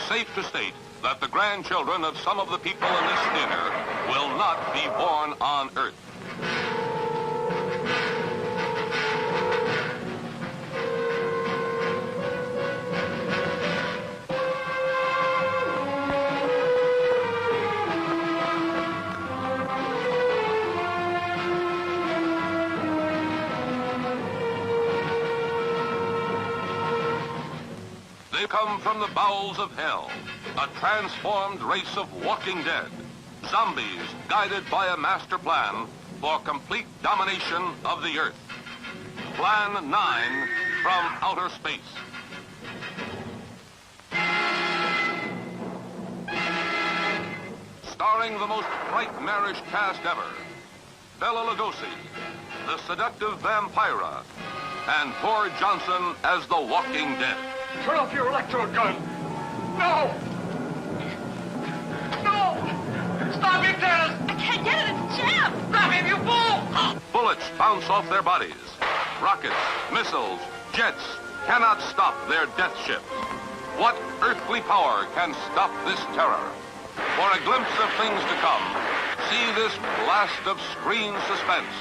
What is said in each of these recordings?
safe to state that the grandchildren of some of the people in this theater will not be born on Earth. They come from the bowels of hell, a transformed race of walking dead, zombies guided by a master plan for complete domination of the Earth. Plan 9 from outer space. Starring the most nightmarish cast ever, Bela Lugosi, the seductive Vampira, and Thor Johnson as the Walking Dead. Turn off your electrode gun! No! No! Stop it, Dennis! I can't get it, it's jammed! Grab him, you fool! Bullets bounce off their bodies. Rockets, missiles, jets cannot stop their death ships. What earthly power can stop this terror? For a glimpse of things to come, see this blast of screen suspense.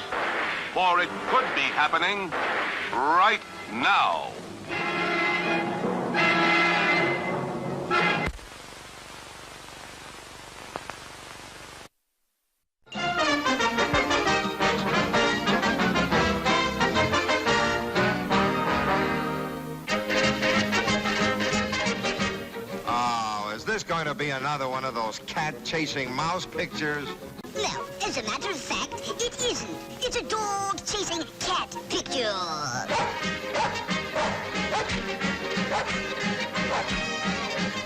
For it could be happening right now. Going to be another one of those cat-chasing mouse pictures? No, as a matter of fact, it isn't. It's a dog-chasing cat picture.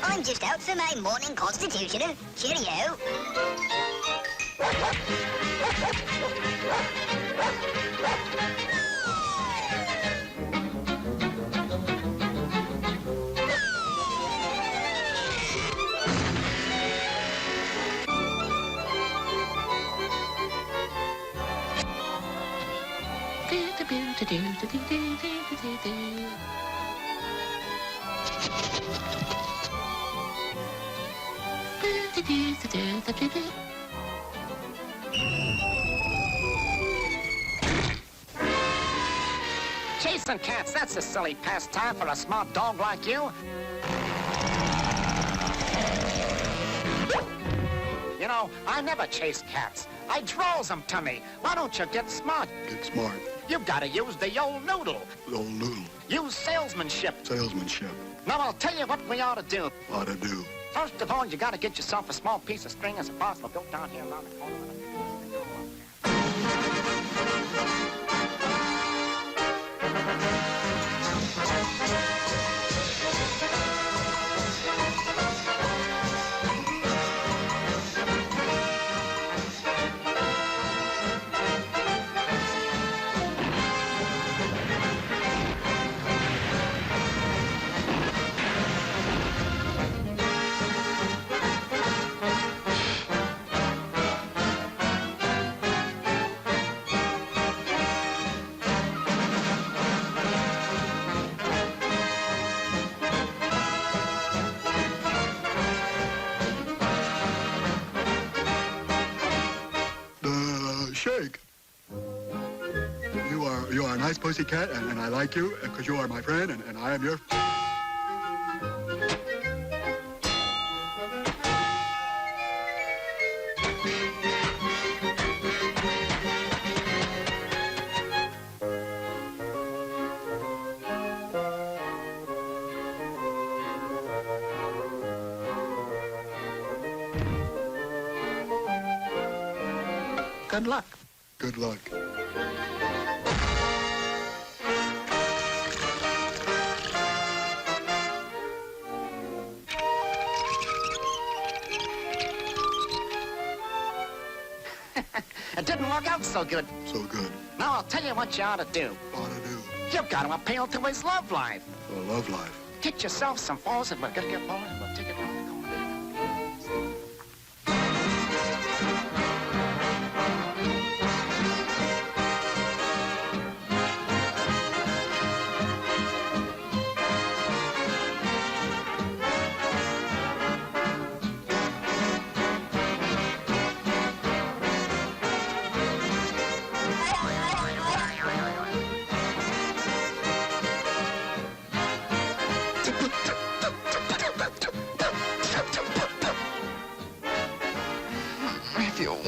I'm just out for my morning constitutional. Cheerio. Chasing cats, that's a silly pastime for a smart dog like you. You know, I never chase cats. I draws them to me. Why don't you get smart? Get smart. You've got to use the old noodle. The old noodle. Use salesmanship. Salesmanship. Now, I'll tell you what we ought to do. Ought to do. First of all, you got to get yourself a small piece of string as a possible built down here around the corner. Shake. You are a nice pussycat, and I like you because you are my friend, and I am your... Good luck. Good luck. It didn't work out so good. So good. Now, I'll tell you what you ought to do. Ought to do. You've got to appeal to his love life. A love life. Get yourself some balls and we're going to get balls and we'll take it around the corner.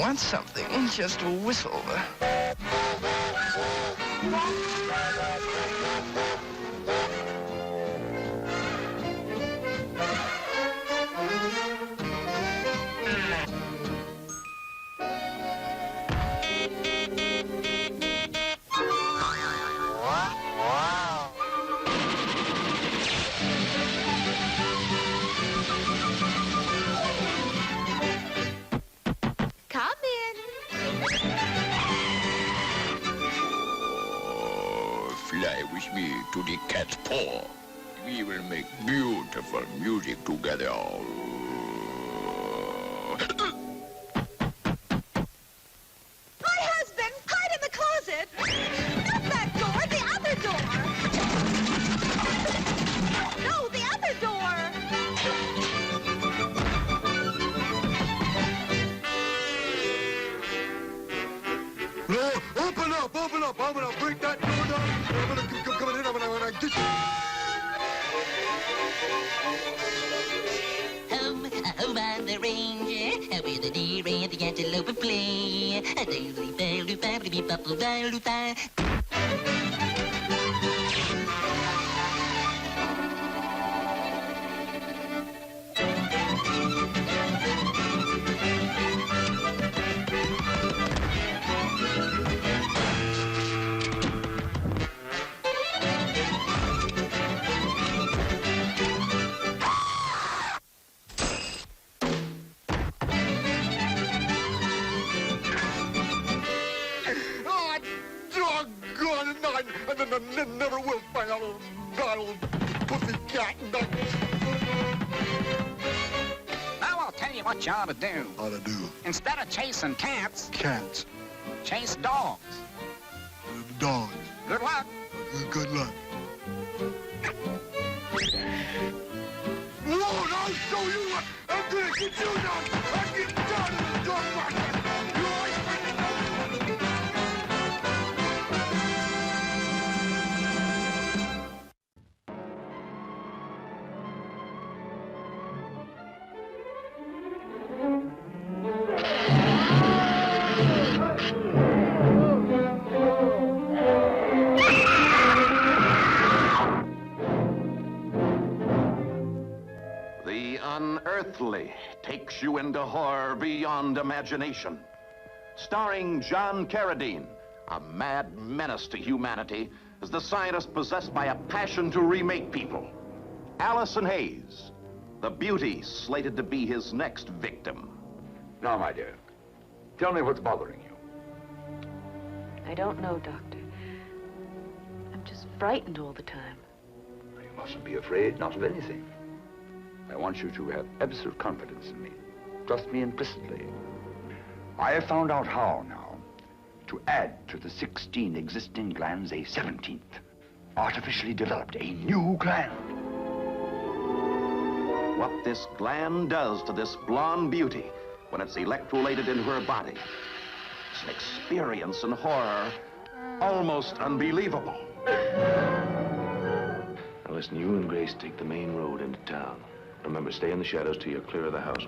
want something, just whistle. Come in. Oh, fly with me to the cat's paw. We will make beautiful music together. My husband, hide in the closet. Not that door, the other door. No, the other door. No, open up, open up. I'm gonna break that door down. I'm gonna come in. I'm gonna get you. Home on the range, where the deer and the antelope play. Oh, doggone it. I never will find out old pussycat. Now I'll tell you what you ought to do. Ought to do. Instead of chasing cats, Cats. chase dogs. Dogs. Good luck. Good luck. Whoa, I'll show you what. I'm gonna get you down. I'm getting down to the dog market. You always bring it down. The unearthly takes you into horror beyond imagination. Starring John Carradine, a mad menace to humanity as the scientist possessed by a passion to remake people. Allison Hayes, the beauty slated to be his next victim. Now, my dear, tell me what's bothering you. I don't know, Doctor. I'm just frightened all the time. You mustn't be afraid, not of anything. I want you to have absolute confidence in me. Trust me implicitly. I have found out how now to add to the 16 existing glands a 17th. Artificially developed a new gland. What this gland does to this blonde beauty when it's electrolyted into her body. It's an experience in horror almost unbelievable. Now listen, you and Grace take the main road into town. Remember, stay in the shadows till you're clear of the house.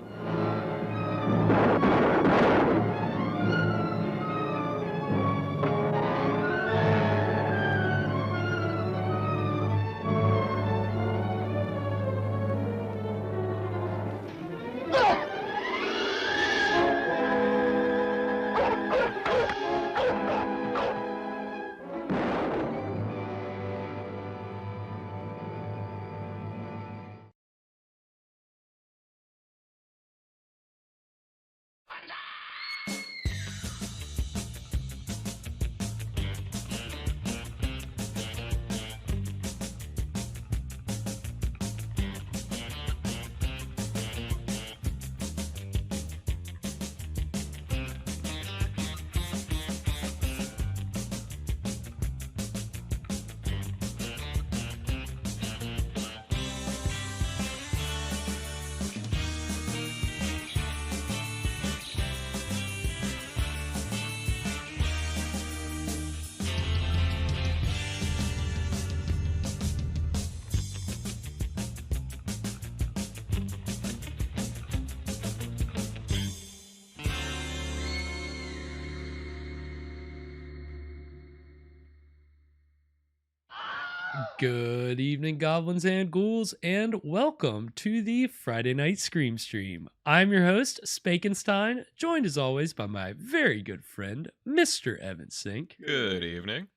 Good evening, goblins and ghouls, and welcome to the Friday Night Scream Stream. I'm your host, Spakenstein, joined as always by my very good friend, Mr. Evan Sink. Good evening.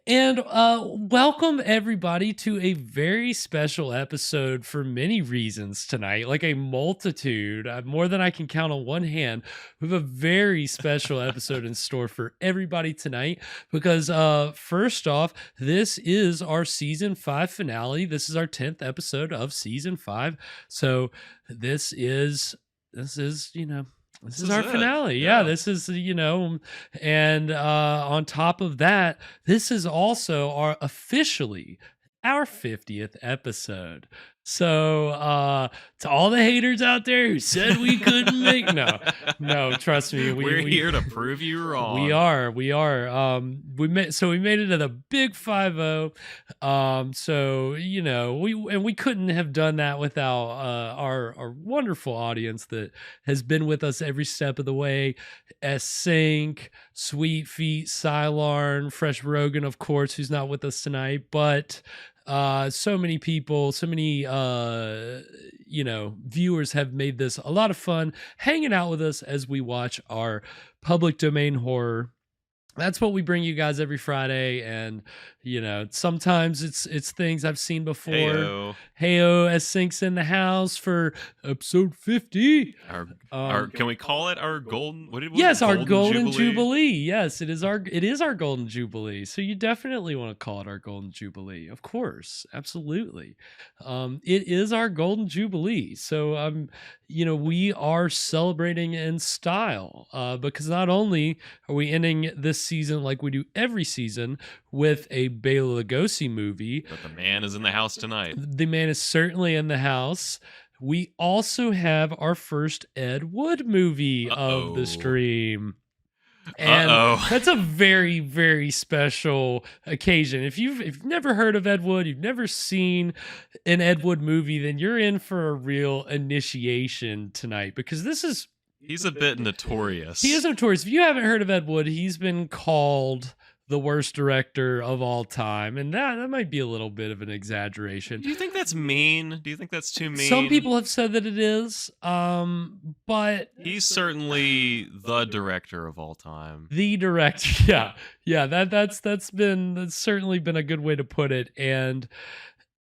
And welcome everybody to a very special episode for many reasons tonight, like a multitude, more than I can count on one hand. We have a very special episode in store for everybody tonight because first off, this is our season 5 finale. This is our 10th episode of season 5. So this is this is our finale. Yeah, this is, and on top of that, this is also our officially our 50th episode. So to all the haters out there who said we couldn't make no, trust me, we're here to prove you wrong. We are. We made it to the big 5-0. So we couldn't have done that without our wonderful audience that has been with us every step of the way. S-Sync, Sweet Feet, Sylarn, Fresh Rogan, of course, who's not with us tonight, but so many people, so many viewers have made this a lot of fun hanging out with us as we watch our public domain horror. That's what we bring you guys every Friday, and sometimes it's things I've seen before. Heyo, S-Sync's in the house for episode 50. Can we call it our golden? Yes, our golden jubilee. Yes, it is our golden jubilee. So you definitely want to call it our golden jubilee, of course, absolutely. It is our golden jubilee. So we are celebrating in style because not only are we ending this season like we do every season with a Bela Lugosi movie, but the man is in the house tonight. The man is certainly in the house. We also have our first Ed Wood movie of the stream. And that's a very, very special occasion. If you've never heard of Ed Wood, you've never seen an Ed Wood movie, then you're in for a real initiation tonight because he's a bit notorious. He is notorious. If you haven't heard of Ed Wood, he's been called the worst director of all time, and that might be a little bit of an exaggeration. Do you think that's mean? Do you think that's too mean? Some people have said that it is, but he's certainly the director of all time. The director, yeah. That's certainly been a good way to put it, and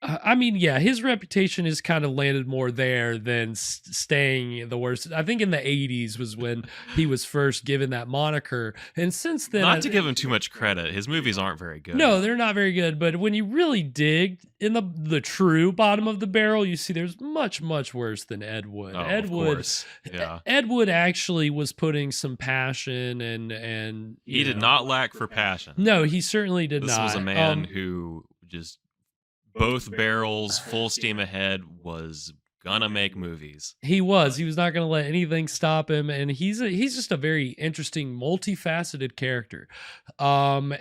his reputation has kind of landed more there than staying the worst. I think in the 80s was when he was first given that moniker. And since then... Not to give him too much credit, his movies aren't very good. No, they're not very good. But when you really dig in the true bottom of the barrel, you see there's much, much worse than Ed Wood. Oh, Ed Wood, yeah. Ed Wood actually was putting some passion and he did not lack for passion. No, he certainly did not. This was a man who just... both barrels, full steam ahead, was gonna make movies. He was not gonna let anything stop him, and he's just a very interesting, multifaceted character. So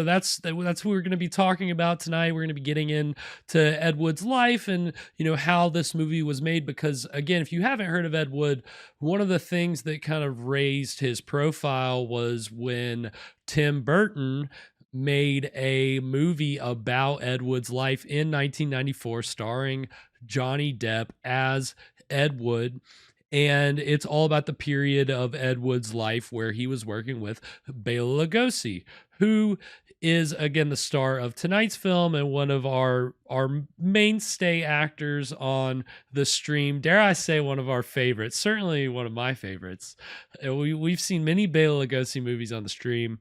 that's what we're going to be talking about tonight. We're going to be getting into Ed Wood's life and how this movie was made, because again, if you haven't heard of Ed Wood, one of the things that kind of raised his profile was when Tim Burton made a movie about Ed Wood's life in 1994 starring Johnny Depp as Ed Wood. And it's all about the period of Ed Wood's life where he was working with Bela Lugosi, who is, again, the star of tonight's film and one of our mainstay actors on the stream. Dare I say one of our favorites, certainly one of my favorites. We've seen many Bela Lugosi movies on the stream.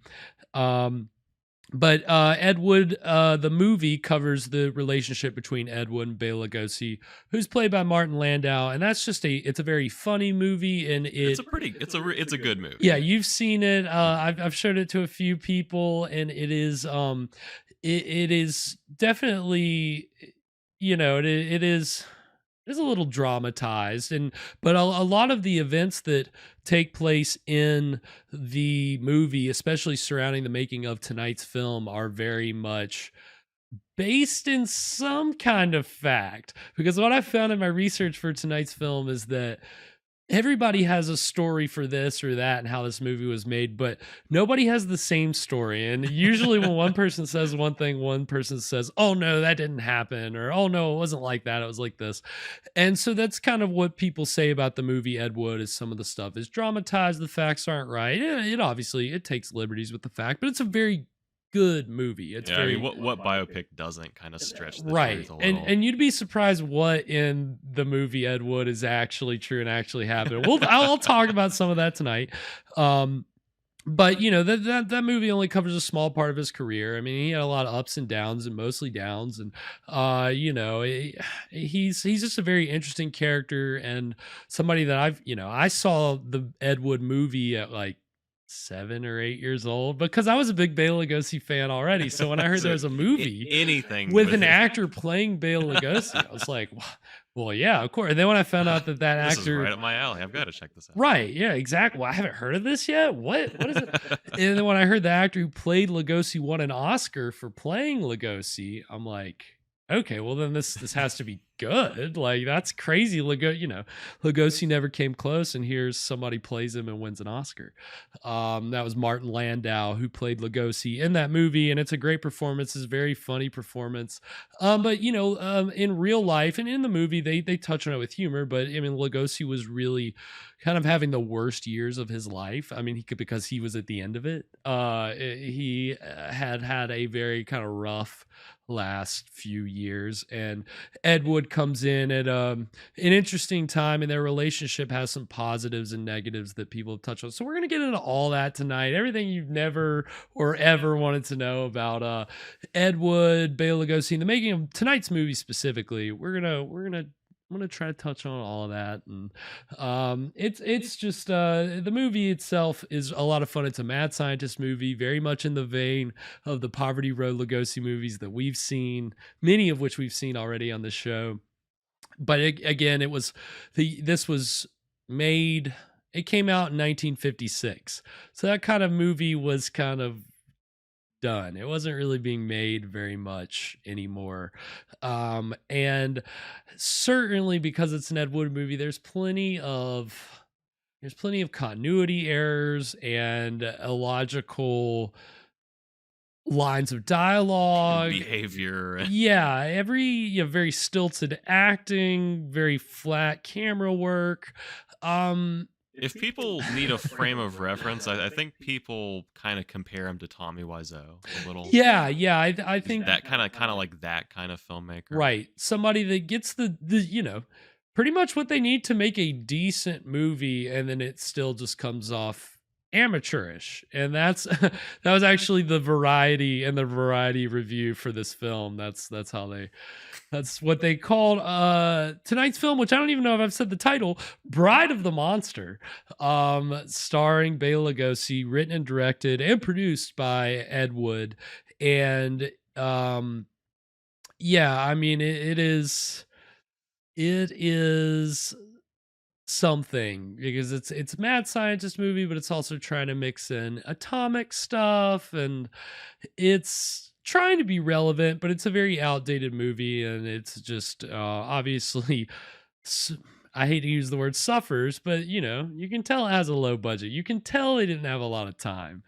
But Ed Wood, the movie covers the relationship between Ed Wood and Bela Lugosi, who's played by Martin Landau, and that's just it's a very funny movie, and it's a good movie. Yeah, you've seen it. I've showed it to a few people, and it is it is definitely it is. It's a little dramatized, but a lot of the events that take place in the movie, especially surrounding the making of tonight's film, are very much based in some kind of fact. Because what I found in my research for tonight's film is that everybody has a story for this or that and how this movie was made, but nobody has the same story. And usually when one person says one thing, one person says, "Oh no, that didn't happen," or "Oh no, it wasn't like that, it was like this." And so that's kind of what people say about the movie Ed Wood, is some of the stuff is dramatized, the facts aren't right. It obviously it takes liberties with the fact, but it's a very good movie. It's Yeah, very I mean, what biopic doesn't kind of stretch the right. truth a little? And you'd be surprised what in the movie Ed Wood is actually true and actually happened. I'll talk about some of that tonight. But you know, that movie only covers a small part of his career. I mean, he had a lot of ups and downs, and mostly downs. And you know, he's just a very interesting character, and somebody that I saw the Ed Wood movie at like 7 or 8 years old, because I was a big Bela Lugosi fan already. So when I heard So there was a movie anything with an it. actor playing Bela Lugosi, I was like, well, yeah, of course. And then when I found out that This actor, is right up my alley. I've got to check this out. right, yeah, exactly. Well, I haven't heard of this yet. What is it? And then when I heard the actor who played Lugosi won an Oscar for playing Lugosi, I'm like, okay, well then this has to be good. Like, that's crazy. Lugosi never came close, and here's somebody plays him and wins an Oscar. That was Martin Landau who played Lugosi in that movie, and it's a great performance. It's a very funny performance. But in real life and in the movie, they touch on it with humor. But I mean, Lugosi was really kind of having the worst years of his life. I mean, because he was at the end of it. He had a very kind of rough last few years, and Ed Wood comes in at an interesting time, and their relationship has some positives and negatives that people have touched on. So we're going to get into all that tonight, everything you've never or ever wanted to know about Ed Wood, Bela Lugosi, and the making of tonight's movie specifically. I'm gonna try to touch on all of that, and it's just the movie itself is a lot of fun. It's a mad scientist movie, very much in the vein of the Poverty Road Lugosi movies that we've seen, many of which we've seen already on the show. But this was made. It came out in 1956, so that kind of movie was kind of done. It wasn't really being made very much anymore. And certainly because it's an Ed Wood movie, there's plenty of continuity errors and illogical lines of dialogue, behavior. Yeah, very stilted acting, very flat camera work. If people need a frame of reference, I think people kind of compare him to Tommy Wiseau a little. Yeah, I think that kind of like that kind of filmmaker, right? Somebody that gets the pretty much what they need to make a decent movie, and then it still just comes off amateurish. And that's that was actually the Variety and the Variety review for this film. That's what they called tonight's film, which I don't even know if I've said the title, Bride of the Monster, starring Bela Lugosi, written and directed and produced by Ed Wood. And yeah, I mean, it is something, because it's a mad scientist movie, but it's also trying to mix in atomic stuff, and it's trying to be relevant, but it's a very outdated movie, and it's just obviously, I hate to use the word suffers, but you can tell it has a low budget. You can tell they didn't have a lot of time,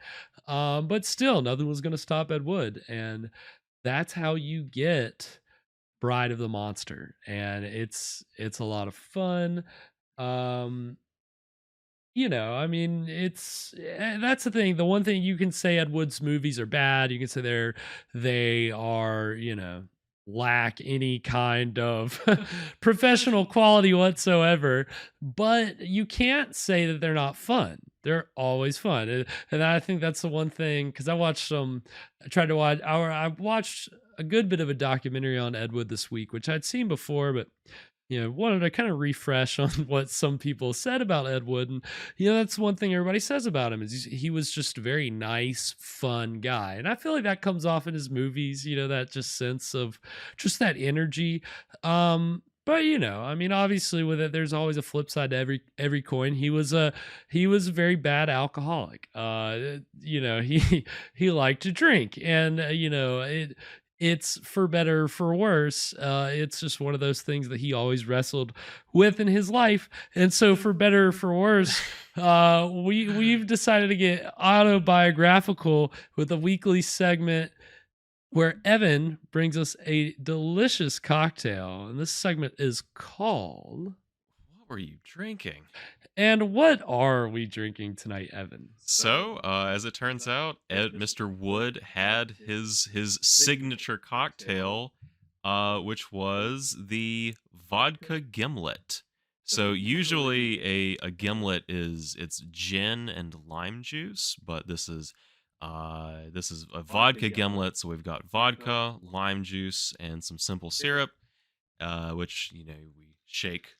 but still nothing was going to stop Ed Wood, and that's how you get Bride of the Monster, and it's a lot of fun. I mean, that's the thing. The one thing you can say Ed Wood's movies are bad. You can say they are, lack any kind of professional quality whatsoever, but you can't say that they're not fun. They're always fun. And I think that's the one thing, because I watched I watched a good bit of a documentary on Ed Wood this week, which I'd seen before, but wanted to kind of refresh on what some people said about Ed Wood. And, that's one thing everybody says about him, is he was just a very nice, fun guy. And I feel like that comes off in his movies, that just sense of just that energy. But I mean, obviously with it, there's always a flip side to every coin. He was a very bad alcoholic. He liked to drink, and it's for better or for worse. It's just one of those things that he always wrestled with in his life. And so for better or for worse, we've decided to get autobiographical with a weekly segment where Evan brings us a delicious cocktail. And this segment is called What were you drinking? And what are we drinking tonight, Evan? So, as it turns out, Mr. Wood had his signature cocktail, which was the vodka gimlet. So usually a gimlet it's gin and lime juice, but this is a vodka gimlet. So we've got vodka, lime juice, and some simple syrup, which we shake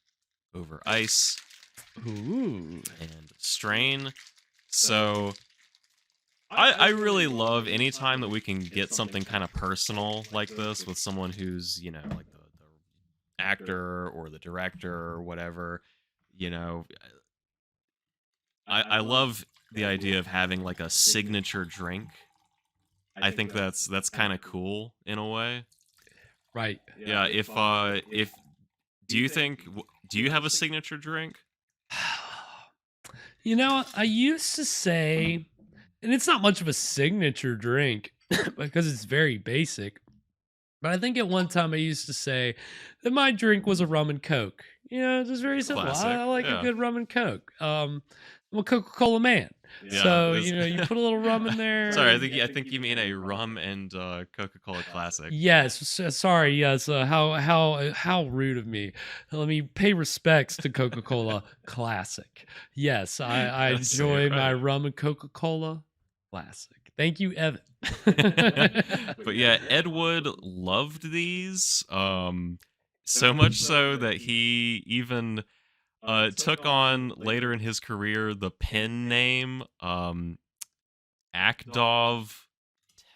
over ice. Ooh. And strain. So I really love anytime that we can get something kind of personal like this with someone who's, like the actor or the director or whatever. I love the idea of having like a signature drink. I think that's kind of cool in a way. Right. Yeah, if do you have a signature drink? I used to say, and it's not much of a signature drink because it's very basic, but I think at one time I used to say that my drink was a rum and Coke. It's just very simple. Classic, I like yeah. a good rum and Coke. I'm a Coca-Cola man. Yeah, So, you put a little rum in there. Sorry, I think you mean a rum and Coca-Cola classic. Yes, sorry. Yes, how rude of me. Let me pay respects to Coca-Cola Classic. Yes, I That's enjoy my right. rum and Coca-Cola Classic. Thank you, Evan. But yeah, Ed Wood loved these, so much so that he even took on later in his career the pen name Akdov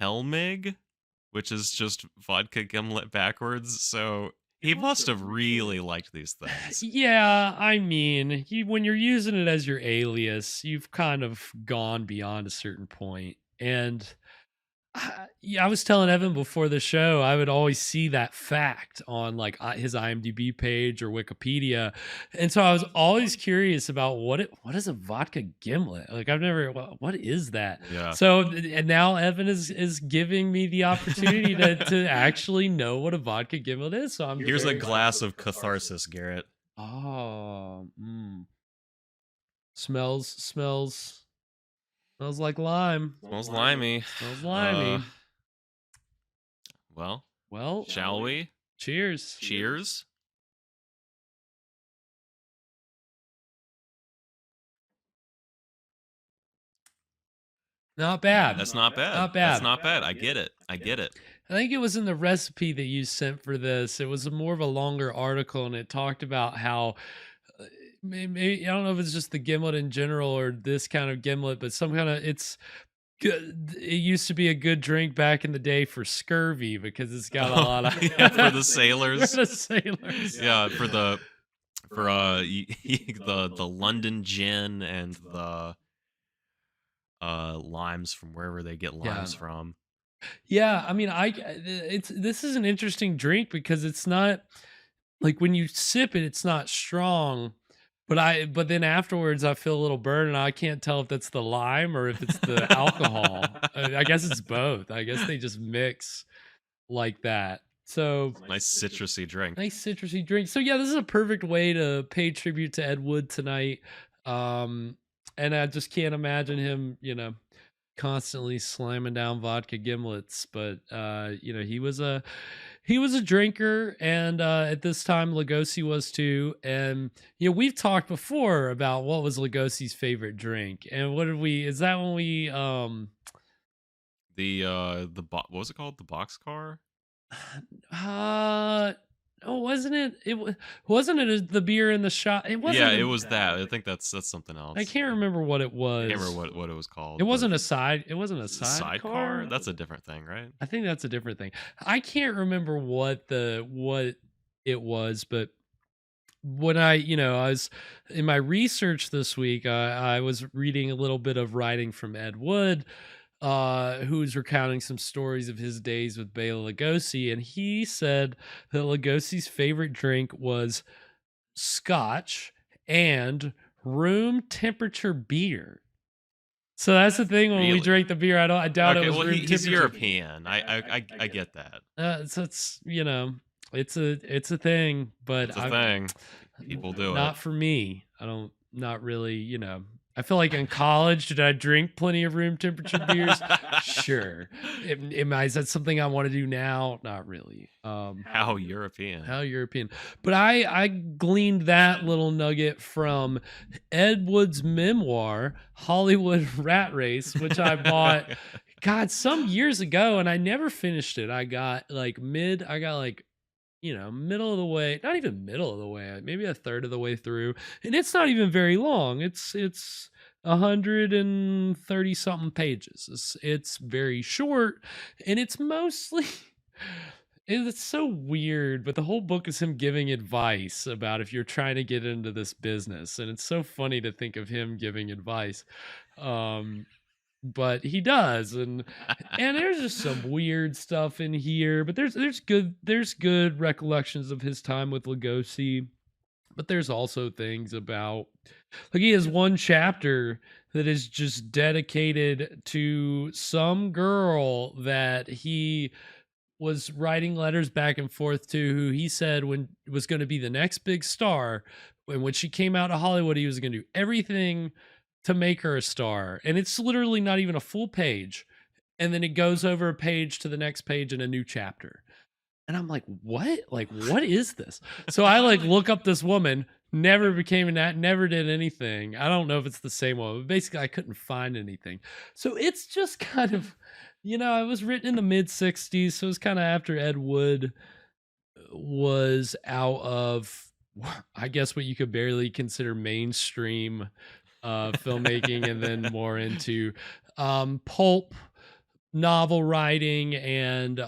Telmig, which is just vodka gimlet backwards. So he must have really liked these things. Yeah, I mean, when you're using it as your alias, you've kind of gone beyond a certain point. And yeah, I was telling Evan before the show, I would always see that fact on like his IMDb page or Wikipedia, and so I was always curious about what is a vodka gimlet. Like I've never, what is that? Yeah. So and now Evan is giving me the opportunity to actually know what a vodka gimlet is. So Here's a glass of catharsis, Garrett. Oh, smells like lime. Smells limey. Smells limey. Well, shall we? Cheers. Cheers. Not bad. That's not bad. Not bad. That's not bad. I get it. I think it was in the recipe that you sent for this. It was more of a longer article, and it talked about how maybe I don't know if it's just the gimlet in general or this kind of gimlet, but some kind of it's good. It used to be a good drink back in the day for scurvy because it's got a lot of for the sailors. For the sailors. Yeah, for the London gin and the limes from wherever they get limes from. Yeah, I mean, this is an interesting drink because it's not like when you sip it, it's not strong. But then afterwards, I feel a little burn, and I can't tell if that's the lime or if it's the alcohol. I guess it's both. I guess they just mix like that. So nice citrusy drink. Nice citrusy drink. So yeah, this is a perfect way to pay tribute to Ed Wood tonight. And I just can't imagine him, constantly slamming down vodka gimlets. But he was a drinker, and at this time Lugosi was too. And we've talked before about what was Lugosi's favorite drink, and what what was it called? The boxcar? Oh, wasn't it? Wasn't it the beer in the shot? It wasn't. Yeah, it was that. I think that's something else. I can't remember what it was. I can't remember what it was called. It wasn't a side. It wasn't a sidecar. That's a different thing, right? I think that's a different thing. I can't remember what it was, but when I was in my research this week, I was reading a little bit of writing from Ed Wood. who's recounting some stories of his days with Bela Lugosi, and he said that Lugosi's favorite drink was scotch and room temperature beer. So that's the thing when we Really? drink the beer. I doubt it was room he's temperature. European. I get that. So it's it's a thing, but It's a thing. People do not it. for me. Not really. I feel like in college, did I drink plenty of room temperature beers? Sure. Is that something I want to do now? Not really. How European. How European. But I gleaned that little nugget from Ed Wood's memoir, Hollywood Rat Race, which I bought, God, some years ago, and I never finished it. I got middle of the way, not even middle of the way, maybe a third of the way through. And it's not even very long. It's 130 something pages. It's very short, and it's mostly it's so weird, but the whole book is him giving advice about if you're trying to get into this business. And it's so funny to think of him giving advice. But he does, and there's just some weird stuff in here, but there's good recollections of his time with Lugosi, but there's also things about, like, he has one chapter that is just dedicated to some girl that he was writing letters back and forth to, who he said was going to be the next big star, and when she came out of Hollywood, he was going to do everything to make her a star. And it's literally not even a full page, and then it goes over a page to the next page in a new chapter, and I'm like, what is this? So I look up this woman, never became never did anything. I don't know if it's the same one, but basically I couldn't find anything. So it's just kind of, it was written in the mid 60s, so it was kind of after Ed Wood was out of, I guess, what you could barely consider mainstream filmmaking, and then more into pulp novel writing and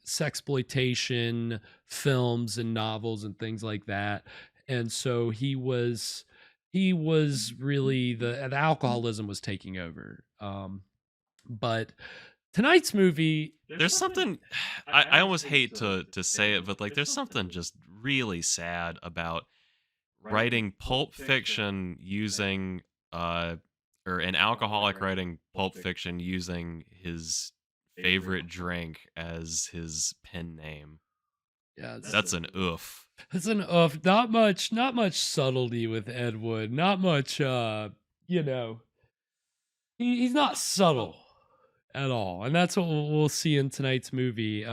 sexploitation films and novels and things like that. And so he was really, the alcoholism was taking over. But tonight's movie, there's something I almost hate to say it, but there's something just really sad about writing pulp fiction using or an alcoholic writing pulp fiction using his favorite drink as his pen name. Yeah, that's an oof. It's an oof. Not much subtlety with Ed Wood. Not much he's not subtle at all. And that's what we'll see in tonight's movie.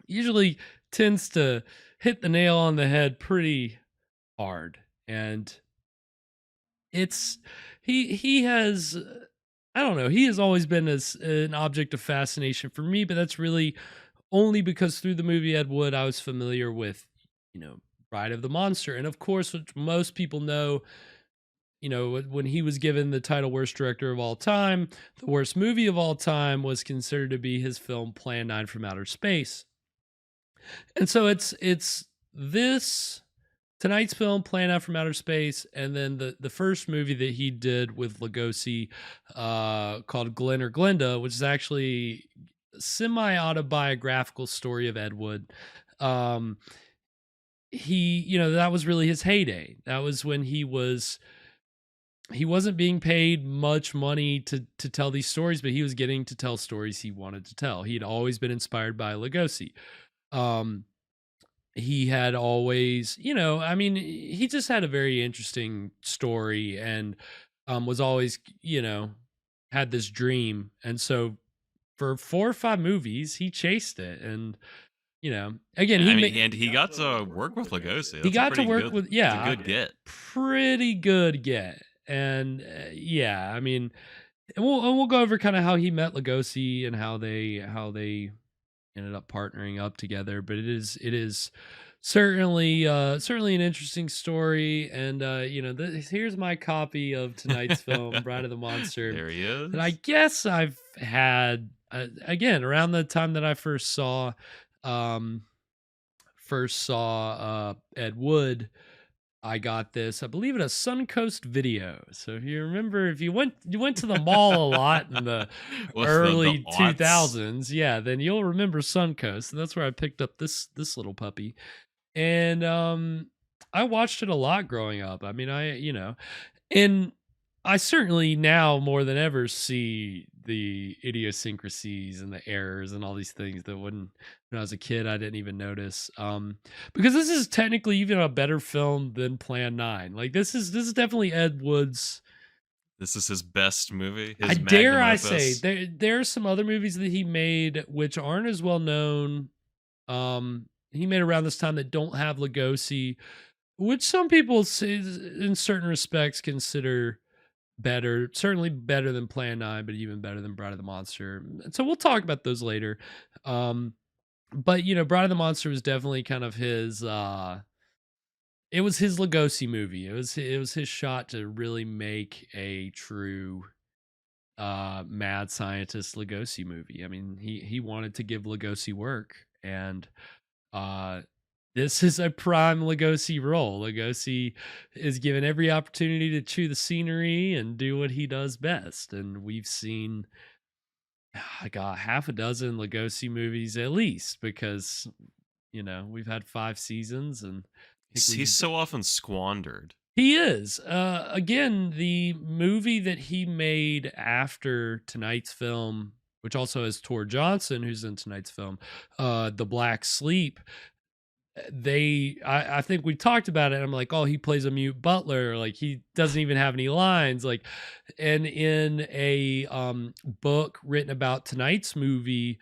Usually tends to hit the nail on the head pretty hard, and he has, I don't know, he has always been an object of fascination for me, but that's really only because through the movie Ed Wood I was familiar with Bride of the Monster, and of course, which most people know, when he was given the title worst director of all time, the worst movie of all time was considered to be his film Plan 9 from Outer Space. And so it's this tonight's film, Plan 9 from Outer Space, and then the first movie that he did with Lugosi called Glenn or Glenda, which is actually a semi-autobiographical story of Ed Wood. He, that was really his heyday. That was when he wasn't being paid much money to tell these stories, but he was getting to tell stories he wanted to tell. He'd always been inspired by Lugosi. He had always, he just had a very interesting story, and was always, had this dream. And so for 4 or 5 movies, he chased it. And, again, and he got to work with Lugosi. He got to work with, it's a good get. Pretty good get. And and we'll go over kind of how he met Lugosi and how they ended up partnering up together. But it is certainly an interesting story. And here's my copy of tonight's film, Bride of the Monster. There he is. And I guess I've had again around the time that I first saw Ed Wood. I got this, I believe, at a Suncoast Video. So if you remember, if you went to the mall a lot in the What's the early aughts? 2000s, yeah, then you'll remember Suncoast. And that's where I picked up this little puppy. And I watched it a lot growing up. I mean, and I certainly now more than ever see the idiosyncrasies and the errors and all these things that when I was a kid I didn't even notice. Because this is technically even a better film than Plan 9. Like this is definitely Ed Wood's. This is his best movie. His I dare magnum I opus. say there are some other movies that he made which aren't as well known. He made around this time that don't have Lugosi, which some people say in certain respects consider better, certainly better than Plan 9, but even better than Bride of the Monster. And so we'll talk about those later. But Bride of the Monster was definitely kind of his it was his Lugosi movie. It was his shot to really make a true mad scientist Lugosi movie. I mean, he wanted to give Lugosi work, and this is a prime Lugosi role. Lugosi is given every opportunity to chew the scenery and do what he does best. And we've seen, I got half a dozen Lugosi movies at least, because, we've had 5 seasons, and he's so often squandered. He is. Again, the movie that he made after tonight's film, which also has Tor Johnson, who's in tonight's film, The Black Sleep, I think we talked about it. I'm like, oh, he plays a mute butler. Like, he doesn't even have any lines. Like, and in a book written about tonight's movie,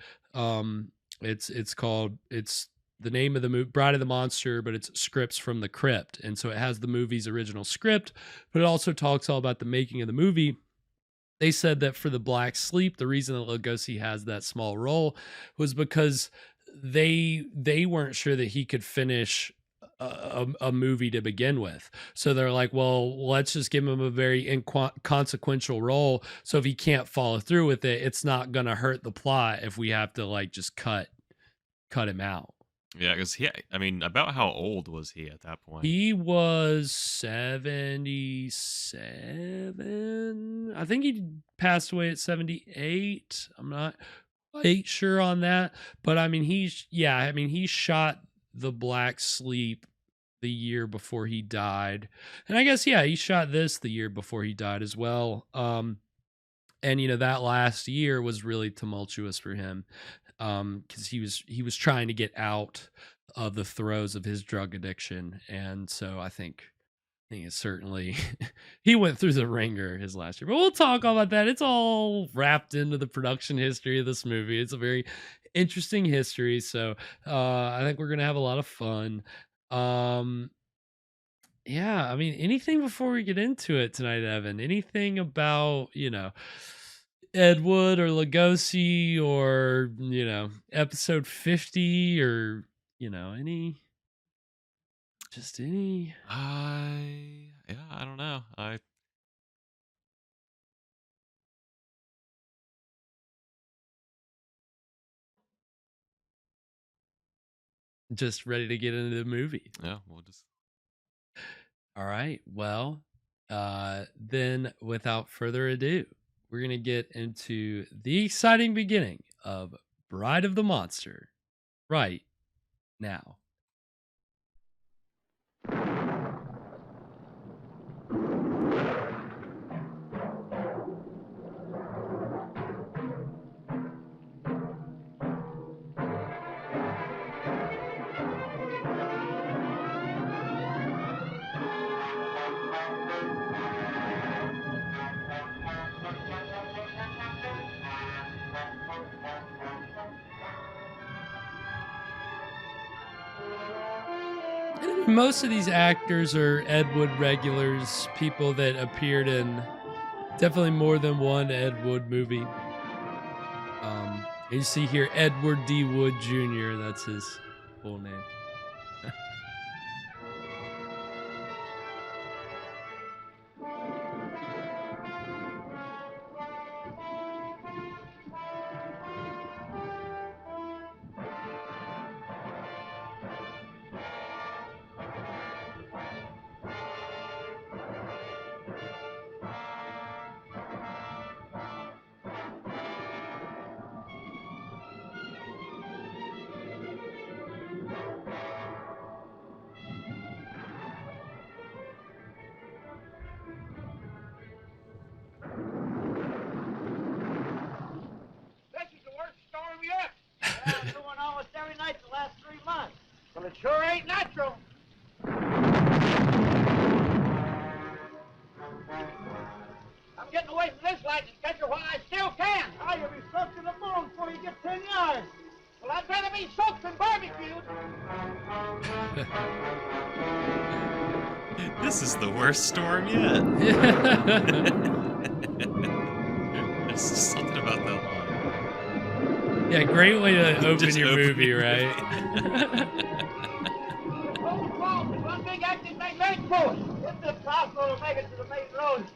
it's called, it's the name of the movie, Bride of the Monster, but it's Scripts from the Crypt. And so it has the movie's original script, but it also talks all about the making of the movie. They said that for The Black Sleep, the reason that Lugosi has that small role was because they weren't sure that he could finish a movie to begin with. So they're like, well, let's just give him a very inconsequential role. So if he can't follow through with it, it's not going to hurt the plot if we have to like just cut him out. Yeah, because about how old was he at that point? He was 77. I think he passed away at 78. I'm not quite sure on that, but he shot The Black Sleep the year before he died, and I guess he shot this the year before he died as well. And that last year was really tumultuous for him, because he was trying to get out of the throes of his drug addiction, and so I think it's certainly he went through the ringer his last year. But we'll talk all about that. It's all wrapped into the production history of this movie. It's a very interesting history, so I think we're gonna have a lot of fun. Yeah, anything before we get into it tonight, Evan? Anything about Ed Wood or Lugosi, or episode 50, or any? I don't know. Just ready to get into the movie. Yeah, we'll just. All right. Well, then without further ado, we're going to get into the exciting beginning of Bride of the Monster right now. Most of these actors are Ed Wood regulars, people that appeared in definitely more than one Ed Wood movie. You see here Edward D. Wood Jr., that's his full name. 3 months. Well, it sure ain't natural. I'm getting away from this lightning catcher while I still can. Oh, you'll be soaked to the bone before you get 10 yards. Well, I'd rather be soaked than barbecued. This is the worst storm yet. There's something about that line. Yeah, great way to open Just your open movie, your right? Old Falls is one big active magnetic force. If this hospital will make it to the main road,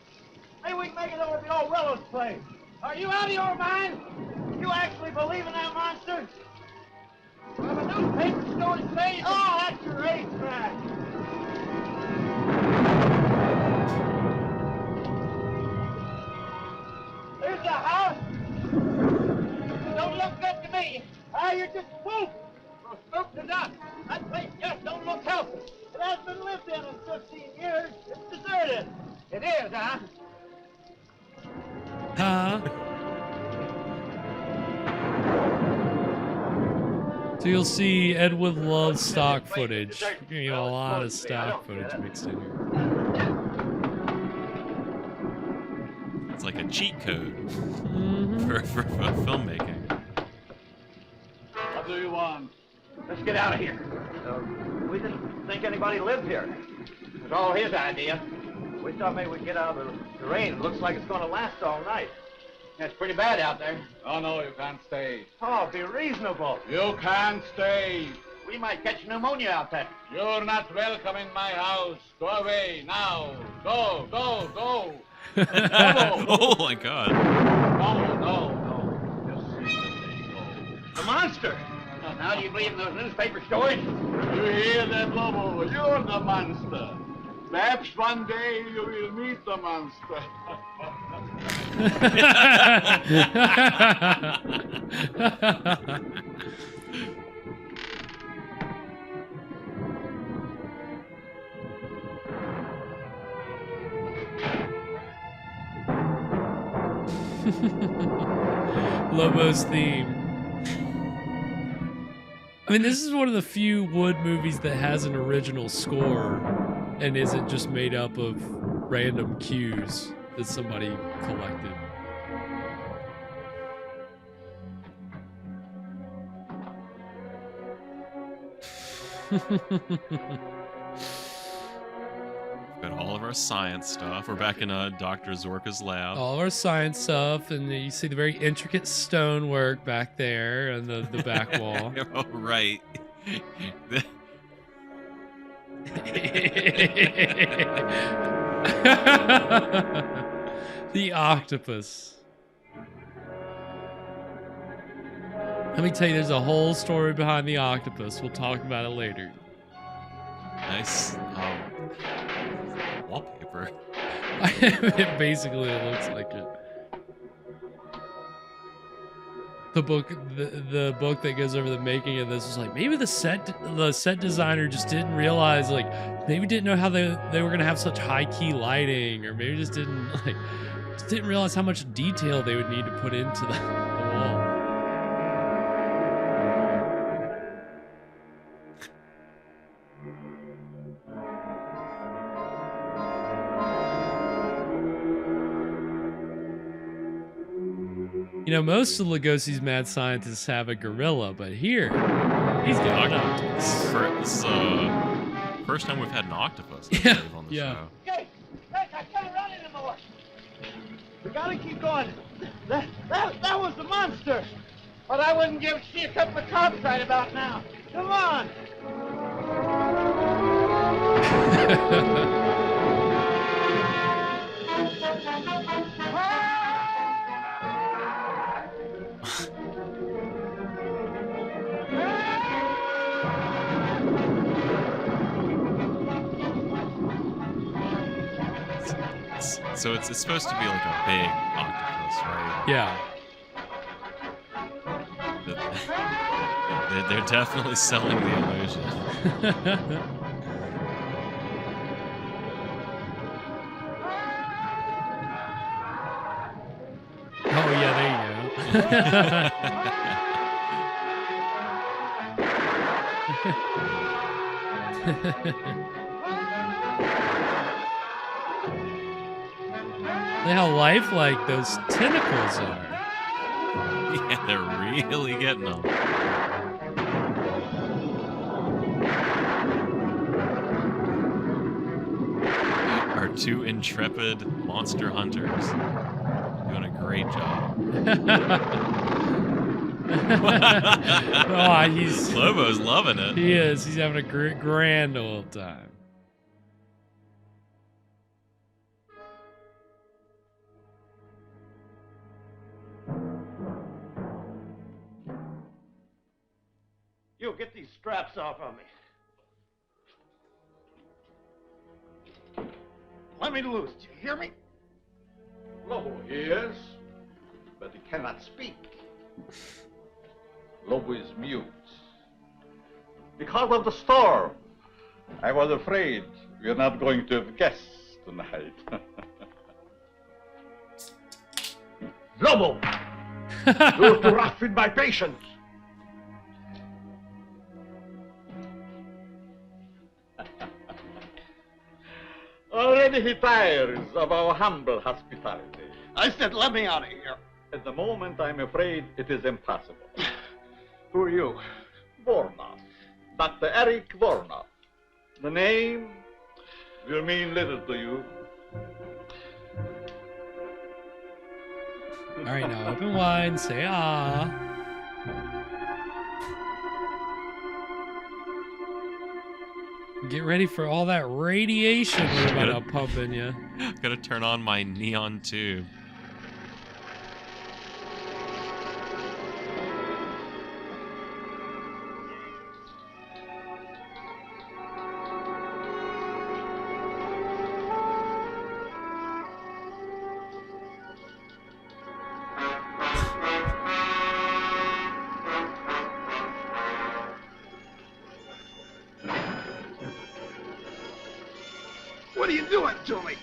maybe we can make it over to the old Willow's place. Are you out of your mind? You actually believe in that monster? Well, the newspaper story says, oh, that's your racetrack. There's the house. Don't look good to me. Ah, you're just spooked. Well, spooked enough. That place just don't look healthy. It hasn't been lived in 15 years. It's deserted. It is, huh? Huh? So you'll see Ed Wood loves stock footage. You know, a lot of stock footage mixed in here. It's like a cheat code for filmmaking. What do you want? Let's get out of here. We didn't think anybody lived here. It was all his idea. We thought maybe we'd get out of the rain. It looks like it's going to last all night. It's pretty bad out there. Oh, no, you can't stay. Oh, be reasonable. You can't stay. We might catch pneumonia out there. You're not welcome in my house. Go away now. Go, go, go. Oh my God. No. The monster. Now do you believe in those newspaper stories? You hear that, Lobo? You're the monster. Perhaps one day you will meet the monster. Lobo's theme. I mean, this is one of the few Wood movies that has an original score and isn't just made up of random cues that somebody collected. Got all of our science stuff. We're back in Dr. Zorka's lab. All our science stuff, and you see the very intricate stonework back there on the back wall. Oh, right. The octopus. Let me tell you, there's a whole story behind the octopus. We'll talk about it later. Nice wallpaper. Basically, it looks like it. The book that goes over the making of this was like, maybe the set designer just didn't realize, like, maybe didn't know how they were gonna have such high key lighting, or maybe just didn't realize how much detail they would need to put into the wall. You know, most of Lugosi's mad scientists have a gorilla, but here, he's got an octopus. This is first time we've had an octopus on the show. Hey, I can't run anymore. We gotta keep going. That was the monster. But I wouldn't give she a couple of cops right about now. Come on. So it's supposed to be like a big octopus, right? Yeah. They're definitely selling the illusion. Oh yeah, there you go. Look how lifelike those tentacles are. Yeah, they're really getting them. Our two intrepid monster hunters doing a great job. Oh, Lobo's loving it. He is. He's having a grand old time. You get these straps off of me. Let me loose. Do you hear me? Lobo hears, but he cannot speak. Lobo is mute. Because of the storm, I was afraid we are not going to have guests tonight. Lobo! You're too rough with my patience. Already he tires of our humble hospitality. I said, let me out of here. At the moment, I'm afraid it is impossible. Who are you? Vornov. Dr. Eric Vornov. The name will mean little to you. All right, now open wide, say ah. Get ready for all that radiation we're about to pump in you. Gotta turn on my neon tube. What are you doing to me?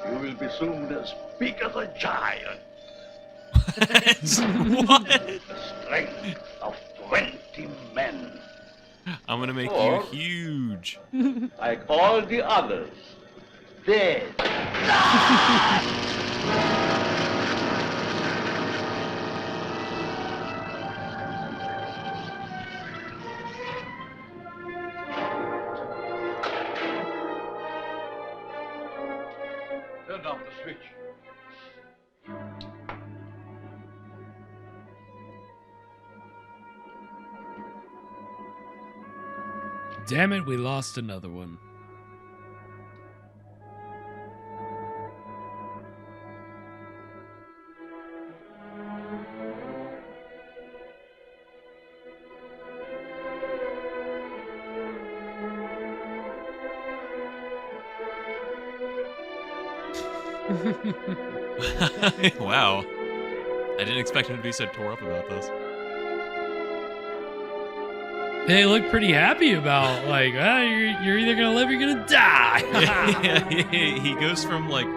You will be soon as big as a giant. What? The strength of 20 men. I'm gonna make Or- you huge. Like all the others. Dead. Turn off the switch. Damn it, we lost another one. Wow. I didn't expect him to be so tore up about this. They look pretty happy about, like, you're either gonna live or you're gonna die. Yeah, he goes from like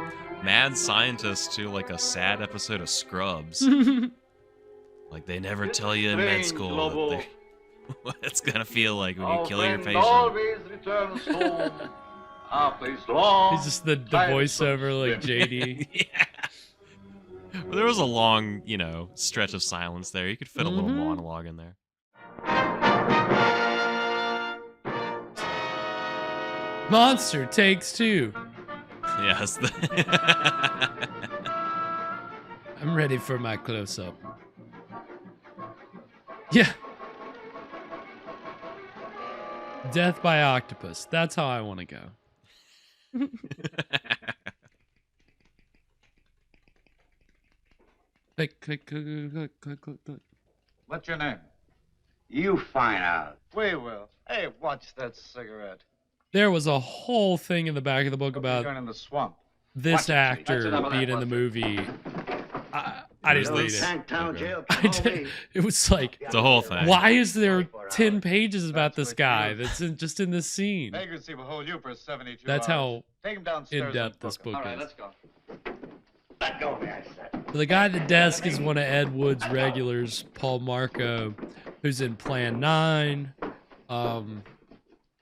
mad scientist to like a sad episode of Scrubs. Like they never tell you in med school what, what it's gonna feel like when you kill your patient. Always returns home after his long. He's just the voiceover like JD. Yeah. Well, there was a long, stretch of silence there. You could fit a little monologue in there. Monster takes two. Yes. I'm ready for my close-up. Yeah. Death by octopus. That's how I want to go. Click. What's your name? You find out. We will. Hey, watch that cigarette. There was a whole thing in the back of the book about You're in the swamp. this actor being in the movie. I didn't read it. It was like, it's a whole thing. Why is there 10 pages about this guy that's just in this scene? Vagrancy will hold you for 72 That's hours. how Take him downstairs in-depth and this book him. book All right, is. let's go. Let go of me, I said. The guy at the desk is one of Ed Wood's regulars, Paul Marco, who's in Plan 9,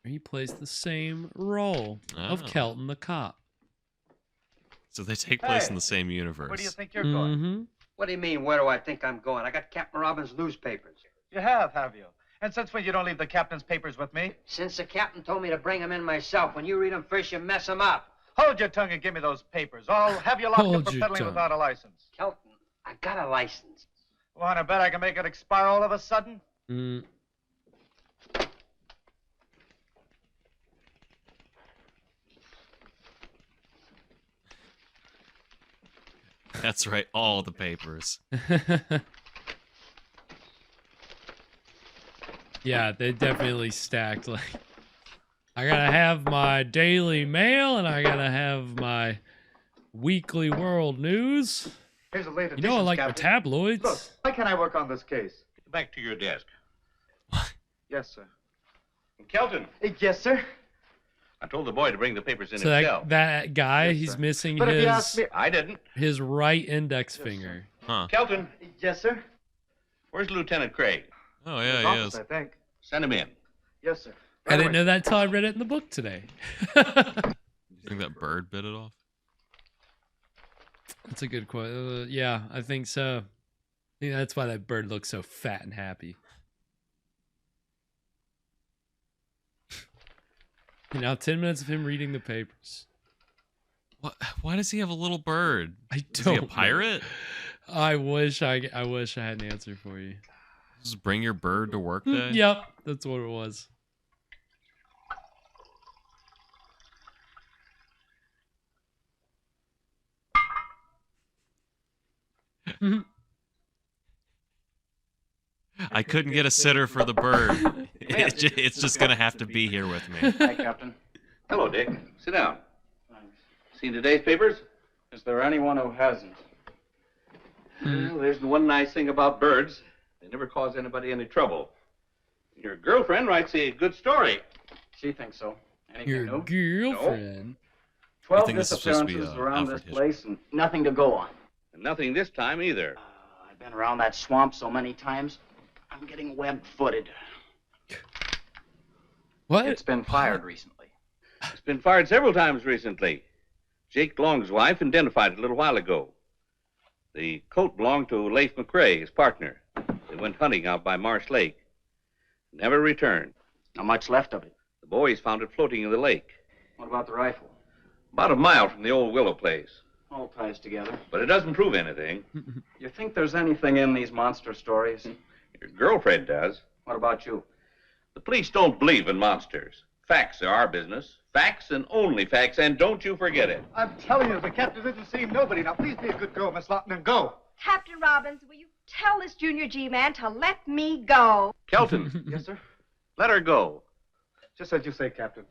He plays the same role of Kelton the cop. So they take place in the same universe. Where do you think you're going? What do you mean, where do I think I'm going? I got Captain Robbins' newspapers. You have you? And since when you don't leave the captain's papers with me? Since the captain told me to bring them in myself. When you read them first, you mess them up. Hold your tongue and give me those papers. I'll have you locked up for peddling without a license. Kelton, I got a license. Want to bet I can make it expire all of a sudden? That's right, all the papers. Yeah, they definitely stacked. Like, I gotta have my Daily Mail and I gotta have my Weekly World News. Here's a late You know I like my tabloids. Look, why can't I work on this case? Back to your desk. Yes, sir. Kelton. Yes, sir. I told the boy to bring the papers in So himself. that guy, he's missing But if you ask me, I didn't. his right index finger. Huh. Kelton. Yes, sir. Where's Lieutenant Craig? Oh, yeah, he is. I think. Send him in. Yes, sir. I didn't know that till I read it in the book today. You think that bird bit it off? That's a good quote. Yeah, I think so. I think that's why that bird looks so fat and happy. And now 10 minutes of him reading the papers. What? Why does he have a little bird? Is don't he a pirate? know. I wish I had an answer for you. Just bring your bird to work day? Yep, that's what it was. I couldn't get a sitter for the bird. It's just going to have to be here with me. Hi, Captain. Hello, Dick. Sit down. Seen today's papers? Is there anyone who hasn't? Well, there's one nice thing about birds. They never cause anybody any trouble. Your girlfriend writes a good story. She thinks so. Anything Your new? girlfriend. 12 think this is supposed to be, disappearances around this Alfred place and nothing to go on. And nothing this time either. I've been around that swamp so many times, I'm getting web-footed. What? It's been fired recently. It's been fired several times recently. Jake Long's wife identified it a little while ago. The coat belonged to Leif McCrae, his partner. They went hunting out by Marsh Lake. Never returned. Not much left of it. The boys found it floating in the lake. What about the rifle? About a mile from the old willow place. All ties together. But it doesn't prove anything. You think there's anything in these monster stories? Your girlfriend does. What about you? The police don't believe in monsters. Facts are our business. Facts and only facts, and don't you forget it. I'm telling you, the captain isn't seeing nobody. Now, please be a good girl, Miss Lawton, and go. Captain Robbins, will you tell this Junior G man to let me go? Kelton. Yes, sir? Let her go. Just as you say, Captain.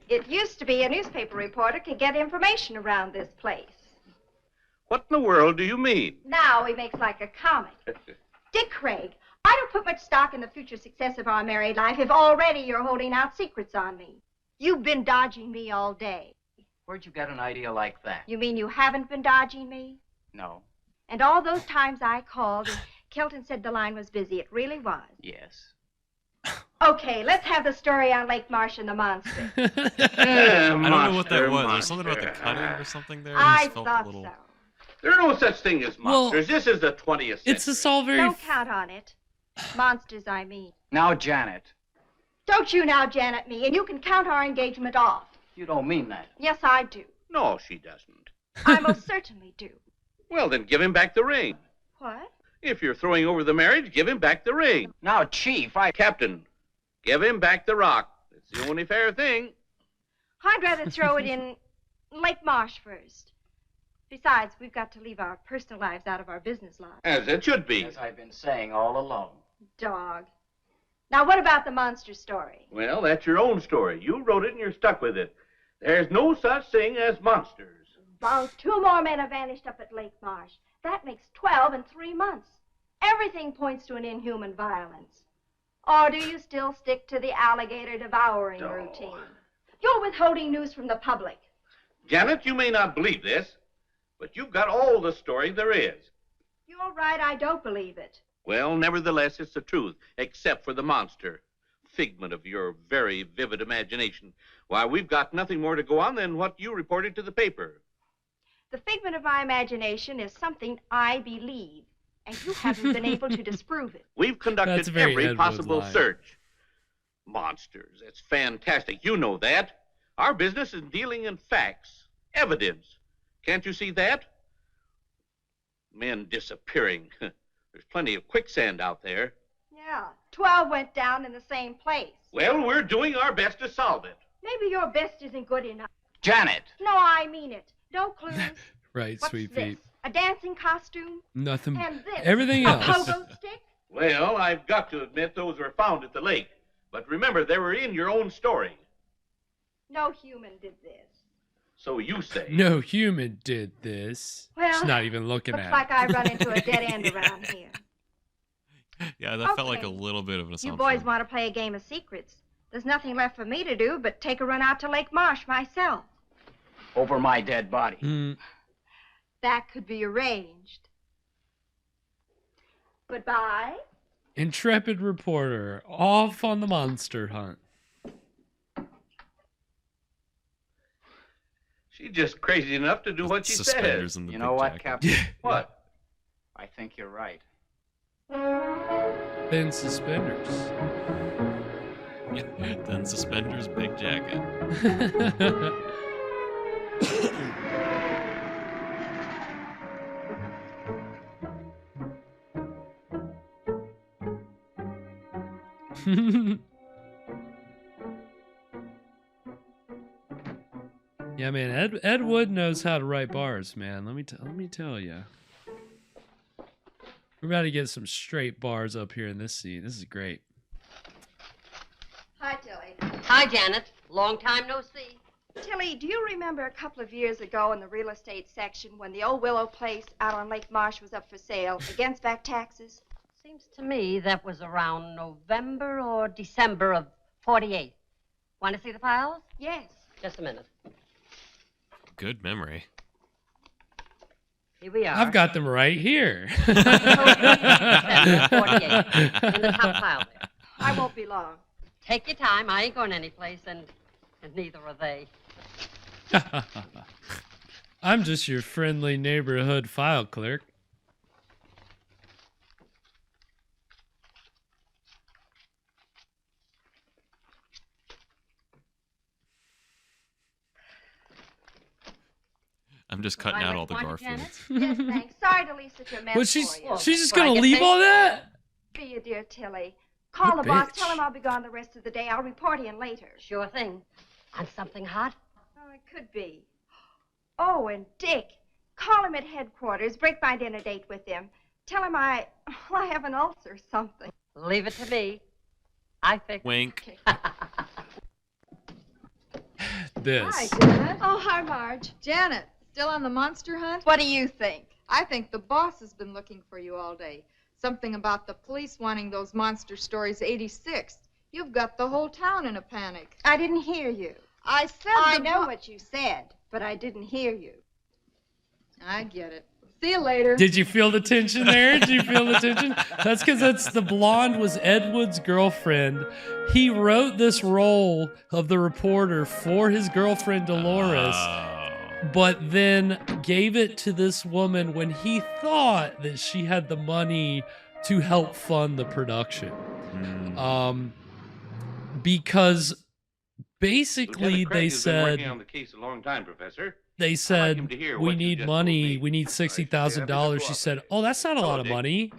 It used to be a newspaper reporter could get information around this place. What in the world do you mean? Now he makes like a comic. Dick Craig, I don't put much stock in the future success of our married life if already you're holding out secrets on me. You've been dodging me all day. Where'd you get an idea like that? You mean you haven't been dodging me? No. And all those times I called and Kelton said the line was busy, it really was. Yes. Okay, let's have the story on Lake Marsh and the monster. I don't know what that was. There's something about the cutting or something there. I Just felt thought a little... so. There are no such thing as monsters. This is the 20th century. It's just all very... Don't count on it. Monsters, I mean. Now, Janet. Don't you now Janet me, and you can count our engagement off. You don't mean that. Yes, I do. No, she doesn't. I most certainly do. Well, then give him back the ring. What? If you're throwing over the marriage, give him back the ring. Now, Chief, Captain, give him back the rock. It's the only fair thing. I'd rather throw it in Lake Marsh first. Besides, we've got to leave our personal lives out of our business lives. As it should be. As I've been saying all along. Dog. Now, what about the monster story? Well, that's your own story. You wrote it and you're stuck with it. There's no such thing as monsters. Well, 2 more men have vanished up at Lake Marsh. That makes 12 in 3 months. Everything points to an inhuman violence. Or do you still stick to the alligator devouring routine? You're withholding news from the public. Janet, you may not believe this, but you've got all the story there is. You're right, I don't believe it. Well, nevertheless, it's the truth, except for the monster. Figment of your very vivid imagination. Why, we've got nothing more to go on than what you reported to the paper. The figment of my imagination is something I believe, and you haven't been able to disprove it. We've conducted very every Ed Wood possible line. search. Monsters, that's fantastic. You know that. Our business is dealing in facts, evidence. Can't you see that? Men disappearing. There's plenty of quicksand out there. Yeah, 12 went down in the same place. Well, we're doing our best to solve it. Maybe your best isn't good enough. Janet! No, I mean it. No clues. Right, What's Sweet this? Pete. A dancing costume? Nothing. And this? Everything A else. pogo stick? Well, I've got to admit those were found at the lake. But remember, they were in your own story. No human did this. So you say. No human did this. Well, She's not even looking looks at like it. I run into a dead end around here. Yeah, that felt like a Okay. little bit of an You assumption. boys want to play a game of secrets. There's nothing left for me to do but take a run out to Lake Marsh myself. Over my dead body. Mm, That could be arranged. Goodbye. intrepid reporter off on the monster hunt. She's just crazy enough to do what she Suspenders says. in the You big know what, jacket. Captain? What? I think you're right. Then suspenders. Then suspenders, big jacket. Yeah, man, Ed Wood knows how to write bars, man. Let me tell you. We're about to get some straight bars up here in this scene. This is great. Hi, Tilly. Hi, Janet. Long time no see. Tilly, do you remember a couple of years ago in the real estate section when the old Willow place out on Lake Marsh was up for sale against back taxes? Seems to me that was around November or December of 48. Want to see the files? Yes. Just a minute. Good memory. Here we are. I've got them right here. December 48. In the top pile there. I won't be long. Take your time. I ain't going anyplace, and neither are they. I'm just your friendly neighborhood file clerk. I'm just cutting out all the Want it, Garfields. Yes, thanks. Sorry to leave such a mess But for you. she's just Well, I gonna guess leave they- all that? Be a dear, Tilly. Call What the boss. bitch. Tell him I'll be gone the rest of the day. I'll report in later. Sure thing. On something hot? Oh, it could be. Oh, and Dick. Call him at headquarters. Break my dinner date with him. Tell him I have an ulcer or something. Leave it to me. I fix. Wink. This. Hi, Janet. Oh, hi, Marge. Janet, still on the monster hunt? What do you think? I think the boss has been looking for you all day. Something about the police wanting those monster stories 86. You've got the whole town in a panic. I didn't hear you. I said I the know bo- what you said, but I didn't hear you. I get it. See you later. Did you feel the tension there? Did you feel the tension? That's because the blonde was Ed Wood's girlfriend. He wrote this role of the reporter for his girlfriend Dolores, but then gave it to this woman when he thought that she had the money to help fund the production. Because basically Lieutenant Craig they has been said working on the case a long time, Professor. they I'd like him said to hear we what you need just money. We need $60,000. She said, "Oh, that's not a lot of money,"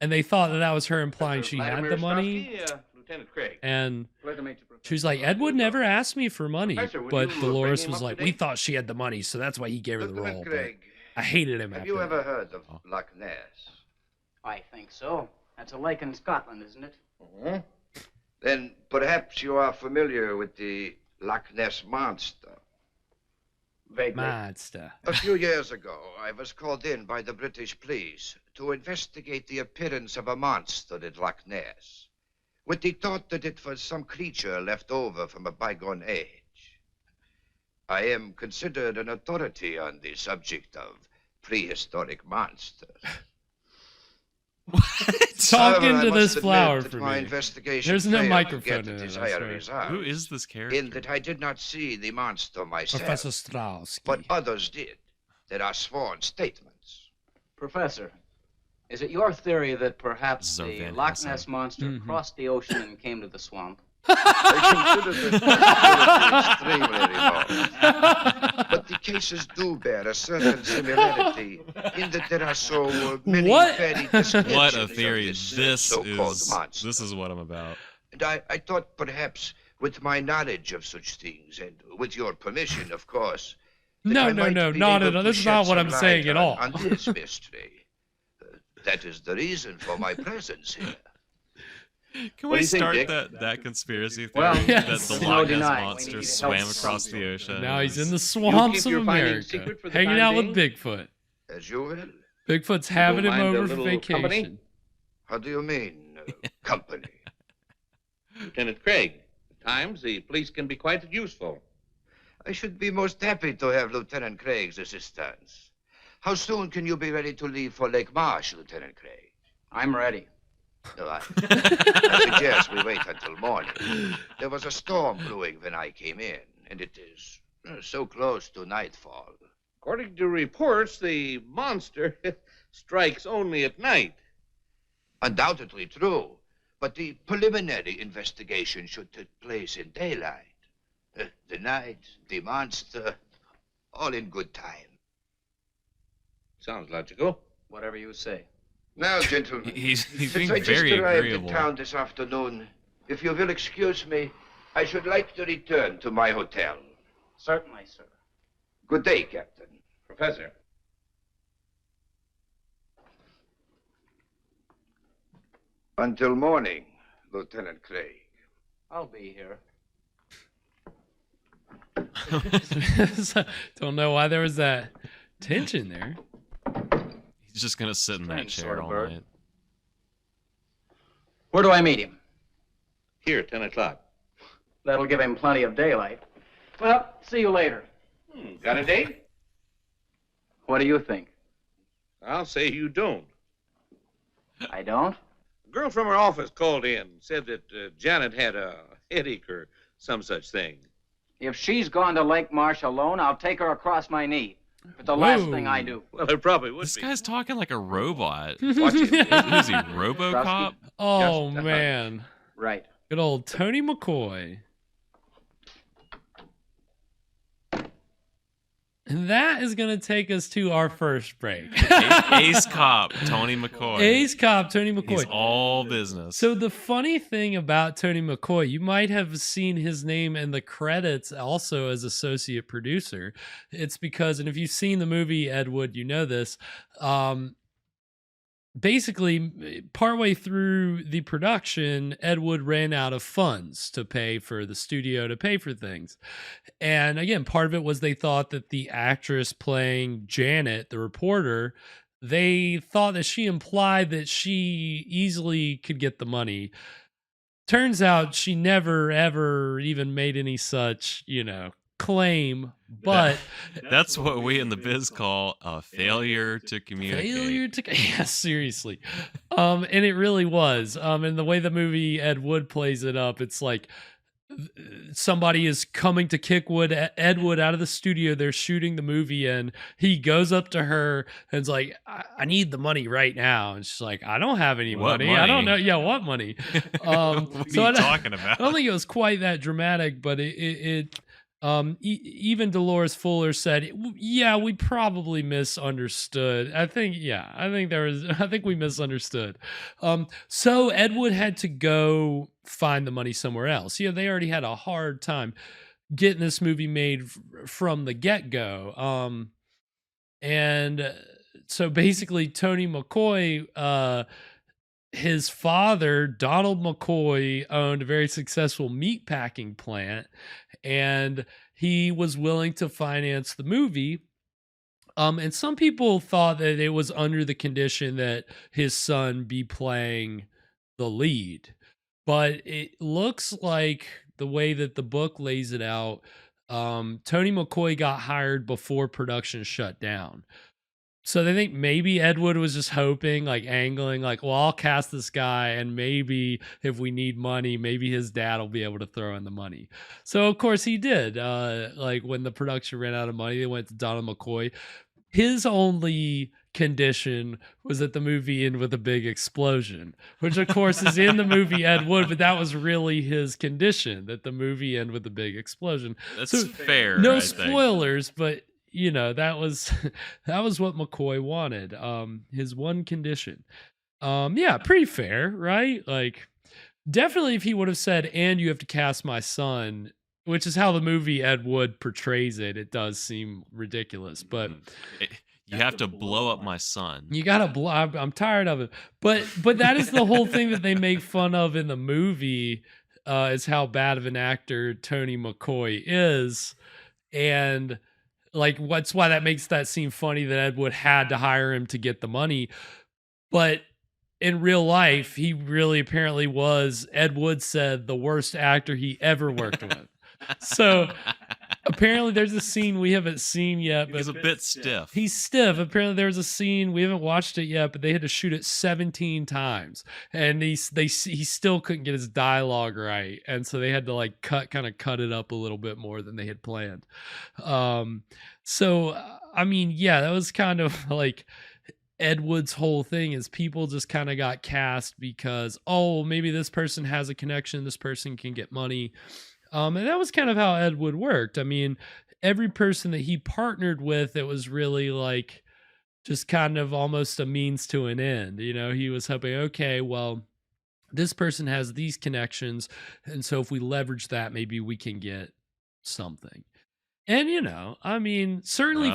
and they thought that was her implying she had the money. Strosky, Lieutenant Craig. And Glad to meet you, Professor. she was like, "Ed would never ask me for money," Professor, would but you, Dolores bring him was up like, to "We date? thought she had the money, so that's why he gave her the Lieutenant role." But Craig, I hated him have after you that. ever heard of Loch Ness? I think so. That's a lake in Scotland, isn't it? Mhm. Then perhaps you are familiar with the Loch Ness Monster. Vaguely. Monster. A few years ago, I was called in by the British police to investigate the appearance of a monster at Loch Ness, with the thought that it was some creature left over from a bygone age. I am considered an authority on the subject of prehistoric monsters. Talk However, I into this must flower admit that for my me. investigation There's no failed to microphone get the in it, I desired swear. result. Who is this character? In that I did not see the monster myself. Professor Strauss. But others did. There are sworn statements. Professor, is it your theory that perhaps Zo the Van Loch Helsing. Ness monster crossed the ocean and came to the swamp? I consider this possibility extremely remote. But the cases do bear a certain similarity in that there are so many very descriptions What a of theory! this so-called monster. This is what I'm about. And I thought perhaps with my knowledge of such things, and with your permission, of course, that No, I no, might no, be not able at all. to This is shed not what some I'm light saying at all. on this mystery. That is the reason for my presence here. Can What do we you think, start Dick? that conspiracy theory Well, that the no Loch Ness denying. We monster need swam help across from the ocean? Now he's in the swamps of your findings America, secret for the hanging time out with being? Bigfoot. As you will. Bigfoot's having him mind a over for little vacation. company? How do you mean, company? Lieutenant Craig, at times the police can be quite useful. I should be most happy to have Lieutenant Craig's assistance. How soon can you be ready to leave for Lake Marsh, Lieutenant Craig? I'm ready. No, I suggest we wait until morning. There was a storm brewing when I came in, and it is so close to nightfall. According to reports, the monster strikes only at night. Undoubtedly true, but the preliminary investigation should take place in daylight. The night, the monster, all in good time. Sounds logical. Whatever you say. Now, gentlemen, He's since being I just very arrived agreeable. in town this afternoon, if you will excuse me, I should like to return to my hotel. Certainly, sir. Good day, Captain. Professor. Until morning, Lieutenant Craig. I'll be here. Don't know why there was that tension there. He's just gonna sit in that Strange chair sort of all bird. night. Where do I meet him? Here, 10 o'clock. That'll give him plenty of daylight. Well, see you later. Got a date? What do you think? I'll say you don't. I don't? A girl from her office called in, said that Janet had a headache or some such thing. If she's gone to Lake Marsh alone, I'll take her across my knee. It's the last thing I do. Well, it probably would This be. guy's talking like a robot. Watch it. Who's he, RoboCop? Oh, Just- man. Right. Good old Tony McCoy. And that is going to take us to our first break. Ace Cop, Tony McCoy. Ace Cop, Tony McCoy. He's all business. So the funny thing about Tony McCoy, you might have seen his name in the credits also as associate producer. It's because, and if you've seen the movie Ed Wood, you know this. Basically, partway through the production, Ed Wood ran out of funds to pay for the studio, to pay for things. And again, part of it was they thought that the actress playing Janet, the reporter, they thought that she implied that she easily could get the money. Turns out she never, ever even made any such, claim, but that's what we in the biz call a failure to communicate. Yeah, seriously. And it really was. And the way the movie Ed Wood plays it up, it's like somebody is coming to kick Ed Wood out of the studio. They're shooting the movie, and he goes up to her and is like, I need the money right now. And she's like, I don't have any money. I don't know. Yeah, what money? What are you talking about? I don't think it was quite that dramatic, but even Dolores Fuller said, yeah, we probably misunderstood. I think we misunderstood. So Ed Wood had to go find the money somewhere else. Yeah, they already had a hard time getting this movie made from the get-go. And so basically Tony McCoy, his father, Donald McCoy, owned a very successful meatpacking plant, and he was willing to finance the movie. And some people thought that it was under the condition that his son be playing the lead. But it looks like the way that the book lays it out, Tony McCoy got hired before production shut down. So they think maybe Ed Wood was just hoping, like angling, like, well, I'll cast this guy, and maybe if we need money, maybe his dad will be able to throw in the money. So of course he did. Like when the production ran out of money, they went to Donald McCoy. His only condition was that the movie end with a big explosion, which of course is in the movie Ed Wood, but that was really his condition, that the movie end with a big explosion. That's fair. No I think. spoilers, but you know, that was that was what McCoy wanted. His one condition. Yeah, pretty fair, right? Like definitely if he would have said, and you have to cast my son, which is how the movie Ed Wood portrays it, it does seem ridiculous. But you have to blow up my son. you gotta blow. I'm tired of it. But that is the whole thing that they make fun of in the movie, is how bad of an actor Tony McCoy is, and like what's why that makes that seem funny that Ed Wood had to hire him to get the money. But in real life, he really apparently was, Ed Wood said, the worst actor he ever worked with. So apparently there's a scene we haven't seen yet. But he's a bit stiff. He's stiff. Apparently there's a scene, we haven't watched it yet, but they had to shoot it 17 times. And he still couldn't get his dialogue right. And so they had to like cut it up a little bit more than they had planned. So, I mean, yeah, that was kind of like Ed Wood's whole thing is people just kind of got cast because, oh, maybe this person has a connection, this person can get money. And that was kind of how Ed Wood worked. I mean, every person that he partnered with, it was really like just kind of almost a means to an end. You know, he was hoping, okay, well, this person has these connections. And so if we leverage that, maybe we can get something. And, you know, I mean, certainly...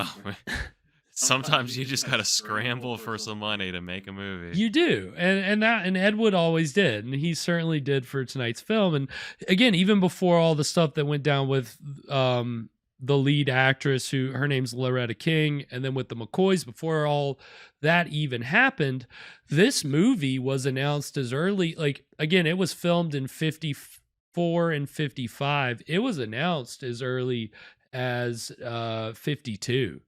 Sometimes you just got to scramble for some money to make a movie. You do. And Ed Wood always did. And he certainly did for tonight's film. And again, even before all the stuff that went down with the lead actress, who her name's Loretta King, and then with the McCoys, before all that even happened, this movie was announced as early, like, again, it was filmed in 54 and 55. It was announced as early as 52.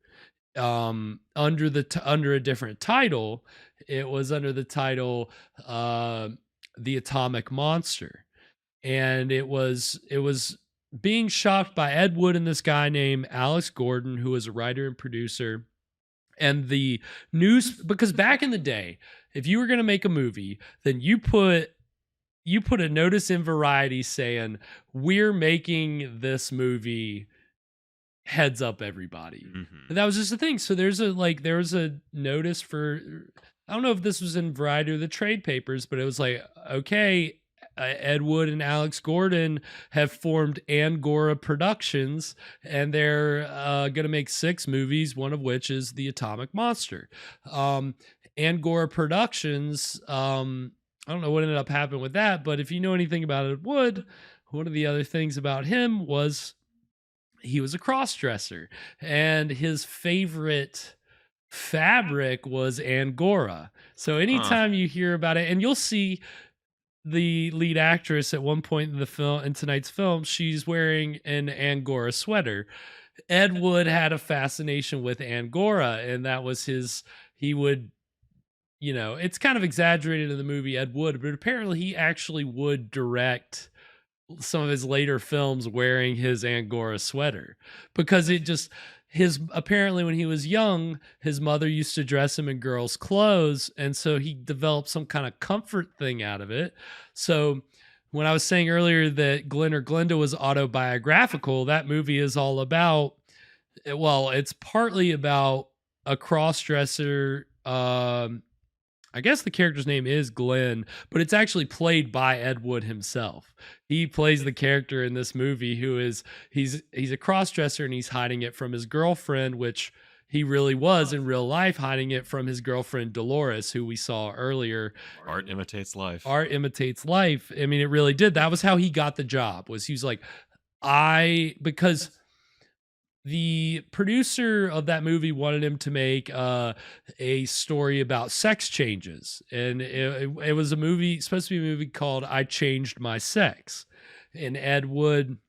Under a different title. It was under the title The Atomic Monster, and it was being shot by Ed Wood and this guy named Alex Gordon, who was a writer and producer. And the news, because back in the day, if you were going to make a movie, then you put a notice in Variety saying, we're making this movie, heads up everybody. And that was just the thing. So there was a notice for, I don't know if this was in Variety or the trade papers, but it was like, okay, Ed Wood and Alex Gordon have formed Angora Productions, and they're going to make 6 movies, one of which is The Atomic Monster. Angora Productions, I don't know what ended up happening with that, but if you know anything about Ed Wood, one of the other things about him was he was a cross-dresser, and his favorite fabric was Angora. So anytime you hear about it, and you'll see the lead actress at one point in the film, in tonight's film, she's wearing an Angora sweater. Ed Wood had a fascination with Angora, and that was he would, you know, it's kind of exaggerated in the movie Ed Wood, but apparently he actually would direct some of his later films wearing his Angora sweater, because apparently when he was young, his mother used to dress him in girls' clothes, and so he developed some kind of comfort thing out of it. So when I was saying earlier that Glenn or Glenda was autobiographical, that movie is all about, well, it's partly about a cross-dresser. I guess the character's name is Glenn, but it's actually played by Ed Wood himself. He plays the character in this movie he's a cross-dresser, and he's hiding it from his girlfriend, which he really was in real life, hiding it from his girlfriend Dolores, who we saw earlier. Art imitates life. Art imitates life. I mean, it really did. That was how he got the job, was he was like, because the producer of that movie wanted him to make a story about sex changes. And it was supposed to be a movie called I Changed My Sex. And Ed Wood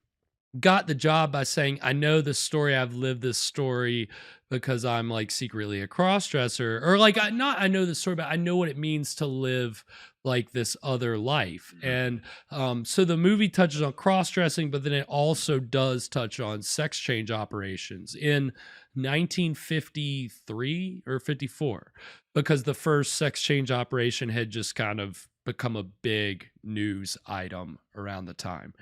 got the job by saying, I know this story, I've lived this story because I'm like secretly a crossdresser, or like I know the story, but I know what it means to live like this other life. And so the movie touches on cross-dressing, but then it also does touch on sex change operations in 1953 or 54, because the first sex change operation had just kind of become a big news item around the time.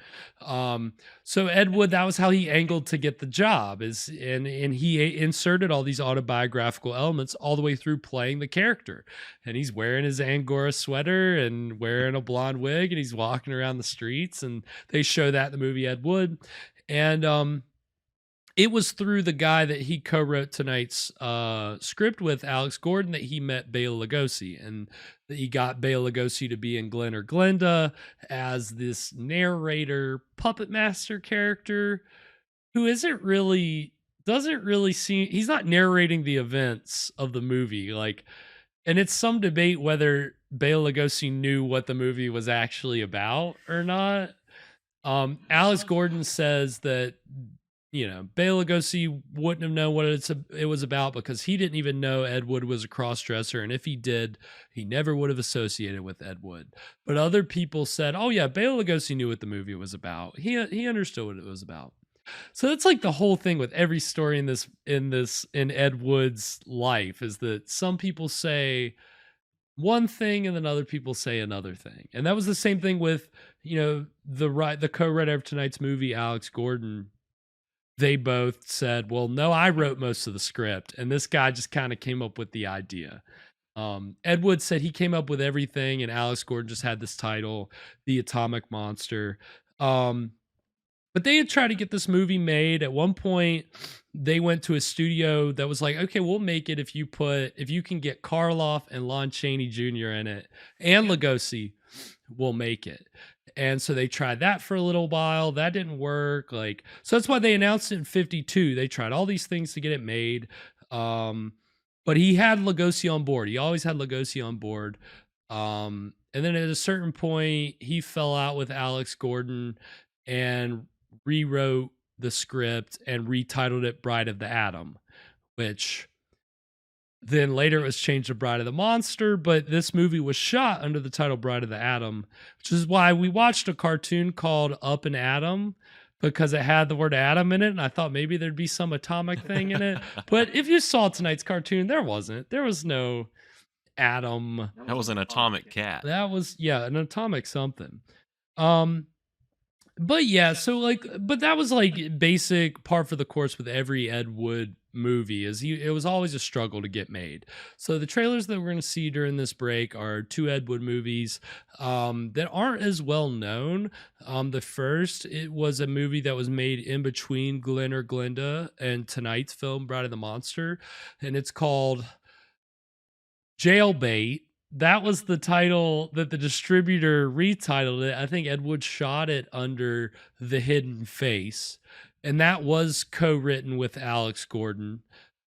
So Ed Wood, that was how he angled to get the job, and he inserted all these autobiographical elements all the way through playing the character. And he's wearing his Angora sweater and wearing a blonde wig, and he's walking around the streets, and they show that in the movie Ed Wood. And it was through the guy that he co-wrote tonight's script with, Alex Gordon, that he met Bela Lugosi, and that he got Bela Lugosi to be in Glen or Glenda as this narrator, puppet master character who doesn't really seem, he's not narrating the events of the movie. Like, and it's some debate whether Bela Lugosi knew what the movie was actually about or not. Alex Gordon says that, Bela Lugosi wouldn't have known what it was about because he didn't even know Ed Wood was a cross-dresser, and if he did, he never would have associated with Ed Wood. But other people said, oh yeah, Bela Lugosi knew what the movie was about. He understood what it was about. So that's like the whole thing with every story in Ed Wood's life, is that some people say one thing and then other people say another thing. And that was the same thing with, the co-writer of tonight's movie, Alex Gordon. They both said, well, no, I wrote most of the script, and this guy just kind of came up with the idea. Ed Wood said he came up with everything, and Alex Gordon just had this title, The Atomic Monster. But they had tried to get this movie made. At one point, they went to a studio that was like, okay, we'll make it if you can get Karloff and Lon Chaney Jr. in it, and Lugosi, we'll make it. And so they tried that for a little while. That didn't work. So that's why they announced it in 52. They tried all these things to get it made. But he had Lugosi on board. He always had Lugosi on board. And then at a certain point, he fell out with Alex Gordon and rewrote the script and retitled it Bride of the Atom, which then later it was changed to Bride of the Monster. But this movie was shot under the title Bride of the Atom, which is why we watched a cartoon called Up and Atom, because it had the word atom in it, and I thought maybe there'd be some atomic thing in it. But if you saw tonight's cartoon, there wasn't. There was no atom. That was an atomic cat. That was, an atomic something. But yeah, so but that was like basic par for the course with every Ed Wood movie, it was always a struggle to get made. So the trailers that we're going to see during this break are two Ed Wood movies that aren't as well known. The first, it was a movie that was made in between Glen or Glenda and tonight's film, Bride of the Monster, and it's called Jailbait. That was the title that the distributor retitled it. I think Ed Wood shot it under The Hidden Face, and that was co-written with Alex Gordon.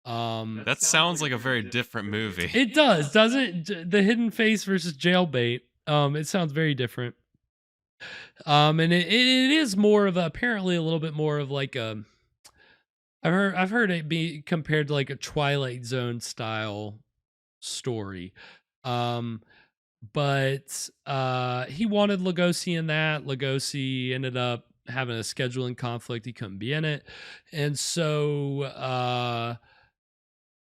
That sounds like a very different movie. It does, doesn't it? The Hidden Face versus Jailbait. It sounds very different. And it is more of apparently a little bit more of like a. I've heard it be compared to like a Twilight Zone style story. But he wanted Lugosi in that. Lugosi ended up having a scheduling conflict. He couldn't be in it. And so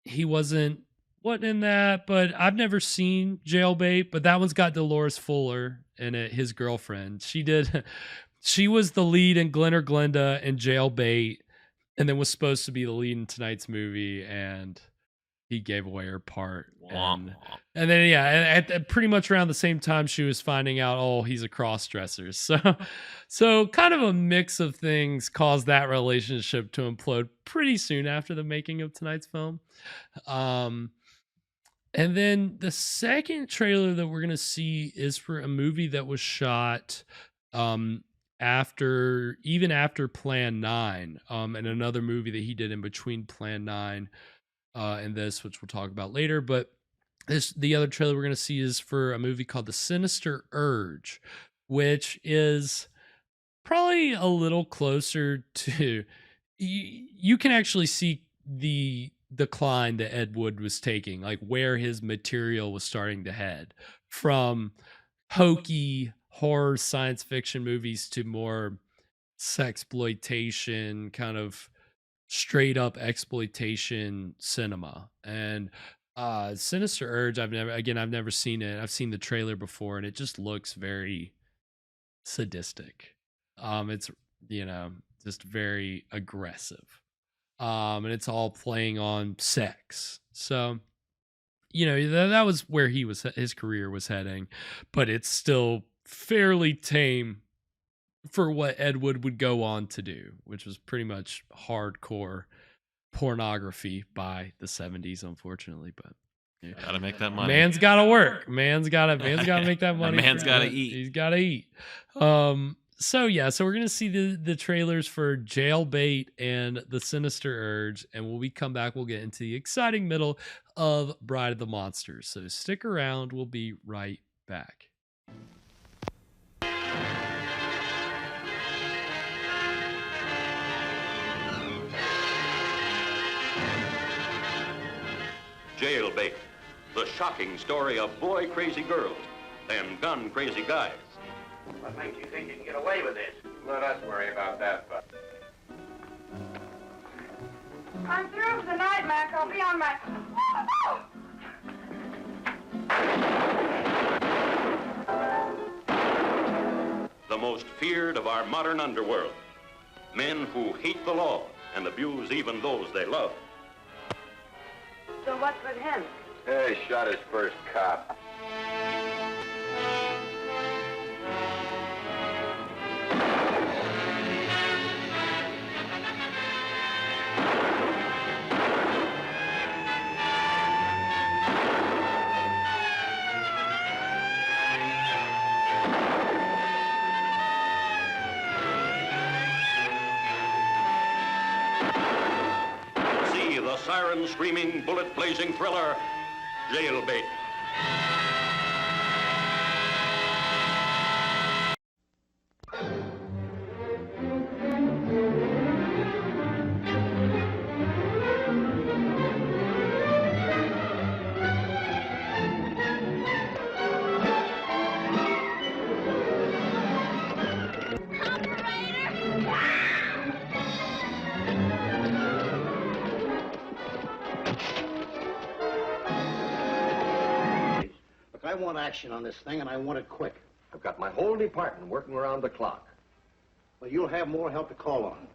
he wasn't in that, but I've never seen Jailbait, but that one's got Dolores Fuller in it, his girlfriend. She was the lead in Glen or Glenda and Jailbait, and then was supposed to be the lead in tonight's movie, and he gave away her part. And then, at pretty much around the same time, she was finding out, oh, he's a cross-dresser. So kind of a mix of things caused that relationship to implode pretty soon after the making of tonight's film. And then the second trailer that we're going to see is for a movie that was shot after Plan 9, and another movie that he did in between Plan 9 and this, which we'll talk about later. But the other trailer we're going to see is for a movie called The Sinister Urge, which is probably a little closer to, you can actually see the decline that Ed Wood was taking, like where his material was starting to head from hokey horror science fiction movies to more sexploitation, kind of straight up exploitation cinema. And Sinister Urge, I've never seen it. I've seen the trailer before and it just looks very sadistic. It's, you know, just very aggressive. And it's all playing on sex. So, you know, that was where his career was heading, but it's still fairly tame for what Ed Wood would go on to do, which was pretty much hardcore pornography by the 70s, unfortunately. But yeah. Gotta make that money. Man's gotta work. Man's gotta make that money. Man's gotta eat. He's gotta eat. So we're gonna see the trailers for Jailbait and The Sinister Urge, and when we come back, we'll get into the exciting middle of Bride of the Monsters. So stick around. We'll be right back. Jailbait, the shocking story of boy-crazy girls and gun-crazy guys. What makes you think you can get away with this? Let us worry about that, bud. I'm through for the night, Mac. I'll be on my... The most feared of our modern underworld. Men who hate the law and abuse even those they love. So what's with him? Hey, shot his first cop. Siren-screaming, bullet-blazing thriller, Jailbait. I want action on this thing, and I want it quick. I've got my whole department working around the clock. Well, you'll have more help to call on.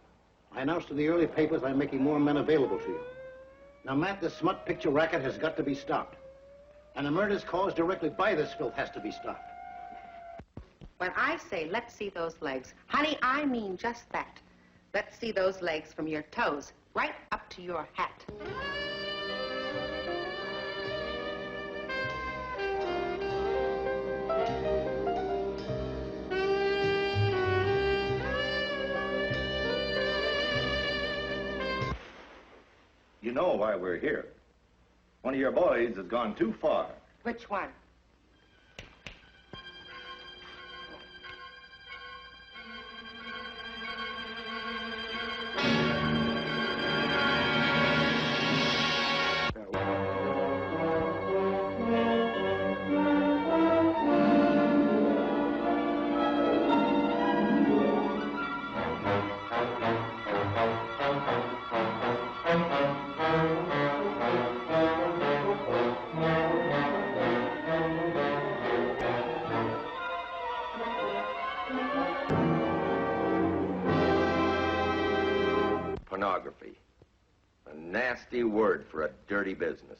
I announced in the early papers I'm making more men available to you. Now, Matt, this smut picture racket has got to be stopped. And the murders caused directly by this filth has to be stopped. When I say let's see those legs, honey, I mean just that. Let's see those legs from your toes right up to your hat. You know why we're here. One of your boys has gone too far. Which one? Pornography. A nasty word for a dirty business.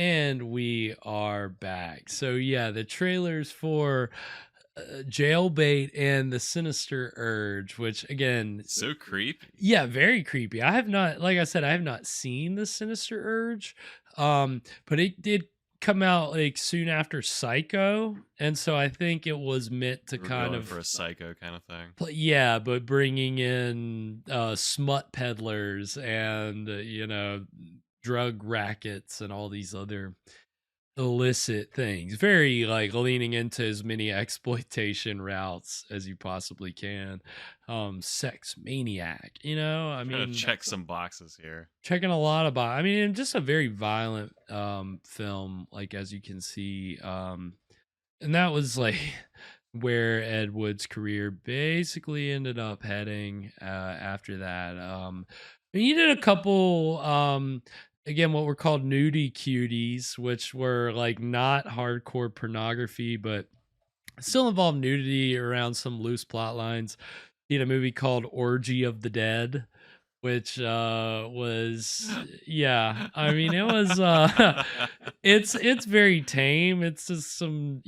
And we are back. So yeah, the trailers for Jailbait and the Sinister Urge, which again, so creepy. Yeah, very creepy. I have not, like I said, I have not seen the Sinister Urge, but it did come out like soon after Psycho, and so I think it was meant to We're kind going of for a Psycho kind of thing. yeah, but bringing in smut peddlers and drug rackets and all these other illicit things, very like leaning into as many exploitation routes as you possibly can. Sex maniac, I mean, check some boxes here. Checking a lot of I mean, just a very violent film, like as you can see, and that was like where Ed Wood's career basically ended up heading after that. He did a couple again, what were called nudie cuties, which were like not hardcore pornography, but still involved nudity around some loose plot lines. He had a movie called Orgy of the Dead, which was yeah, I mean, it was it's very tame. It's just some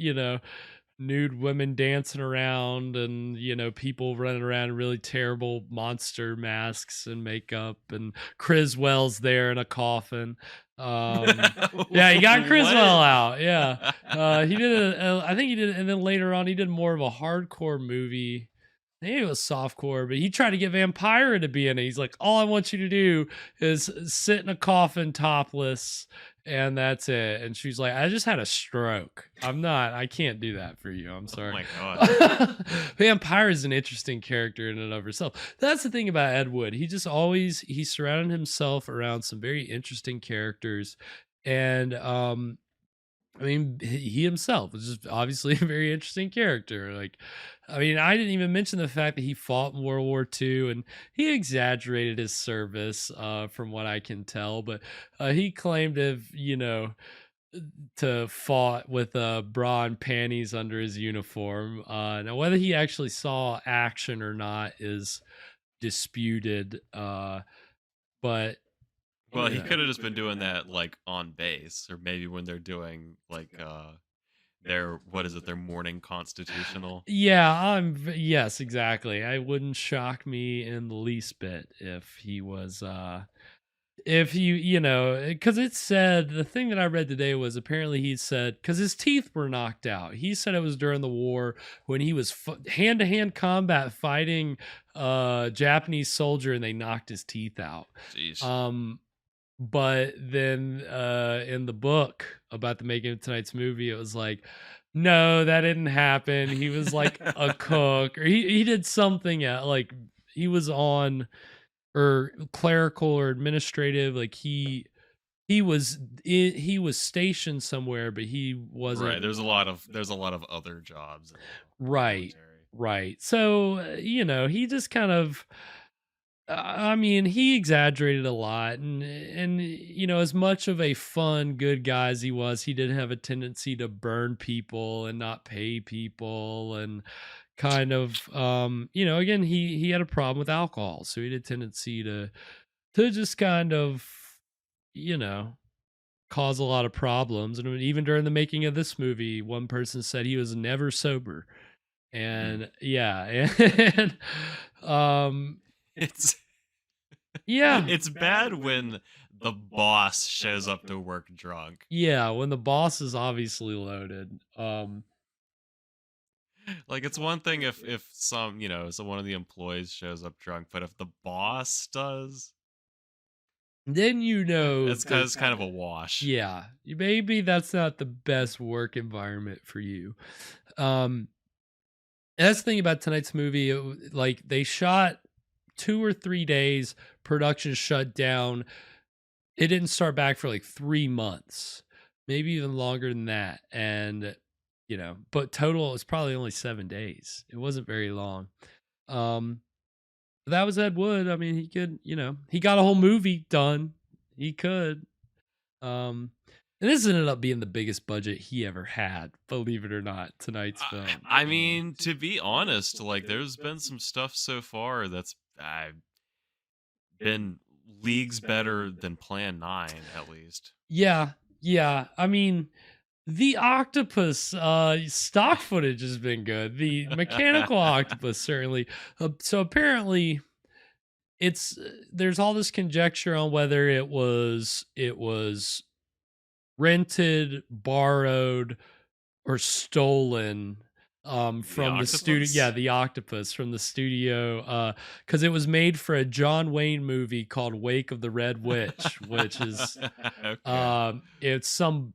nude women dancing around and people running around in really terrible monster masks and makeup, and Criswell's there in a coffin. Yeah, he got Criswell out. Yeah, he did I think he did, and then later on he did more of a hardcore movie. Maybe it was softcore, but he tried to get Vampira to be in it. He's like, all I want you to do is sit in a coffin topless, and that's it. And she's like, I just had a stroke. I can't do that for you. I'm sorry. Oh my God. Vampire is an interesting character in and of herself. That's the thing about Ed Wood. He surrounded himself around some very interesting characters. And, I mean, he himself was just obviously a very interesting character. Like, I mean, I didn't even mention the fact that he fought in World War II, and he exaggerated his service, from what I can tell. But he claimed to have, to fought with bra and panties under his uniform. Now, whether he actually saw action or not is disputed. But well, he could have just been doing that like on base, or maybe when they're doing like their morning constitutional. Yeah, yes, exactly. I wouldn't shock me in the least bit if he was if because it said, the thing that I read today was apparently he said, because his teeth were knocked out, he said it was during the war when he was hand-to-hand combat fighting a Japanese soldier and they knocked his teeth out. Jeez. But then in the book about the making of tonight's movie, it was like, no, that didn't happen. He was like a cook, or he did something like he was on, or clerical or administrative, like he was stationed somewhere, but he wasn't. Right. There's a lot of other jobs. Right. So he just kind of, I mean, he exaggerated a lot, and as much of a fun, good guy as he was, he did have a tendency to burn people and not pay people, and kind of, again, he had a problem with alcohol, so he had a tendency to just kind of, cause a lot of problems. And even during the making of this movie, one person said he was never sober, and yeah, and it's yeah, it's bad when the boss shows up to work drunk. Yeah, when the boss is obviously loaded. Like, it's one thing if some, so one of the employees shows up drunk, but if the boss does, then it's kind of a wash. Yeah, maybe that's not the best work environment for you. And that's the thing about tonight's movie. Like, they shot 2 or 3 days, production shut down. It didn't start back for like 3 months, maybe even longer than that. And but total, it was probably only 7 days. It wasn't very long. That was Ed Wood. I mean, he could, he got a whole movie done. He could. And this ended up being the biggest budget he ever had, believe it or not, tonight's film. I mean, to be honest, like, there's been some stuff so far that's been leagues better than Plan 9, at least. Yeah. Yeah, I mean, the octopus stock footage has been good. The mechanical octopus certainly. So apparently, it's there's all this conjecture on whether it was rented, borrowed, or stolen from the studio. octopus? Yeah, the octopus from the studio, because it was made for a John Wayne movie called Wake of the Red Witch, which is Okay. it's some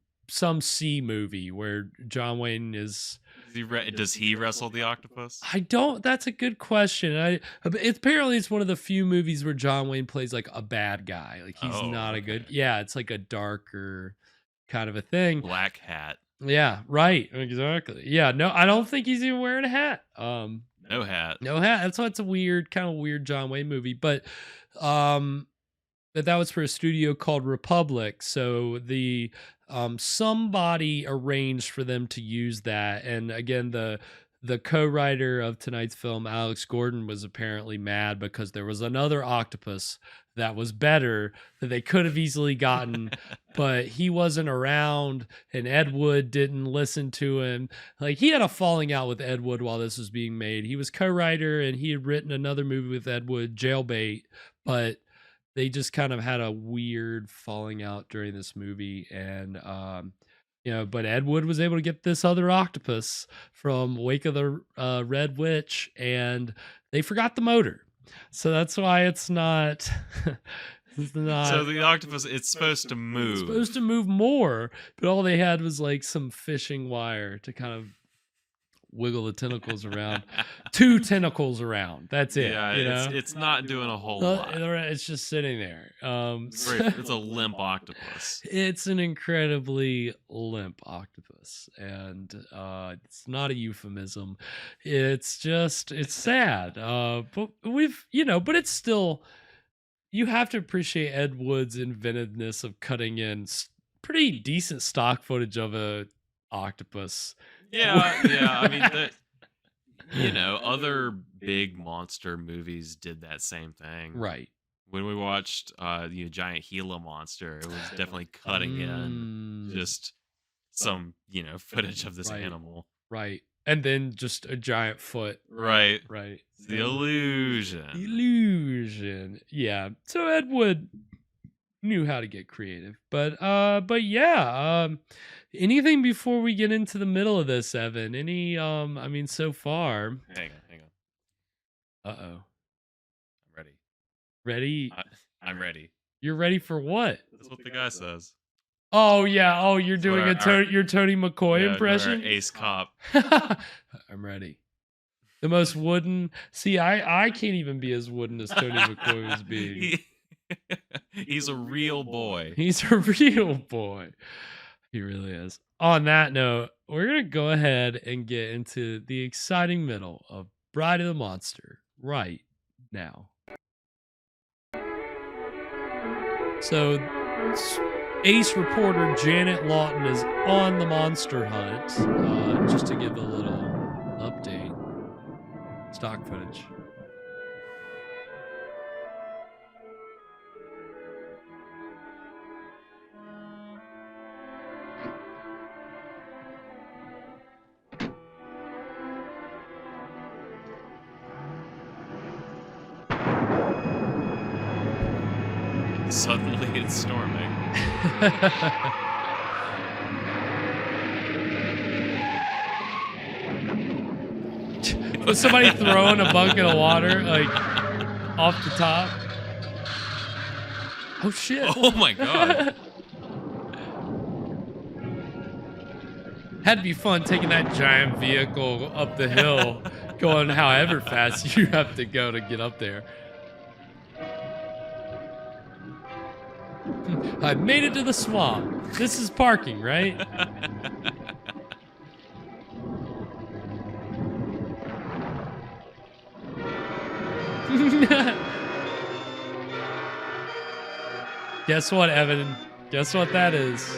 sea movie where John Wayne is. Does he wrestle the octopus? I don't. That's a good question. Apparently it's one of the few movies where John Wayne plays like a bad guy. Like he's not a good. Yeah, it's like a darker kind of a thing. Black hat. Yeah, right. Exactly. Yeah, no, I don't think he's even wearing a hat. No hat. No hat. That's why it's a weird, kind of weird John Wayne movie. But that was for a studio called Republic. So the somebody arranged for them to use that. And again, the co-writer of tonight's film, Alex Gordon, was apparently mad because there was another octopus that was better that they could have easily gotten, but he wasn't around and Ed Wood didn't listen to him. Like he had a falling out with Ed Wood while this was being made. He was co-writer and he had written another movie with Ed Wood, Jailbait, but they just kind of had a weird falling out during this movie. And, but Ed Wood was able to get this other octopus from Wake of the Red Witch, and they forgot the motor. So that's why it's not. It's not. So the octopus, it's supposed to move. It's supposed to move more, but all they had was like some fishing wire to kind of wiggle the tentacles around. 2 tentacles around. That's it. Yeah, it's not doing a whole lot. It's just sitting there. It's a limp octopus. It's an incredibly limp octopus, and it's not a euphemism. It's sad. But but it's still. You have to appreciate Ed Wood's inventiveness of cutting in pretty decent stock footage of a octopus. Yeah. I mean, other big monster movies did that same thing. Right. When we watched Giant Gila Monster, it was definitely cutting in just some, footage of this animal. Right. And then just a giant foot. Right. Right. The illusion. Yeah. So Ed Wood knew how to get creative. But yeah. Anything before we get into the middle of this, Evan? Any so far. Hang on. Uh-oh. I'm ready. Ready? I'm ready. You're ready for what? That's what the guy says. Oh yeah. Oh, you're doing your Tony McCoy impression? Ace Cop. I'm ready. The most wooden. See, I can't even be as wooden as Tony McCoy was being. He's a real boy. He's a real boy. He really is. On that note, we're going to go ahead and get into the exciting middle of Bride of the Monster right now. So, Ace reporter Janet Lawton is on the monster hunt. Just to give a little update. Stock footage. Suddenly it's storming. Was somebody throwing a bucket of water like off the top? Oh shit. Oh my god. Had to be fun taking that giant vehicle up the hill, going however fast you have to go to get up there. I made it to the swamp. This is parking, right? Guess what, Evan? Guess what that is?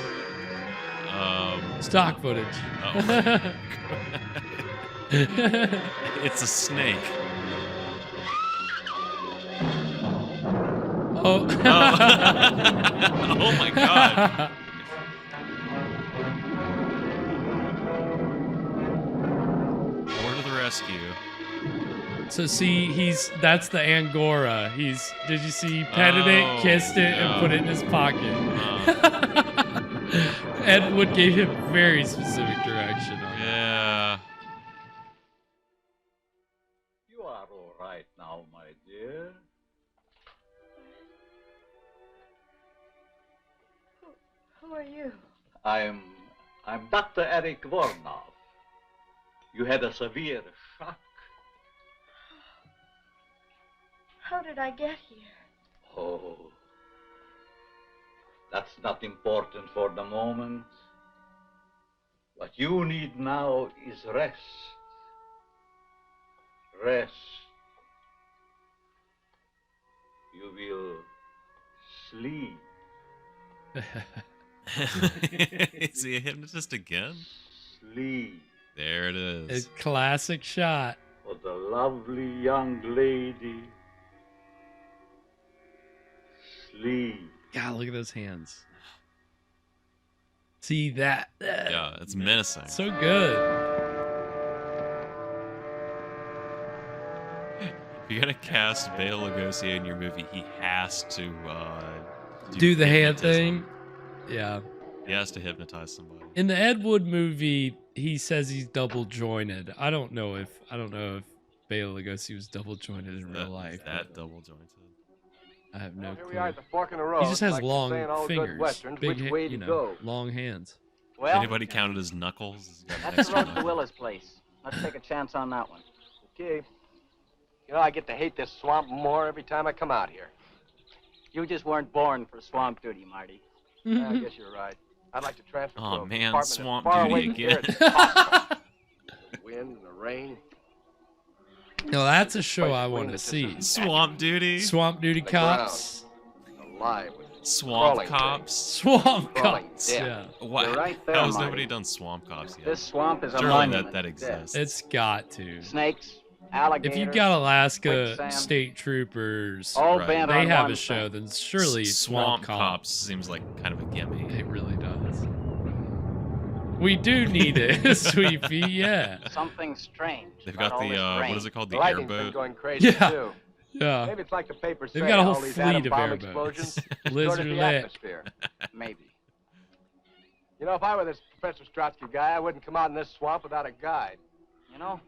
Stock footage. Oh. It's a snake. Oh. Oh my god. rescue. So see, that's the Angora. Did you see he petted it, kissed it, and put it in his pocket. Ed Wood gave him very specific direction on Yeah. You are all right now, my dear. Who are you? I'm Dr. Eric Vornov. You had a severe shock. How did I get here? Oh, that's not important for the moment. What you need now is rest. Rest. You will sleep. Is he a hypnotist again? Sleep. There it is. A classic shot. For the lovely young lady. Sleep. God, look at those hands. See that? Yeah, it's menacing. So good. If you're gonna cast Bela Lugosi in your movie, he has to Do the hand hypnotism. thing. Yeah. He has to hypnotize somebody. In the Ed Wood movie, he says he's double jointed. I don't know if Bela Lugosi was double jointed in real life. That double jointed. I have no Here clue. we are at the fork in the road. He just has like they long say in all good fingers, westerns, big, which way to you know, go? long hands. Well, Anybody counted his knuckles? He's got an that's the extra road to knuckle. Willa's place. Let's take a chance on that one. Okay. You know, I get to hate this swamp more every time I come out here. You just weren't born for swamp duty, Marty. I guess you're right. I'd like to transfer Oh, to a man, apartment swamp as far duty away from here again. as possible. The wind and the rain. No, that's a show I want to see. Swamp Duty. Swamp Duty The Cops. Alive with Swamp crawling Cops. Swamp Crawling Cops. death. Yeah. Why? You're right there, How has Marty. nobody done Swamp Cops yet? This swamp is a Surely monument that to exists. It's got to. snakes, alligators. If you've got Alaska quicksand. State Troopers, All Right. bent they on have one a show, thing. then surely Swamp Swamp Cops seems like kind of a gimme. It really does. We do need it, Sweet Pea, yeah. Something strange. They've about got all the this rain. what is it called? The The lightning's been airboat. going crazy Yeah. too. Yeah. Maybe it's like the papers They've say, got a whole all these fleet atom of bomb airboats. explosions Lizard distorted the lit. atmosphere. Maybe. You know, if I were this Professor Strotsky guy, I wouldn't come out in this swamp without a guide. You know,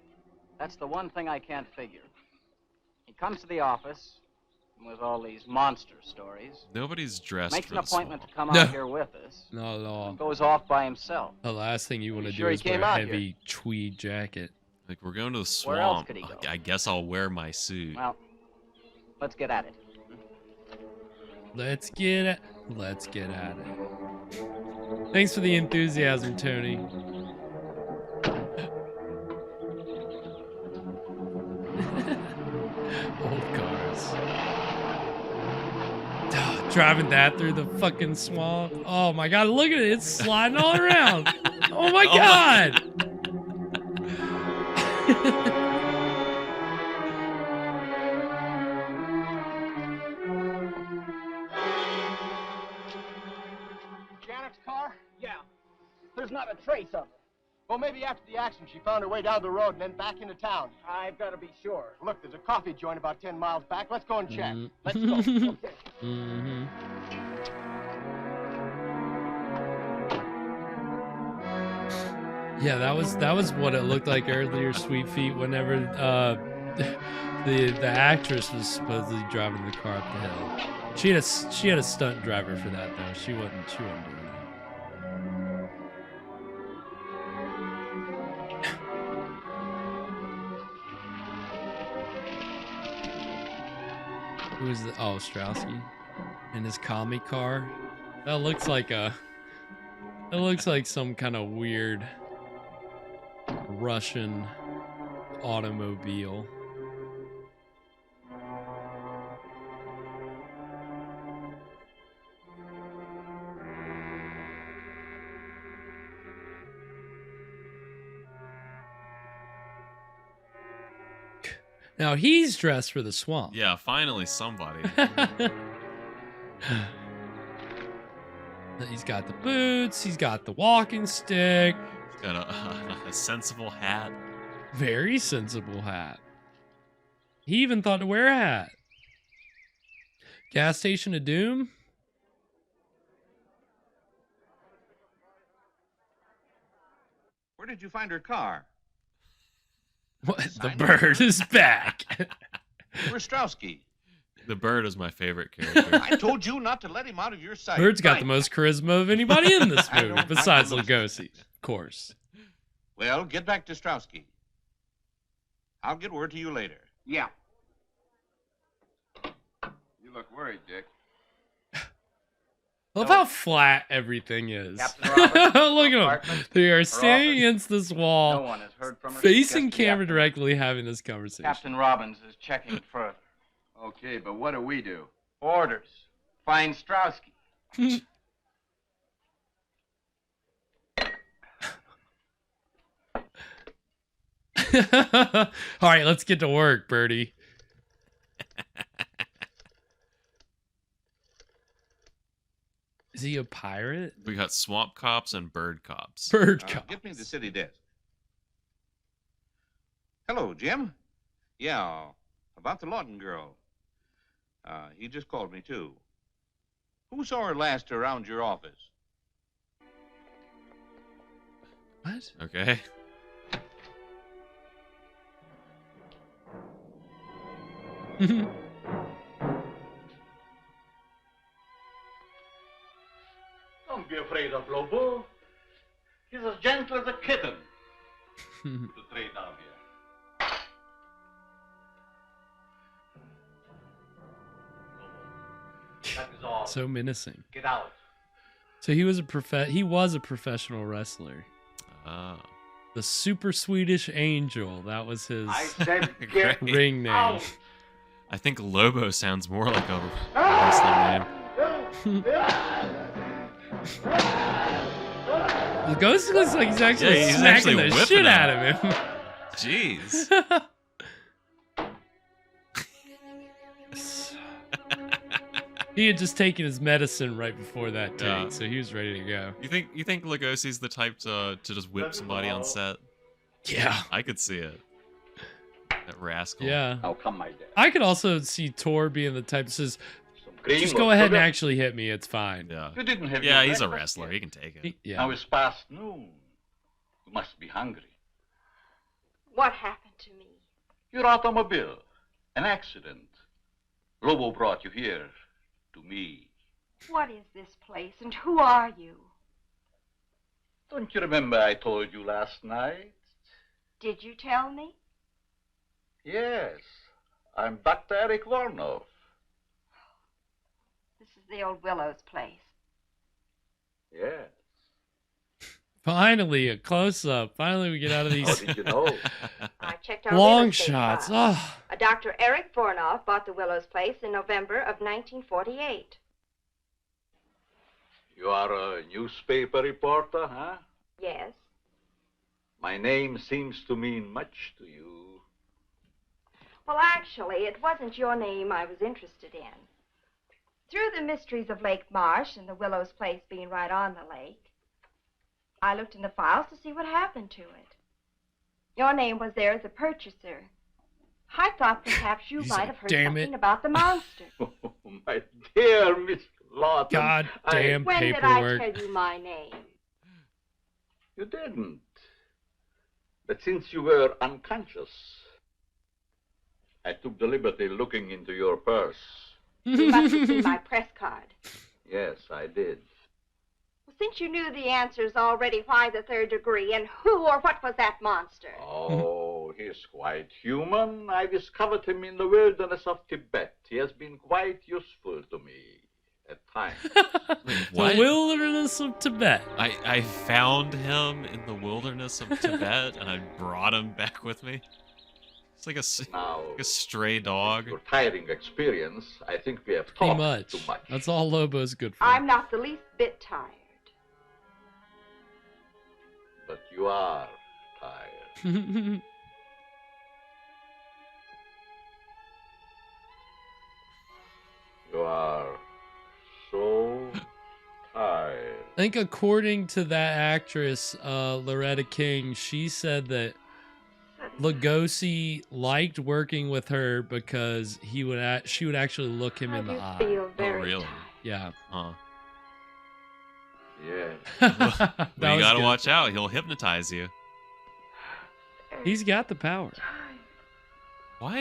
that's the one thing I can't figure. He comes to the office with all these monster stories. Nobody's dressed Makes for an the appointment swamp. to come No. out here with us. No. Goes off by himself. The last thing you want to sure do he is wear came a out heavy tweed jacket. Like, we're going to the Where else swamp. could he go? I guess I'll wear my suit. Well, let's get at it. Let's get at it. Thanks for the enthusiasm, Tony. Old cars. Driving that through the fucking swamp. Oh my god, look at it. It's sliding all around. Oh my god. Janet's car? Yeah. There's not a trace of her. Well, maybe after the accident, she found her way down the road and then back into town. I've got to be sure. Look, there's a coffee joint about 10 miles back. Let's go and check. Let's go. Okay. Mm-hmm. Yeah, that was what it looked like earlier, Sweet Feet, whenever the actress was supposedly driving the car up the hill. She had a stunt driver for that though. She wasn't doing that. Who is the Strowski in his commie car? That looks like some kind of weird Russian automobile. Now he's dressed for the swamp. Yeah, finally somebody. He's got the boots, he's got the walking stick. Got a sensible hat. Very sensible hat. He even thought to wear a hat. Gas station of doom? Where did you find her car? What? The bird is back. Where's Strowski? The bird is my favorite character. I told you not to let him out of your sight. Bird's got the most charisma of anybody in this movie, besides Lugosi, of course. Well, get back to Strowski. I'll get word to you later. Yeah. You look worried, Dick. Love how flat everything is. Captain Roberts, Look at them. They are standing office. against this wall, No one has heard from her facing since yesterday camera afternoon. directly, having this conversation. Captain Robbins is checking further. Okay, but what do we do? Orders. Find Strowski. All right, let's get to work, Birdie. Is he a pirate? We got swamp cops and bird cops. Bird cops. Get me the city desk. Hello, Jim. Yeah, about the Lawton girl. He just called me, too. Who saw her last around your office? What? Okay. Don't be afraid of Lobo. He's as gentle as a kitten. To trade down here. That is all. So menacing. Get out. So he was a professional wrestler. Oh. The Super Swedish Angel. That was his I said get ring name. out. I think Lobo sounds more like a wrestling name. The ghost looks like he's actually Yeah, he's smacking actually the whipping shit him. out of him. Jeez. He had just taken his medicine right before that take, Yeah. so he was ready to go. You think Lugosi's the type to just whip somebody on set? Yeah. I could see it. That rascal. Yeah. Now come, my dear. I could also see Tor being the type that says, cream just or go ahead and sugar? actually hit me, it's fine. Yeah. You didn't have Yeah, your he's a breakfast wrestler. yet. He can take it. Yeah. Now it's past noon. You must be hungry. What happened to me? Your automobile. An accident. Lobo brought you here. To me. What is this place and who are you? Don't you remember I told you last night? Did you tell me? Yes. I'm Dr. Eric Vornov. This is the old Willow's place. Yes. Finally, a close up. Finally, we get out of these How did you know? I checked our long real estate shots. file. Oh, A Dr. Eric Vornoff bought the Willow's place in November of 1948. You are a newspaper reporter, huh? Yes. My name seems to mean much to you. Well, actually, it wasn't your name I was interested in. Through the mysteries of Lake Marsh and the Willow's place being right on the lake, I looked in the files to see what happened to it. Your name was there as a purchaser. I thought perhaps you might have heard damn something it. about the monster. Oh, my dear Miss Lawton. God damn When paperwork. did I tell you my name? You didn't. But since you were unconscious, I took the liberty looking into your purse. You must have seen my press card. Yes, I did. Well, since you knew the answers already, why the third degree, and who or what was that monster? Oh, he's quite human. I discovered him in the wilderness of Tibet. He has been quite useful to me at times. What? The wilderness of Tibet. I found him in the wilderness of Tibet and I brought him back with me. It's like a stray dog. Your tiring experience, I think we have Pretty talked much. too much. That's all Lobo's good for. I'm not the least bit tired. But you are tired. You are so tired. I think according to that actress, Loretta King, she said that Lugosi liked working with her because she would actually look him in the eye. Feel Oh, very really? Yeah. Huh. Yes. That Well, you was gotta good. watch out. He'll hypnotize you. He's got the power.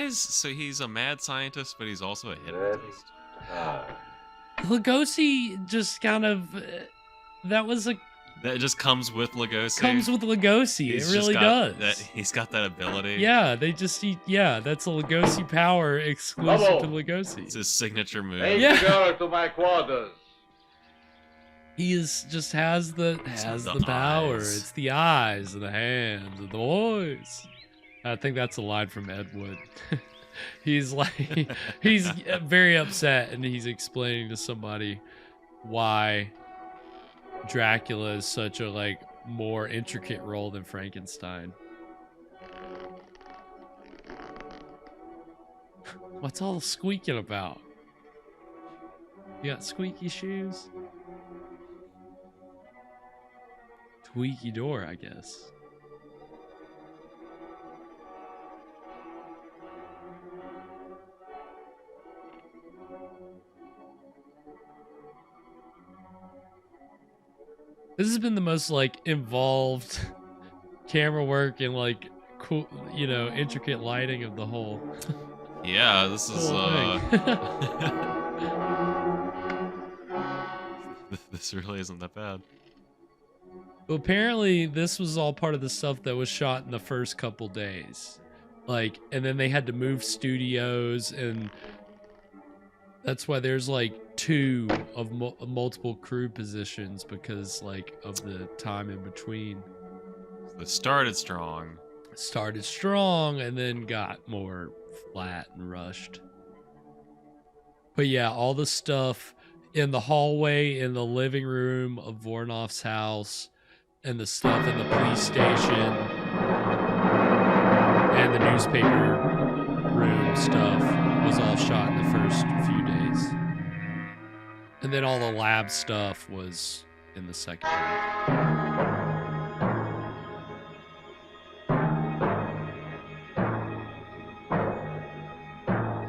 So he's a mad scientist, but he's also a hypnotist. Lugosi just kind of that just comes with Lugosi. Comes with Lugosi. He's It really just got does. He's got that ability. Yeah, that's a Lugosi power exclusive to Lugosi. It's his signature move. Take the girl to my quarters. He has the power. eyes. It's the eyes and the hands and the voice. I think that's a line from Ed Wood. He's very upset and he's explaining to somebody why Dracula is such a more intricate role than Frankenstein. What's all the squeaking about? You got squeaky shoes? Squeaky door, I guess. This has been the most involved camera work and cool, intricate lighting of the whole. Yeah, this is this really isn't that bad. Well, apparently this was all part of the stuff that was shot in the first couple days. And then they had to move studios, and that's why there's 2 of multiple crew positions because of the time in between. It started strong And then got more flat and rushed. But yeah, all the stuff in the hallway, in the living room of Voronoff's house, and the stuff in the police station, and the newspaper room stuff was all shot in the first few days. And then all the lab stuff was in the second week.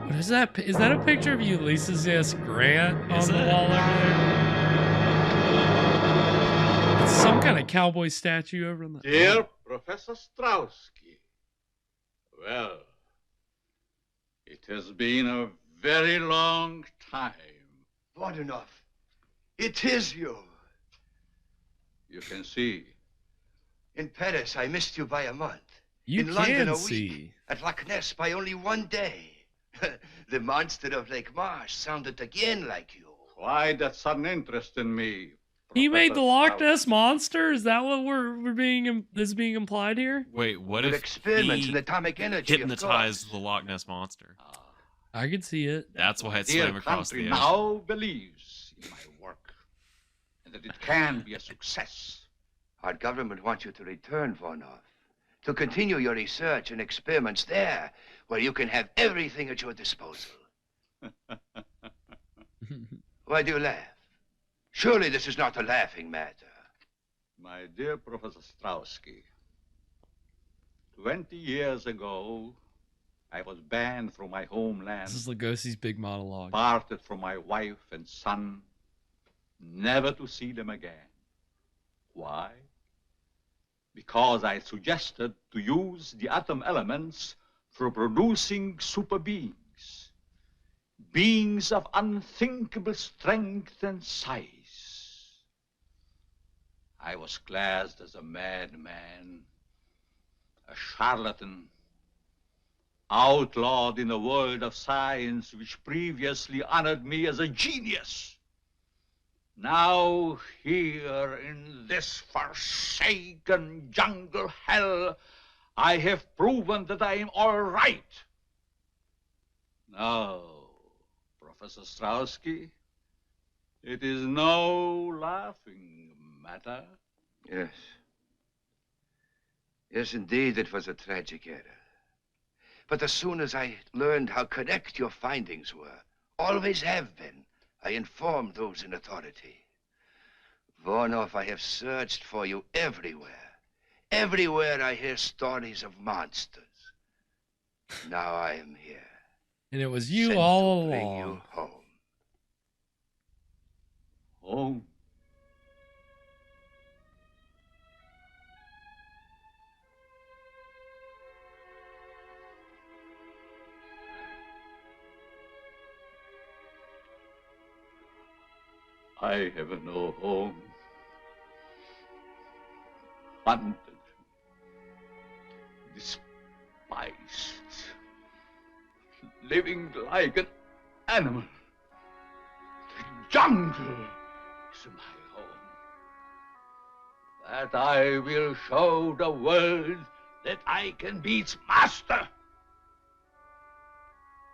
What is that? Is that a picture of Ulysses S. Grant on the wall over there? It's some kind of cowboy statue over in the... Dear Professor Straussky, well, it has been a very long time. Voronov, it is you. You can see. In Paris, I missed you by a month. You in London, a see. week. At Loch Ness, by only 1 day. The monster of Lake Marsh sounded again like you. Why that sudden interest in me? He made the Loch Ness Monster? Is that what is being implied here? Wait, what With if experiments he in atomic energy, hypnotized the Loch Ness Monster? I could see it. That's why it Dear swam across the country ocean. now believes in my work and that it can be a success. Our government wants you to return, Voronov. To continue your research and experiments there, where you can have everything at your disposal. Why do you laugh? Surely this is not a laughing matter. My dear Professor Straussky, 20 years ago, I was banned from my homeland. This is Lugosi's big monologue. Parted from my wife and son, never to see them again. Why? Because I suggested to use the atom elements for producing super beings. Beings of unthinkable strength and size. I was classed as a madman, a charlatan, outlawed in a world of science which previously honored me as a genius. Now, here in this forsaken jungle hell, I have proven that I am all right. Now, Professor Straussky, it is no laughing matter. Yes. Yes, indeed, it was a tragic error. But as soon as I learned how correct your findings were, always have been, I informed those in authority. Voronov, I have searched for you everywhere. Everywhere I hear stories of monsters. Now I am here. And it was you Sent all to bring along. you home. Home? I have no home. Hunted, despised, living like an animal. The jungle is my home. That I will show the world that I can be its master.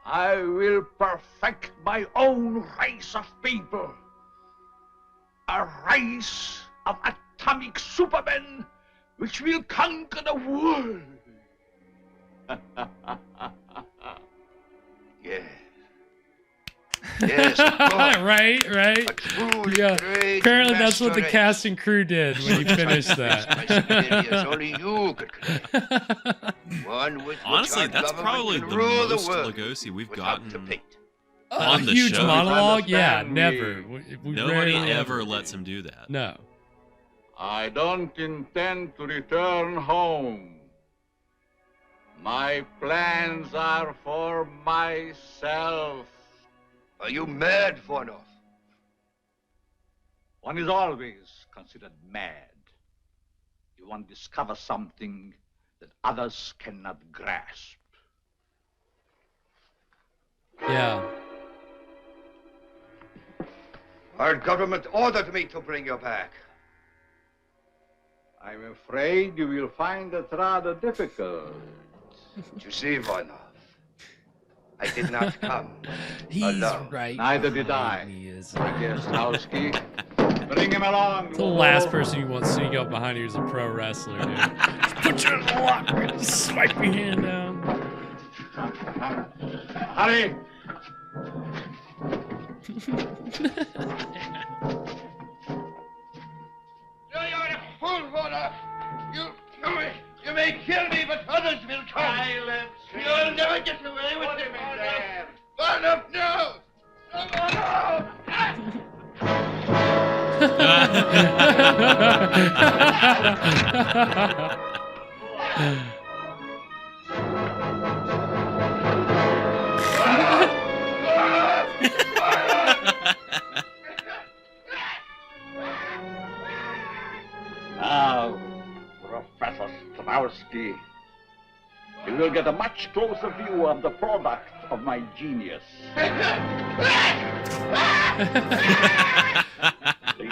I will perfect my own race of people. A race of atomic supermen which will conquer the world. Yes. Yes, of course. Right. Yeah. Great Apparently, that's what the master cast and crew did when you finished that. Only you could create. One with Honestly, which our that's government probably can the rule most the world Lugosi we've without gotten debate. on A the huge show. monologue? Yeah, Understand never. me. We Nobody rarely ever lets him do that. No. I don't intend to return home. My plans are for myself. Are you mad, Vornov? One is always considered mad if one discovers something that others cannot grasp. Yeah. Our government ordered me to bring you back. I'm afraid you will find it rather difficult. You see, Vornov, I did not come He's alone. right. Neither did I. He is. Gastowski, bring him along. The last person you want to sneak up behind you is a pro wrestler, dude. Just put you in the locker and swipe your hand down. Hurry! You're a fool, Vornov. You may kill me, but others will come. Silence. You'll never get away with it, Vornov. Vornov, no! Now, Professor Strowski, you will get a much closer view of the product of my genius. The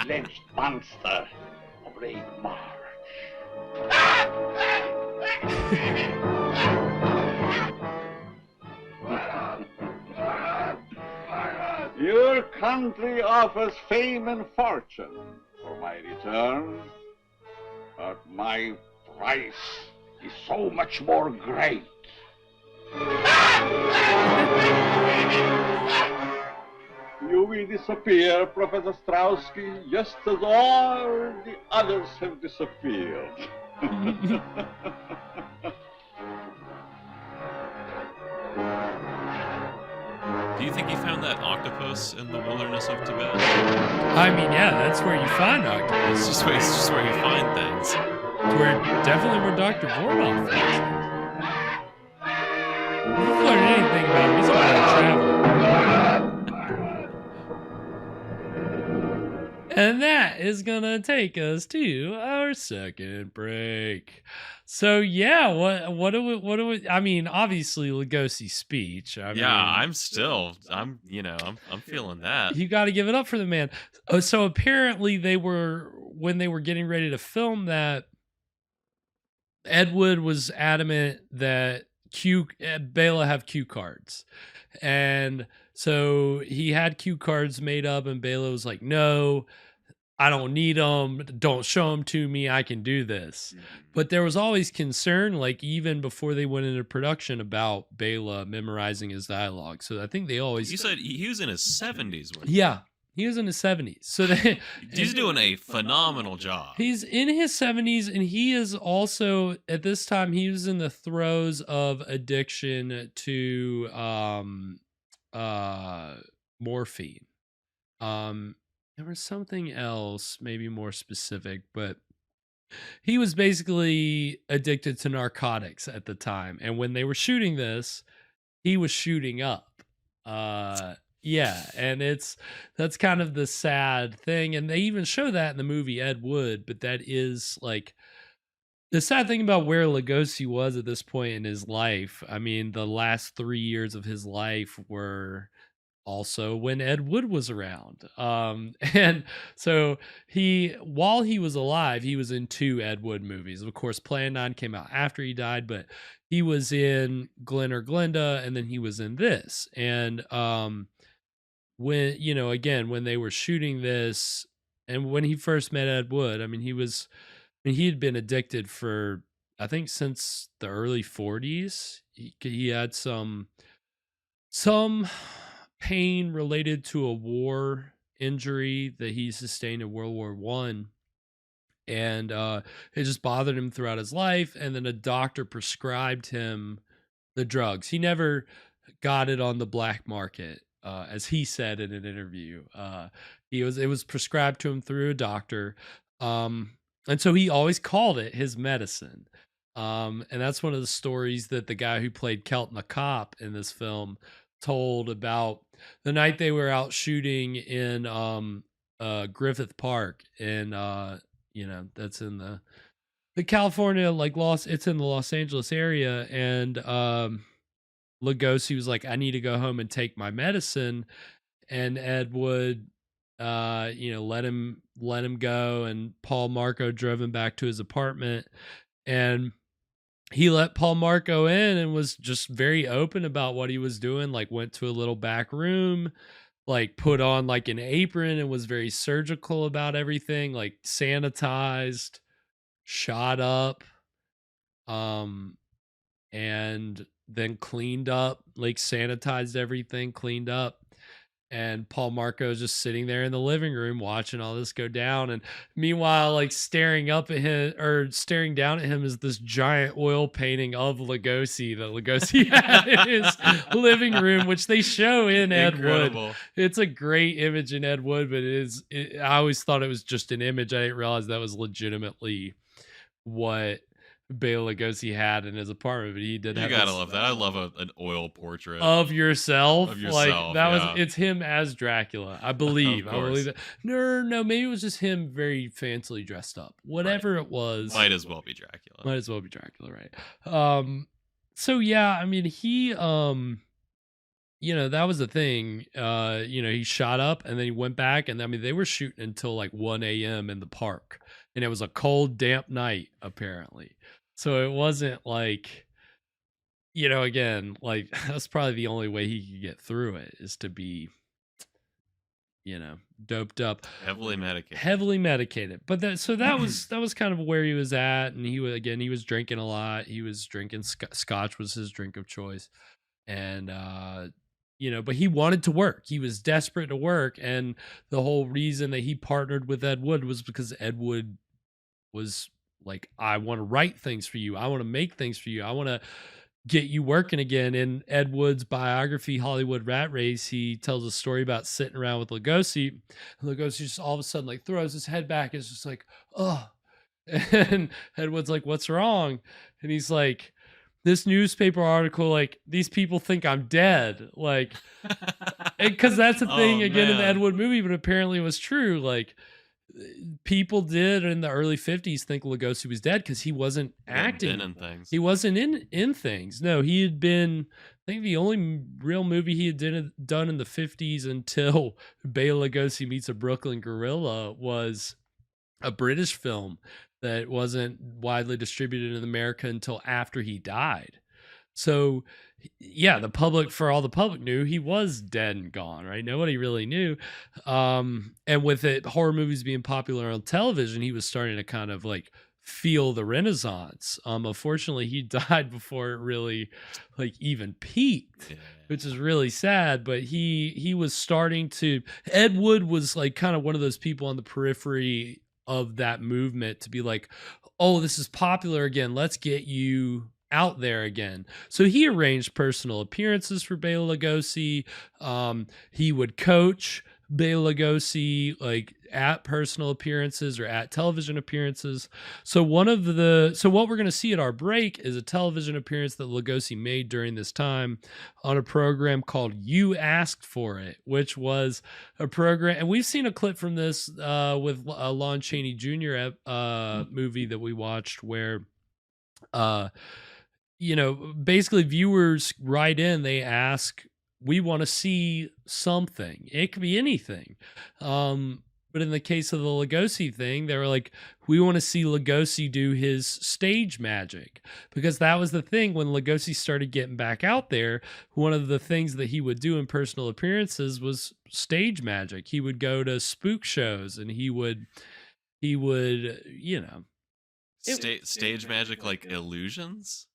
alleged monster of Lake March. Your country offers fame and fortune for my return, but my price is so much more great. You will disappear, Professor Strowski, just as all the others have disappeared. Do you think he found that octopus in the wilderness of Tibet? I mean, yeah, that's where you find octopus. It's just where you find things. It's definitely where Dr. Vornov finds things. If you've learned anything about him, he's about to travel. And that is gonna take us to our second break. So yeah, what do we? I mean, obviously Lugosi's speech. I mean, I'm feeling that. You got to give it up for the man. So apparently when they were getting ready to film that, Ed Wood was adamant that Bela have cue cards, and so he had cue cards made up, and Bela was like, "No, I don't need them. Don't show them to me. I can do this." Mm-hmm. But there was always concern, like even before they went into production, about Bela memorizing his dialogue. So I think they always. You said he was in his 70s. Yeah. He was in his 70s. So he's doing a phenomenal job. He's in his 70s, and he is also, at this time, he was in the throes of addiction to morphine. There was something else, maybe more specific, but he was basically addicted to narcotics at the time. And when they were shooting this, he was shooting up. Yeah, and that's kind of the sad thing. And they even show that in the movie Ed Wood, but that is like the sad thing about where Lugosi was at this point in his life. I mean, the last 3 years of his life were also when Ed Wood was around. And so while he was alive, he was in 2 Ed Wood movies. Of course, Plan 9 came out after he died, but he was in Glen or Glenda, and then he was in this. And when, again, when they were shooting this, and when he first met Ed Wood, I mean, he had been addicted for, I think, since the early 40s. He had some pain related to a war injury that he sustained in World War One, and it just bothered him throughout his life. And then a doctor prescribed him the drugs. He never got it on the black market, as he said in an interview. It was prescribed to him through a doctor, and so he always called it his medicine. And that's one of the stories that the guy who played Kelton the cop in this film told about the night they were out shooting in Griffith Park, and that's in the California, like it's in the Los Angeles area. And Lugosi was like, I need to go home and take my medicine. And Ed Wood let him go, and Paul Marco drove him back to his apartment, and he let Paul Marco in and was just very open about what he was doing. Like, went to a little back room, like put on like an apron, and was very surgical about everything, like sanitized, shot up, and then cleaned up, like sanitized everything, cleaned up. And Paul Marco is just sitting there in the living room watching all this go down. And meanwhile, like staring down at him is this giant oil painting of Lugosi that Lugosi had in his living room, which they show in Ed Wood. It's a great image in Ed Wood, but I always thought it was just an image. I didn't realize that was legitimately what Bela Lugosi had in his apartment. But he did. You gotta love that. I love an oil portrait of yourself. Like that yeah. It's him as Dracula, I believe. Of I course. believe that. No, maybe it was just him very fancily dressed up. Whatever it was, might as well be Dracula. Right? So yeah, I mean, he that was the thing. He shot up and then he went back, and I mean, they were shooting until like 1 a.m. in the park, and it was a cold, damp night apparently. So it wasn't like, again, like that's probably the only way he could get through it, is to be, doped up, heavily medicated. But that was kind of where he was at. And he was drinking a lot. He was drinking scotch was his drink of choice. And, but he wanted to work. He was desperate to work. And the whole reason that he partnered with Ed Wood was because Ed Wood was like, I want to write things for you. I want to make things for you. I want to get you working again. In Ed Wood's biography, Hollywood Rat Race, he tells a story about sitting around with Lugosi. Lugosi just all of a sudden like throws his head back. And it's just like, oh. And Ed Wood's like, what's wrong? And he's like, this newspaper article, like, these people think I'm dead. Like, because that's a thing in the Ed Wood movie, but apparently it was true. Like, people did in the early 50s think Lugosi was dead because he wasn't acting in things. He wasn't in things. No, he had been, I think the only real movie he had done in the 50s until Bela Lugosi Meets a Brooklyn Gorilla was a British film that wasn't widely distributed in America until after he died. So yeah, the public knew he was dead and gone, right? Nobody really knew. And with horror movies being popular on television, he was starting to kind of like feel the Renaissance. Unfortunately, he died before it really like even peaked, which is really sad. But he was starting to. Ed Wood was like kind of one of those people on the periphery of that movement to be like, oh, this is popular again. Let's get you out there again. So he arranged personal appearances for Bela Lugosi. He would coach Bela Lugosi like at personal appearances or at television appearances. So what we're going to see at our break is a television appearance that Lugosi made during this time on a program called You Asked For It, which was a program, and we've seen a clip from this with a Lon Chaney Jr. Movie that we watched where basically viewers write in, they ask, we want to see something. It could be anything. But in the case of the Lugosi thing, they were like, we want to see Lugosi do his stage magic, because that was the thing when Lugosi started getting back out there. One of the things that he would do in personal appearances was stage magic. He would go to spook shows and he would, stage magic, like illusions.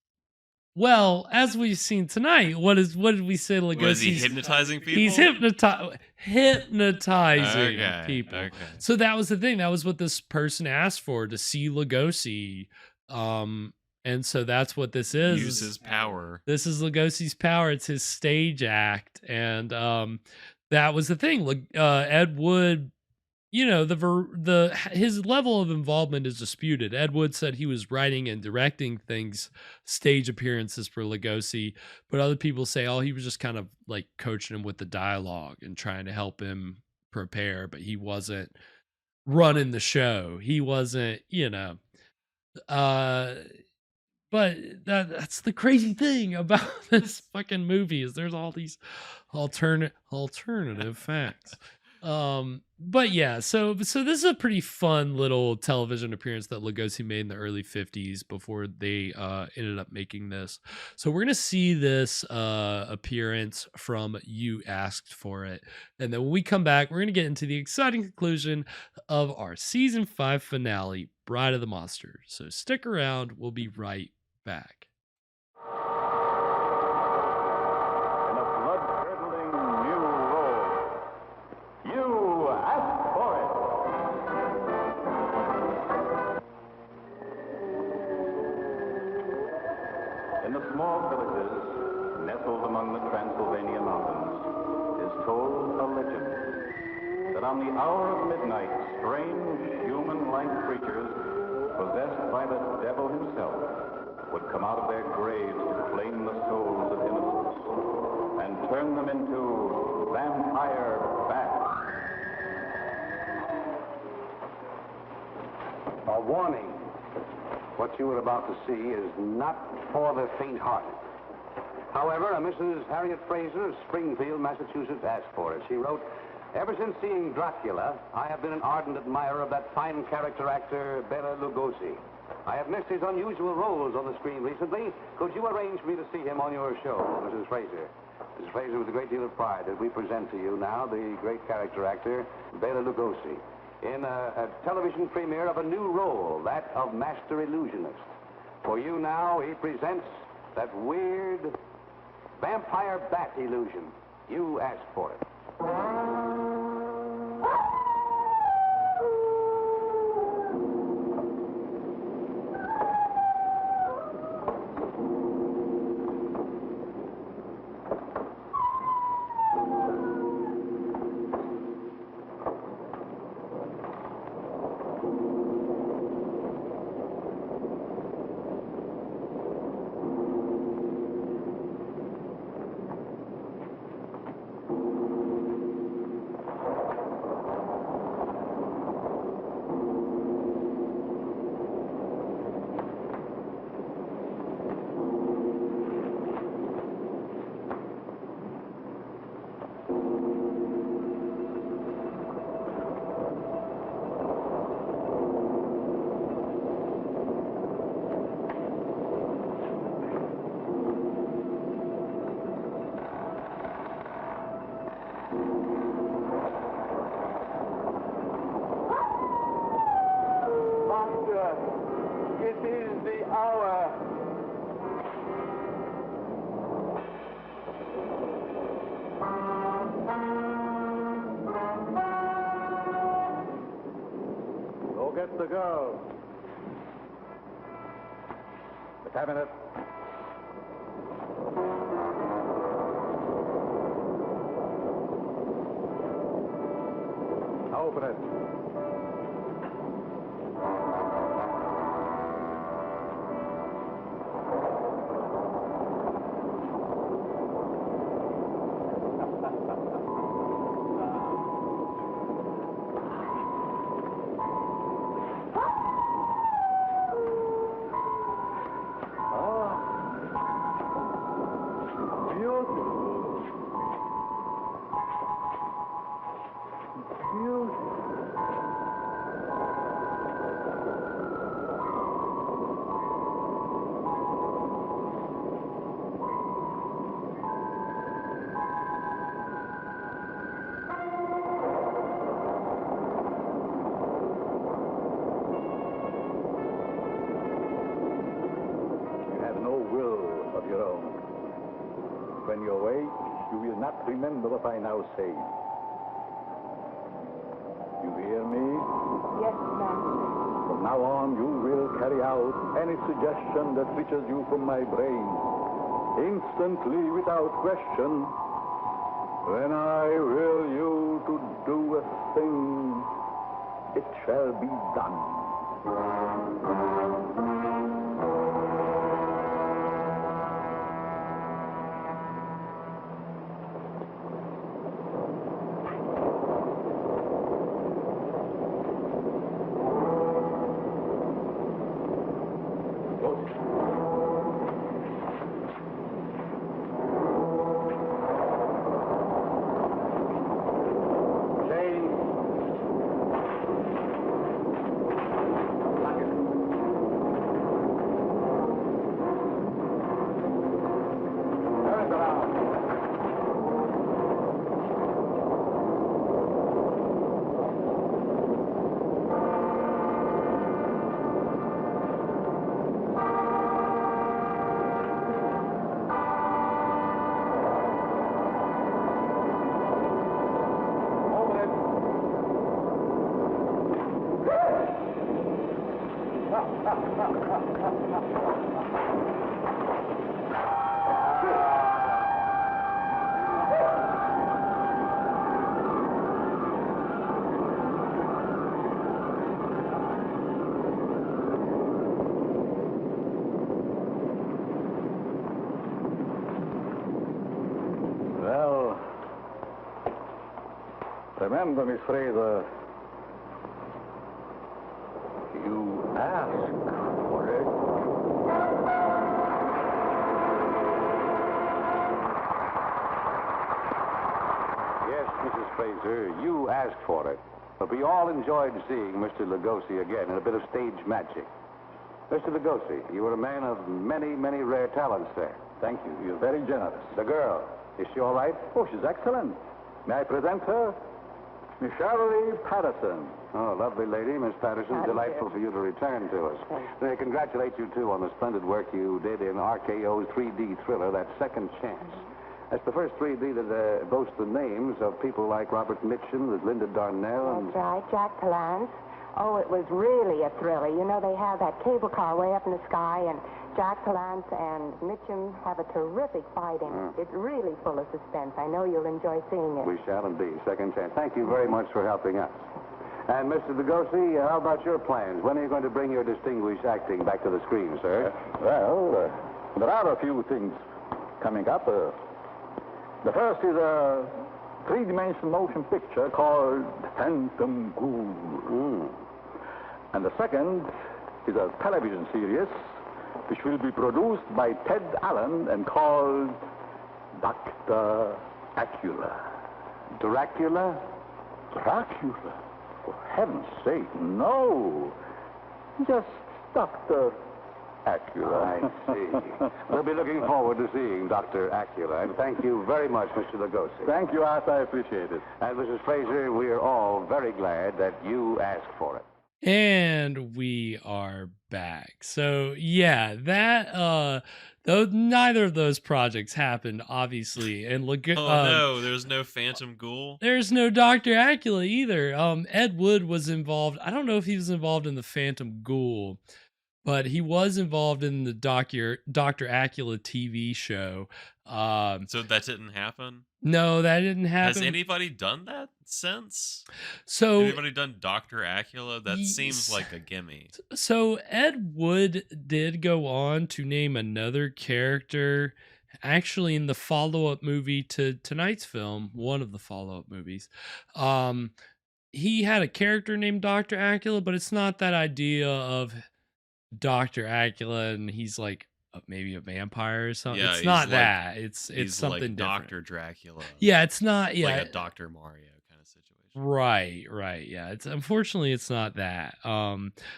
Well, as we've seen tonight, what did we say? Lugosi? Was he hypnotizing people? He's hypnotizing people. Okay. So that was the thing. That was what this person asked for, to see Lugosi. And so that's what this is. Use his power. This is Lugosi's power. It's his stage act. And that was the thing. Ed Wood, his level of involvement is disputed. Ed Wood said he was writing and directing stage appearances for Lugosi, but other people say, oh, he was just kind of like coaching him with the dialogue and trying to help him prepare, but he wasn't running the show. He wasn't, but that's the crazy thing about this fucking movie, is there's all these alternative facts. But yeah, so this is a pretty fun little television appearance that Lugosi made in the early 50s before they ended up making this. So we're gonna see this appearance from You Asked For It, and then when we come back, we're gonna get into the exciting conclusion of our season 5 finale, Bride of the Monster. So stick around, we'll be right back. In the small villages nestled among the Transylvanian mountains is told a legend that on the hour of midnight, strange human-like creatures possessed by the devil himself would come out of their graves to claim the souls of innocents and turn them into vampire bats. A warning. What you are about to see is not for the faint-hearted. However, a Mrs. Harriet Fraser of Springfield, Massachusetts, asked for it. She wrote, ever since seeing Dracula, I have been an ardent admirer of that fine character actor, Bela Lugosi. I have missed his unusual roles on the screen recently. Could you arrange for me to see him on your show, Mrs. Fraser? Mrs. Fraser, with a great deal of pride that we present to you now the great character actor, Bela Lugosi, in a television premiere of a new role, that of Master Illusionist. For you now, he presents that weird vampire bat illusion. You asked for it. It is the hour. Go get the girl. The cabinet. Open it. When you awake, you will not remember what I now say. You hear me? Yes, Master. From now on, you will carry out any suggestion that reaches you from my brain. Instantly, without question. When I will you to do a thing, it shall be done. Well, remember, Miss Fraser, you asked for it. Yes, Mrs. Fraser, you asked for it. But we all enjoyed seeing Mr. Lugosi again in a bit of stage magic. Mr. Lugosi, you were a man of many, many rare talents there. Thank you. You're very generous. The girl, is she all right? Oh, she's excellent. May I present her? Miss Shirley Patterson. Oh, lovely lady, Miss Patterson. Delightful for you to return to us. I congratulate you, too, on the splendid work you did in RKO's 3D thriller, That Second Chance. That's the first 3D that boasts the names of people like Robert Mitchum, there's Linda Darnell, and... That's right, Jack Palance. Oh, it was really a thriller. You know, they have that cable car way up in the sky, and Jack Palance and Mitchum have a terrific fight in it. It's really full of suspense. I know you'll enjoy seeing it. We shall indeed. Second Chance. Thank you very much for helping us. And, Mr. Lugosi, how about your plans? When are you going to bring your distinguished acting back to the screen, sir? There are a few things coming up. The first is a three-dimensional motion picture called Phantom Ghoul. And the second is a television series which will be produced by Ted Allen and called Dr. Acula. Dracula? Dracula? For heaven's sake, no. Just Dr. Acula. I see. We'll be looking forward to seeing Dr. Acula. And thank you very much, Mr. Lugosi. Thank you, Arthur. I appreciate it. And, Mrs. Fraser, we are all very glad that you asked for it. And we are back. So yeah, that though neither of those projects happened, obviously. And look, no, there's no Phantom Ghoul. There's no Dr. Acula either. Ed Wood was involved. I don't know if he was involved in the Phantom Ghoul, but he was involved in the Dr. Acula TV show. So that didn't happen? No, that didn't happen. Has anybody done that since? So anybody done Dr. Acula? That seems like a gimme. So Ed Wood did go on to name another character, actually in the follow-up movie to tonight's film, one of the follow-up movies. He had a character named Dr. Acula, but it's not that idea of Dr. Acula and he's like maybe a vampire or something. Yeah, it's not like, that. It's something like different. Dr. Dracula. Yeah, it's not. Yeah, like a Dr. Mario kind of situation. Right. Yeah, it's unfortunately it's not that.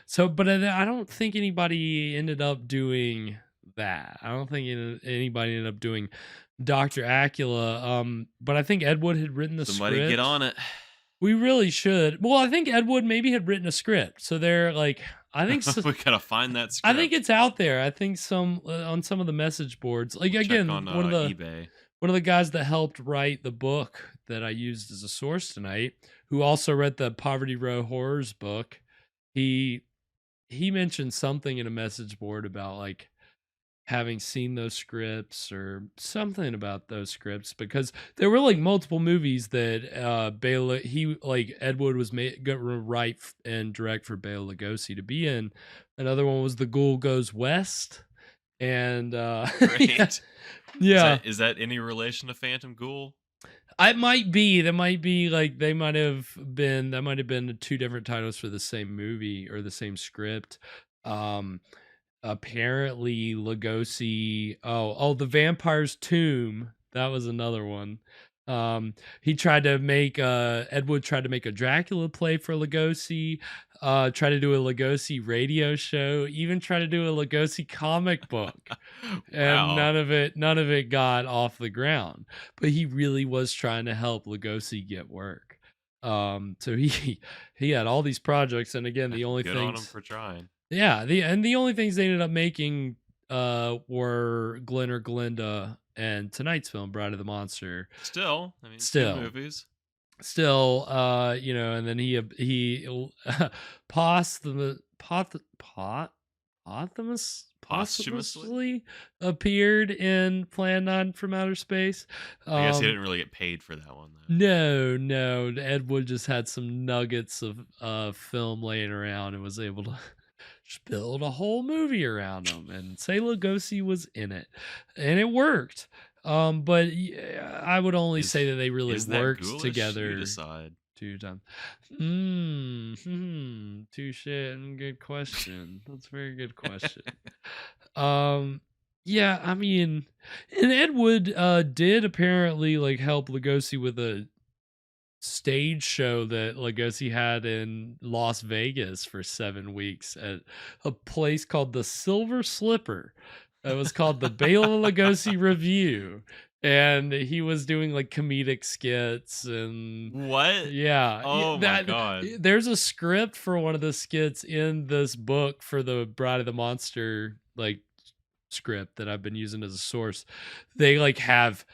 So, but I don't think anybody ended up doing that. I don't think anybody ended up doing Dr. Acula. But I think Ed Wood had written the Somebody script. Get on it. We really should. Well, I think Ed Wood maybe had written a script. So they're like, I think we gotta find that script. I think it's out there. I think on some of the message boards. Like again, on, one of the eBay. One of the guys that helped write the book that I used as a source tonight, who also read the Poverty Row Horrors book, he mentioned something in a message board about like having seen those scripts or something about those scripts, because there were like multiple movies that Ed Wood was going to write and direct for Bela Lugosi to be in. Another one was The Ghoul Goes West, and Great. yeah. Is that any relation to Phantom Ghoul? It might be. That might be like that might have been two different titles for the same movie or the same script. Apparently Lugosi, The Vampire's Tomb, that was another one. He tried to make Ed Wood tried to make a Dracula play for Lugosi, tried to do a Lugosi radio show, even tried to do a Lugosi comic book. And none of it got off the ground. But he really was trying to help Lugosi get work. So he had all these projects, and again, the only Good things on him for trying. Yeah, the only things they ended up making were Glenn or Glinda and tonight's film, Bride of the Monster. Still, I mean, two movies. Still, and then he posthumously appeared in Plan 9 from Outer Space. I guess he didn't really get paid for that one, though. No. Ed Wood just had some nuggets of film laying around and was able to just build a whole movie around them and say Lugosi was in it, and it worked. But I would only say that they really worked together. You decide. 2 times. Touche. Good question. That's a very good question. Yeah, I mean, and Ed Wood did apparently like help Lugosi with a stage show that Lugosi had in Las Vegas for 7 weeks at a place called the Silver Slipper. It was called the Bela Lugosi Review, and he was doing like comedic skits and what? Yeah. Oh my God. There's a script for one of the skits in this book for the Bride of the Monster like script that I've been using as a source. They like have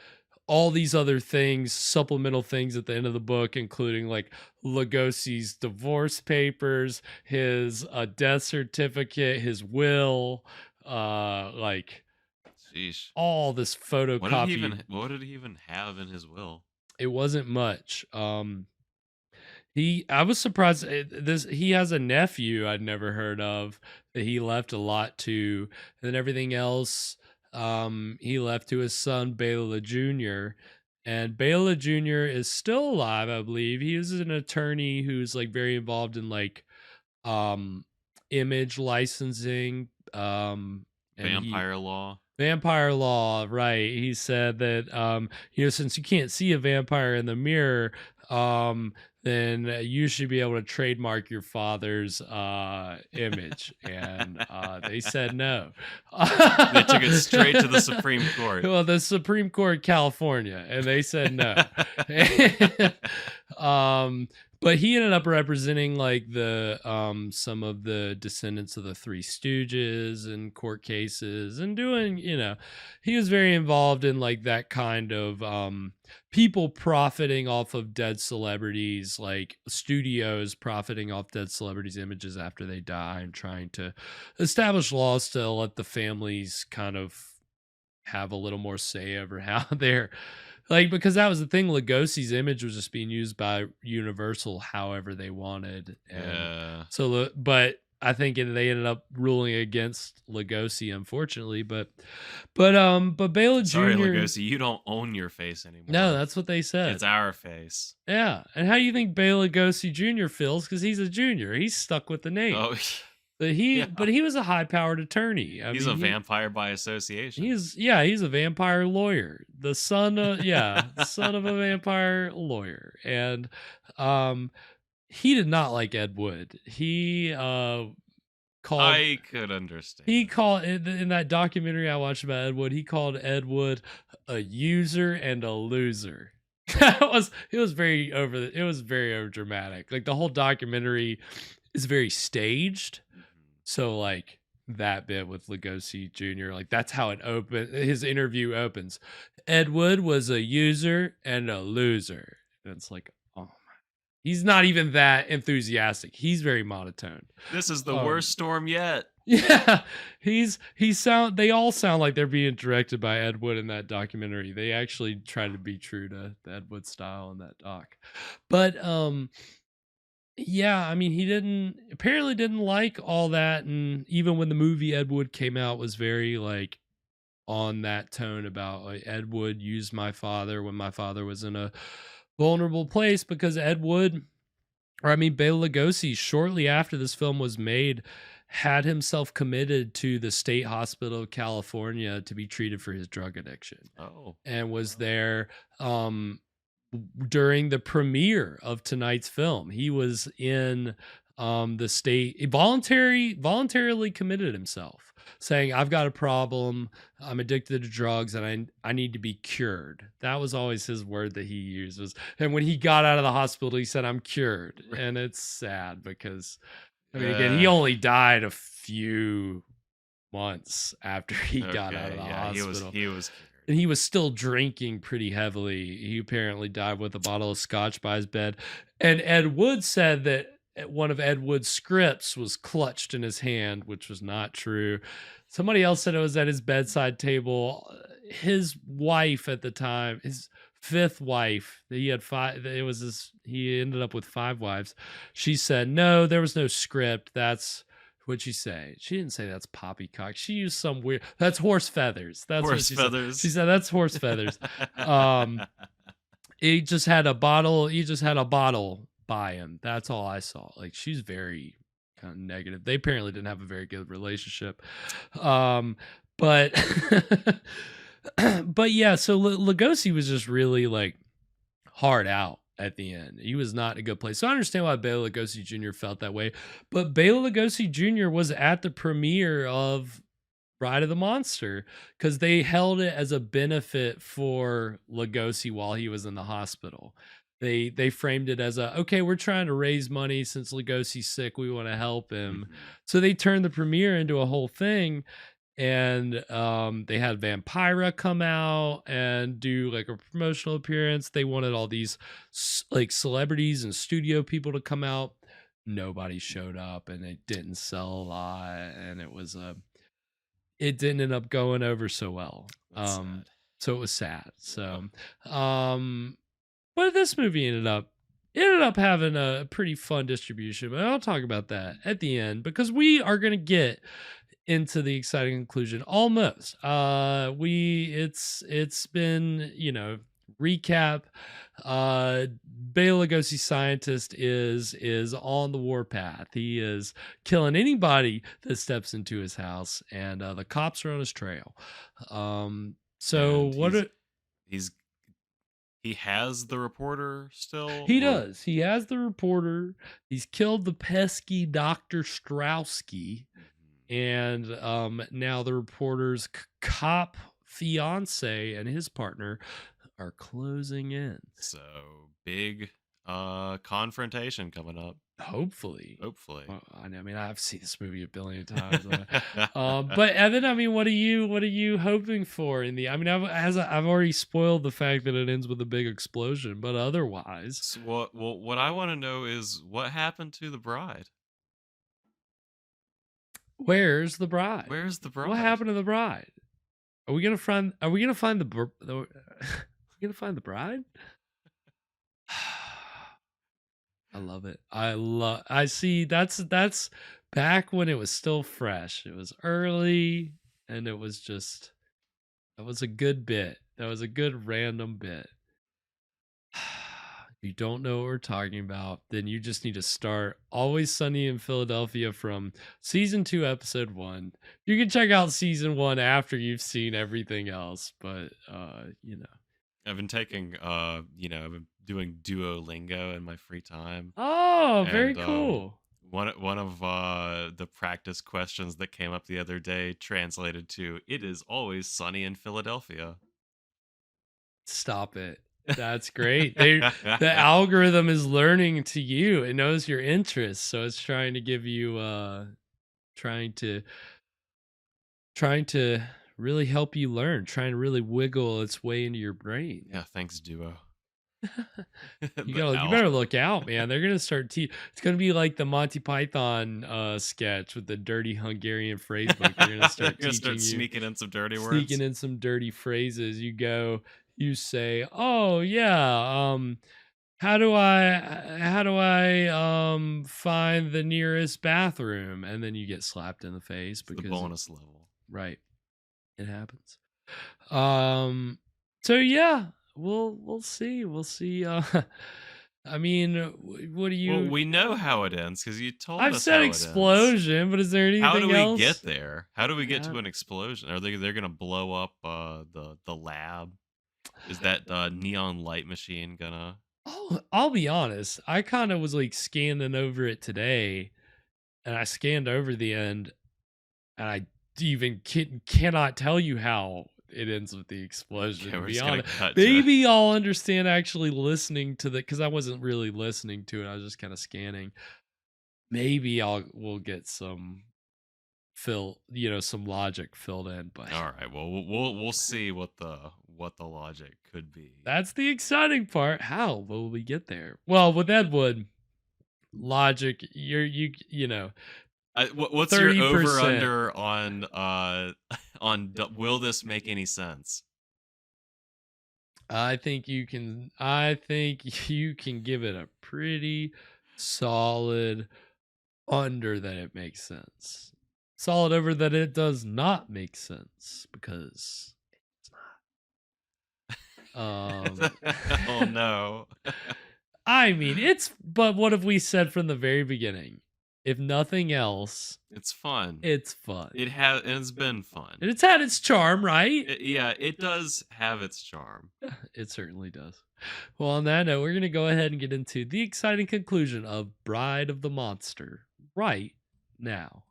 all these other things, supplemental things at the end of the book, including like Lugosi's divorce papers, his death certificate, his will, like Sheesh. all this photocopy. What did he even have in his will? It wasn't much. I was surprised. He has a nephew I'd never heard of that he left a lot to, and then everything else he left to his son Bela Jr. And Bela Jr. is still alive, I believe. He is an attorney who's like very involved in like image licensing, Vampire law. Vampire law, right? He said that since you can't see a vampire in the mirror, then you should be able to trademark your father's image. And they said no. They took it straight to the Supreme Court. Well, the Supreme Court of California, and they said no. But he ended up representing like the some of the descendants of the Three Stooges in court cases and doing, he was very involved in like that kind of people profiting off of dead celebrities, like studios profiting off dead celebrities' images after they die and trying to establish laws to let the families kind of have a little more say over how they're like, because that was the thing. Lugosi's image was just being used by Universal however they wanted. And Yeah. so, but I think they ended up ruling against Lugosi, unfortunately. But Bela Sorry, Jr. Lugosi, you don't own your face anymore. No, that's what they said. It's our face. Yeah. And how do you think Bela Lugosi Jr. feels? Because he's a junior. He's stuck with the name. Oh, but he was a high-powered attorney. He's a vampire by association. He's a vampire lawyer. The son of son of a vampire lawyer. And he did not like Ed Wood. He called I could understand. He called in that documentary I watched about Ed Wood, he called Ed Wood a user and a loser. It was very over dramatic. Like the whole documentary is very staged. So like that bit with Lugosi Jr., like that's how his interview opens. Ed Wood was a user and a loser. And it's like, oh my, he's not even that enthusiastic. He's very monotone. This is the worst storm yet. Yeah. They all sound like they're being directed by Ed Wood in that documentary. They actually try to be true to the Ed Wood style in that doc. But yeah, I mean, he apparently didn't like all that, and even when the movie Ed Wood came out, was very like on that tone about like, Ed Wood used my father when my father was in a vulnerable place, because Bela Lugosi, shortly after this film was made, had himself committed to the State Hospital of California to be treated for his drug addiction. Oh, and was there during the premiere of tonight's film. He was in the state. He voluntarily committed himself, saying, I've got a problem. I'm addicted to drugs and I need to be cured. That was always his word that he used. And when he got out of the hospital, he said, I'm cured. And it's sad because, I mean, again, he only died a few months after he got out of the hospital. He was and he was still drinking pretty heavily. He apparently died with a bottle of scotch by his bed. And Ed Wood said that one of Ed Wood's scripts was clutched in his hand, which was not true. Somebody else said it was at his bedside table. His wife at the time, his fifth wife, he had five. He ended up with 5 wives. She said, no, there was no script. What'd she say? She didn't say that's poppycock. She used some weird. That's horse feathers. That's horse what she feathers. Said. She said that's horse feathers. He just had a bottle. He just had a bottle by him. That's all I saw. Like, she's very kind of negative. They apparently didn't have a very good relationship. But but yeah. So Lugosi was just really like hard out at the end. He was not in a good place. So I understand why Bela Lugosi Jr. felt that way. But Bela Lugosi Jr. was at the premiere of Bride of the Monster because they held it as a benefit for Lugosi while he was in the hospital. They framed it as okay, we're trying to raise money since Lugosi's sick. We want to help him. Mm-hmm. So they turned the premiere into a whole thing. And they had Vampira come out and do like a promotional appearance. They wanted all these like celebrities and studio people to come out. Nobody showed up, and it didn't sell a lot, and it didn't end up going over so well. So it was sad. So but this movie ended up having a pretty fun distribution. But I'll talk about that at the end, because we are going to get into the exciting conclusion almost. It's been, recap. Bela Lugosi scientist is on the warpath. He is killing anybody that steps into his house, and the cops are on his trail. He has the reporter still? He does. He has the reporter. He's killed the pesky Dr. Strowski. And now the reporter's cop fiance and his partner are closing in. So big confrontation coming up. Hopefully. Hopefully. I mean, I've seen this movie a billion times. But Evan, I mean, what are you hoping for in the? I mean, I've already spoiled the fact that it ends with a big explosion, but otherwise, So what I want to know is what happened to the bride. Where's the bride? Where's the bride? What happened to the bride? Are we gonna find the? Are we gonna find the bride? I love it. I see that's back when it was still fresh. It was early and it was just that was a good bit. That was a good random bit. If you don't know what we're talking about, then you just need to start Always Sunny in Philadelphia from season 2, episode 1. You can check out season 1 after you've seen everything else, but you know. I've been taking I've been doing Duolingo in my free time. Oh, very cool. One of the practice questions that came up the other day translated to "It is always sunny in Philadelphia." Stop it. That's great. The algorithm is learning to you. It knows your interests, so it's trying to give you trying to really help you learn, trying to really wiggle its way into your brain. Yeah, thanks, Duo. You better look out, man. They're gonna start it's gonna be like the Monty Python sketch with the dirty Hungarian phrase book. They're gonna start sneaking in some dirty words. Sneaking in some dirty phrases. You say, "Oh yeah, how do I find the nearest bathroom?" And then you get slapped in the face because the bonus level. Right. It happens. So yeah, we'll see. I mean, what do you? Well, we know how it ends because you told us. I've said explosion, but is there anything else? How do we get there? How do we get to an explosion? Are they're gonna blow up the lab? Is that neon light machine gonna? Oh, I'll be honest. I kind of was like scanning over it today, and I scanned over the end, and I even cannot tell you how it ends with the explosion. To be honest, maybe I'll understand actually listening to because I wasn't really listening to it. I was just kind of scanning. Maybe we'll get some some logic filled in. But all right, well we'll see what the logic could be. That's the exciting part. How will we get there? Well, with Ed Wood, logic, you know. What's 30%. Your over under on will this make any sense? I think you can give it a pretty solid under that it makes sense. Solid over that it does not make sense because it's not. Oh no. I mean, but what have we said from the very beginning? If nothing else, it's fun. It's fun. It's been fun. And it's had its charm, right? It does have its charm. It certainly does. Well, on that note, we're going to go ahead and get into the exciting conclusion of Bride of the Monster right now.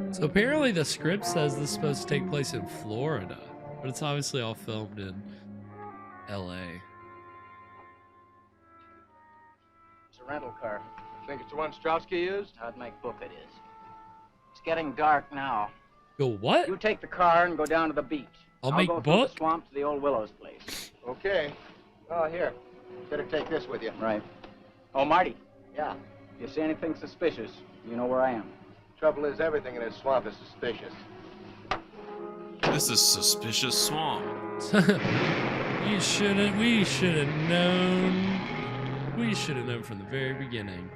So apparently the script says this is supposed to take place in Florida, but it's obviously all filmed in LA. It's a rental car. Think it's the one Strowski used? I'd make book it is. It's getting dark now. Go what? You take the car and go down to the beach. I'll make go book? Through the swamp to the old Willows place. Okay. Oh, here. Better take this with you. Right. Oh, Marty. Yeah. If you see anything suspicious, you know where I am. Trouble is, everything in this swamp is suspicious. This is suspicious swamp. We should have known. We should have known from the very beginning.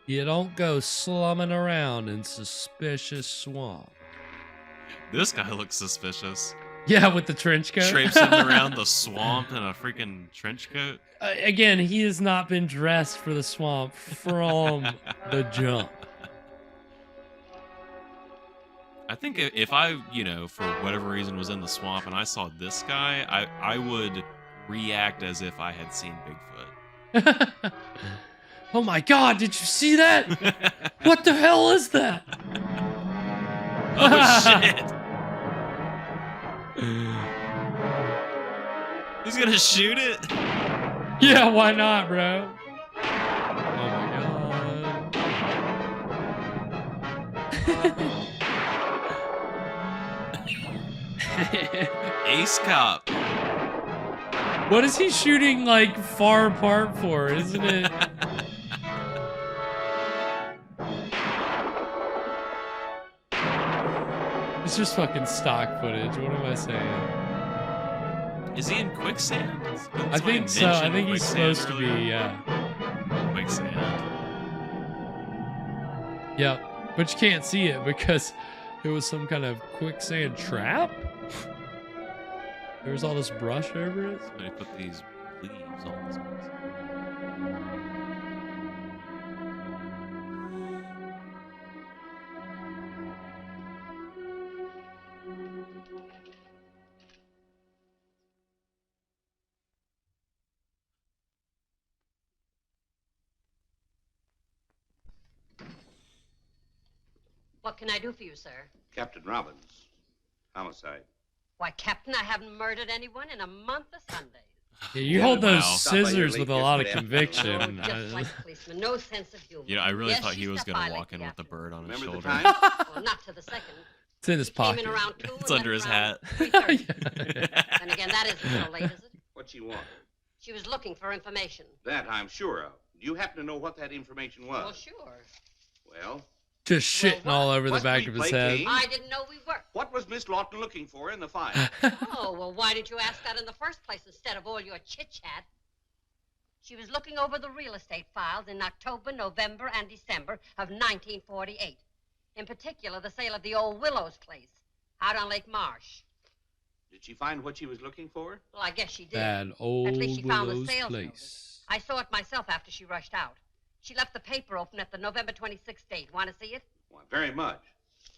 You don't go slumming around in suspicious swamp. This guy looks suspicious. Yeah, with the trench coat. Traipsing around the swamp in a freaking trench coat. Again, he has not been dressed for the swamp from the jump. I think if I, for whatever reason was in the swamp and I saw this guy, I would react as if I had seen Bigfoot. Oh my God, did you see that? What the hell is that? Oh shit. He's gonna shoot it? Yeah, why not, bro? Oh my God. Ace Cop. What is he shooting like far apart for, isn't it? It's just fucking stock footage. What am I saying? Is he in quicksand? I think so. I think he's supposed to be, yeah. Quicksand. Yep. But you can't see it because it was some kind of quicksand trap. There was all this brush over it. They put these leaves on this place. What can I do for you, sir? Captain Robbins. Homicide. Why, Captain, I haven't murdered anyone in a month of Sundays. Yeah, you hold those scissors with a lot of conviction. Just like a policeman, no sense of humor. I really Yes, thought he she was stepped going to by walk in with the bird on his shoulder. Well, not to the second. It's in his pocket. Came in around 2 It's and under his left around hat. 3:30. And again, that isn't so late, is it? What she want? She was looking for information. That I'm sure of. Do you happen to know what that information was? Well, sure. Well, Just shitting all over the What back we of his play head. games? I didn't know we were. What was Miss Lawton looking for in the file? Oh, well, why did you ask that in the first place instead of all your chit-chat? She was looking over the real estate files in October, November, and December of 1948. In particular, the sale of the old Willows place out on Lake Marsh. Did she find what she was looking for? Well, I guess she did. That old At least she found the Willows sales place. notice. I saw it myself after she rushed out. She left the paper open at the November 26th date. Want to see it? Well, very much.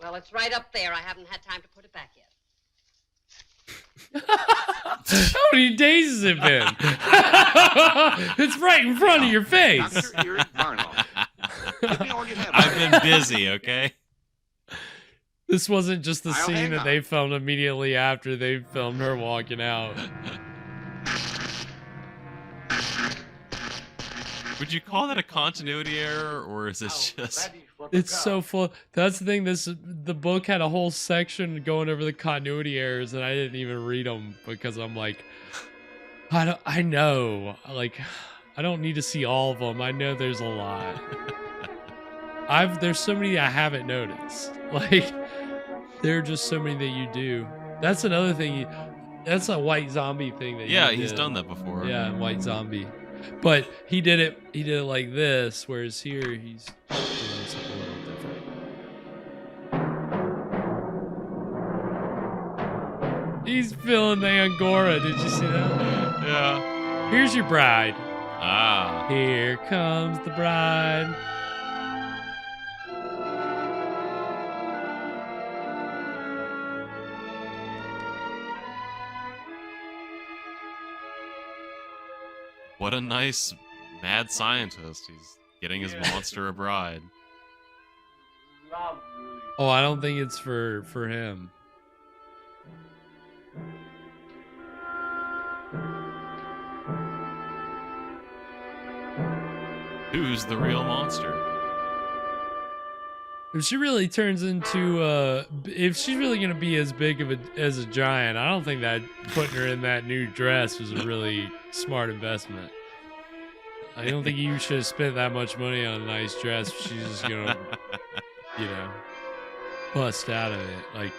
Well, it's right up there. I haven't had time to put it back yet. How many days has it been? It's right in front of your face. Dr. Eric Varnoff. Give me all you have. I've been busy, okay? This wasn't just the I'll scene hang that on. they filmed immediately after they filmed her walking out. Would you call that a continuity error, or is it just... It's so full. That's the thing. The book had a whole section going over the continuity errors, and I didn't even read them because I'm like, I know, like, I don't need to see all of them. I know there's a lot. There's so many I haven't noticed. Like, there are just so many that you do. That's another thing. That's a White Zombie thing that Yeah, he he's did. done that before. Yeah, White Zombie. But he did it like this, whereas here he's doing something a little different. He's feeling the Angora. Did you see that? Yeah. Here's your bride. Ah. Here comes the bride. What a nice mad scientist. He's getting his monster a bride. Oh, I don't think it's for him. Who's the real monster? If she really turns into if she's really gonna be as big of as a giant, I don't think that putting her in that new dress was a really smart investment. I don't think you should have spent that much money on a nice dress. She's just gonna, bust out of it. Like,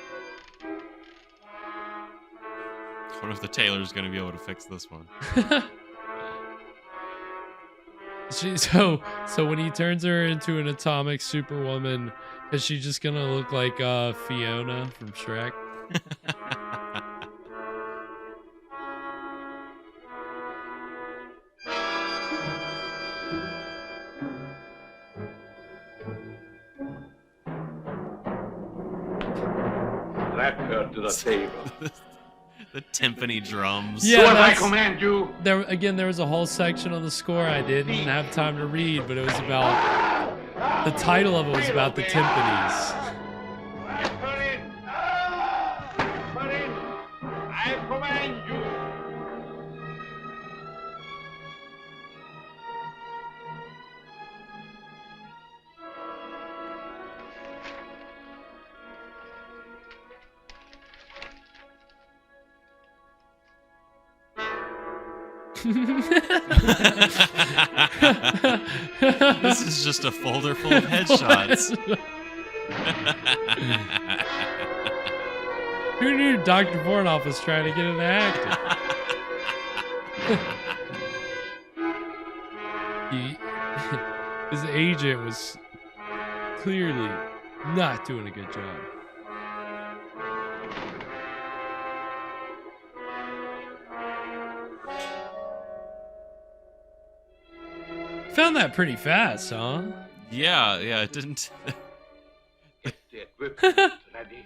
I wonder if the tailor's gonna be able to fix this one. so when he turns her into an atomic superwoman, is she just gonna look like Fiona from Shrek? Strap her to the table. The timpani drums. Yeah, Do as I command you. There was a whole section on the score I didn't have time to read, but it was about the title of it was about the timpanis. I command you. This is just a folder full of headshots. Who knew Dr. Vornoff was trying to get into acting? His agent was clearly not doing a good job. Found that pretty fast, huh? Yeah, it didn't. Get the equipment ready.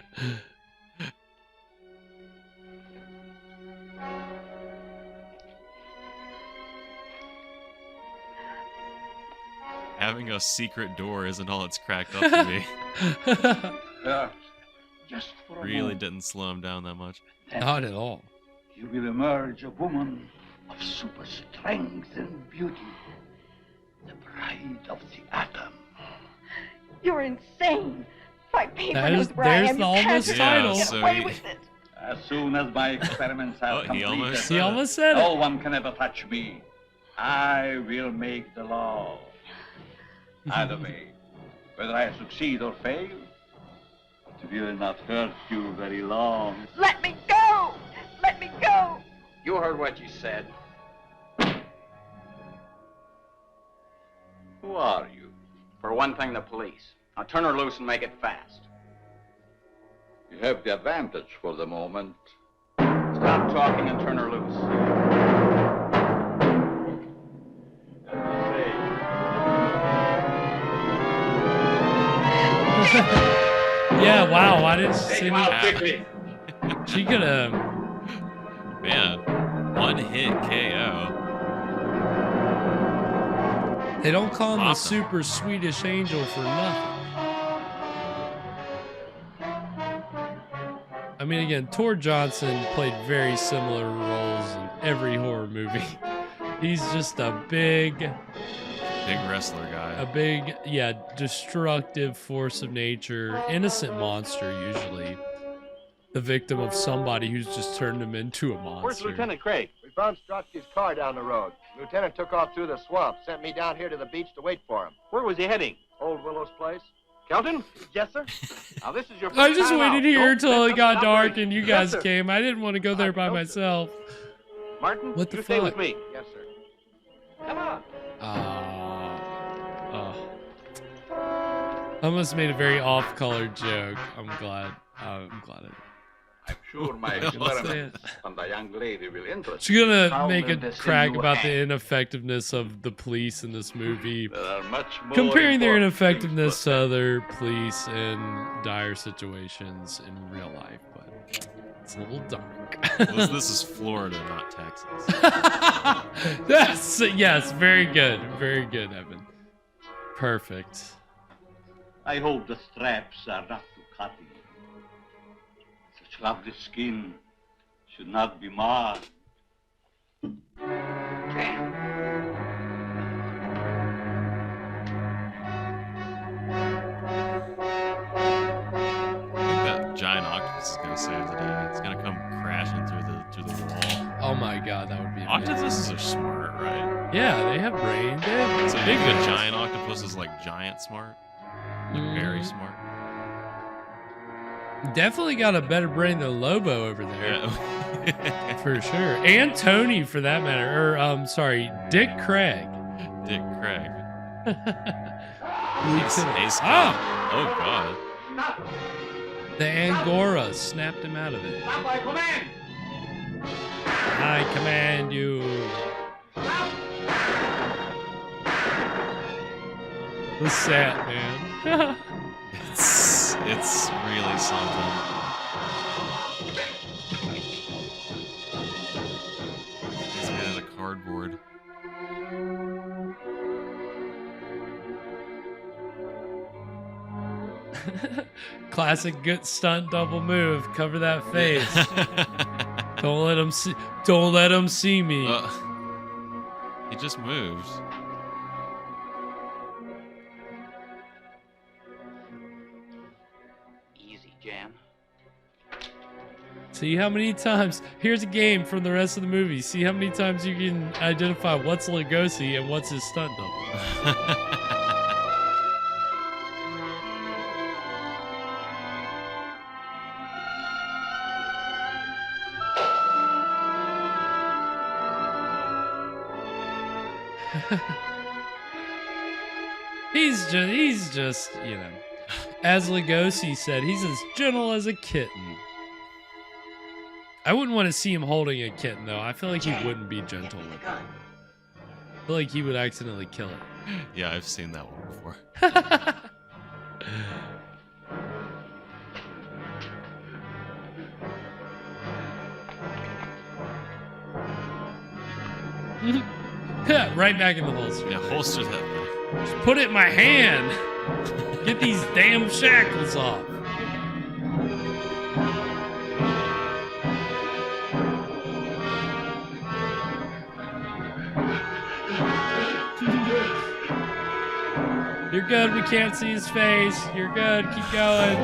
Having a secret door isn't all it's cracked up to be. Just for a Really moment. didn't slow him down that much. Not at all. You will emerge a woman of super strength and beauty. The bride of the atom. You're insane. My paper That knows is- where I there's am. the You can't almost just title. get so away he- with it. As soon as my experiments are he completed, almost He almost said no it. one can ever touch me. I will make the law. Either way, whether I succeed or fail, it will not hurt you very long. Let me go! Let me go! You heard what you said. Who are you? For one thing, the police. Now turn her loose and make it fast. You have the advantage for the moment. Stop talking and turn her loose. Yeah, wow, I didn't see him out that. quickly. She could have. Man, one hit KO. They don't call him the Awesome. super Swedish angel for nothing. I mean, again, Tor Johnson played very similar roles in every horror movie. He's just a big wrestler guy. A big, destructive force of nature, innocent monster usually. The victim of somebody who's just turned him into a monster. Where's Lieutenant Craig? We found Strotsky's car down the road. Lieutenant took off through the swamp, sent me down here to the beach to wait for him. Where was he heading? Old Willow's place. Kelton? Yes, sir. Now this is your first I just time waited out. here Don't until mess it up got the dark operation. and you Yes, guys sir. came. I didn't want to go there by myself. Martin, What the you stay fuck? with me. Yes, sir. Come on. I almost made a very off-colored joke. I'm glad. I'm glad I'm sure my I'll say experiments on the young lady will interest She's gonna you. make a I'll lend crack you a about the hand. ineffectiveness of the police in this movie, There are much more comparing their important ineffectiveness to other police in dire situations in real life. But it's a little dark. This is Florida, not Texas. Yes, very good, Evan. Perfect. I hope the straps are not too cutting. Such lovely skin should not be marred. I think that giant octopus is gonna save the day. It's gonna come crashing through the wall. Oh my god, that would be amazing. Octopuses are smart, right? Yeah, they have brains. They have So big maybe a ones. giant octopus is like giant smart, like very smart. Definitely got a better brain than Lobo over there. Yeah. For sure. And Tony, for that matter. Or, sorry, Dick Craig. Dick Craig. Lieutenant- Ace Ah! Oh god. The Angora snapped him out of it. Stop, I command. I command you. The set, man. It's really something. Classic good stunt double move. Cover that face. Don't let him see. Don't let him see me. He just moved. Easy, Jan. See how many times. Here's a game from the rest of the movie. See how many times you can identify what's Lugosi and what's his stunt double. He's just, you know, as Lugosi said, he's as gentle as a kitten. I wouldn't want to see him holding a kitten, though. I feel like he wouldn't be gentle with it. I feel like he would accidentally kill it. Yeah, I've seen that one before. Right back in the holster. Yeah, holster that thing. Just put it in my hand. Get these damn shackles off. You're good. We can't see his face. You're good. Keep going.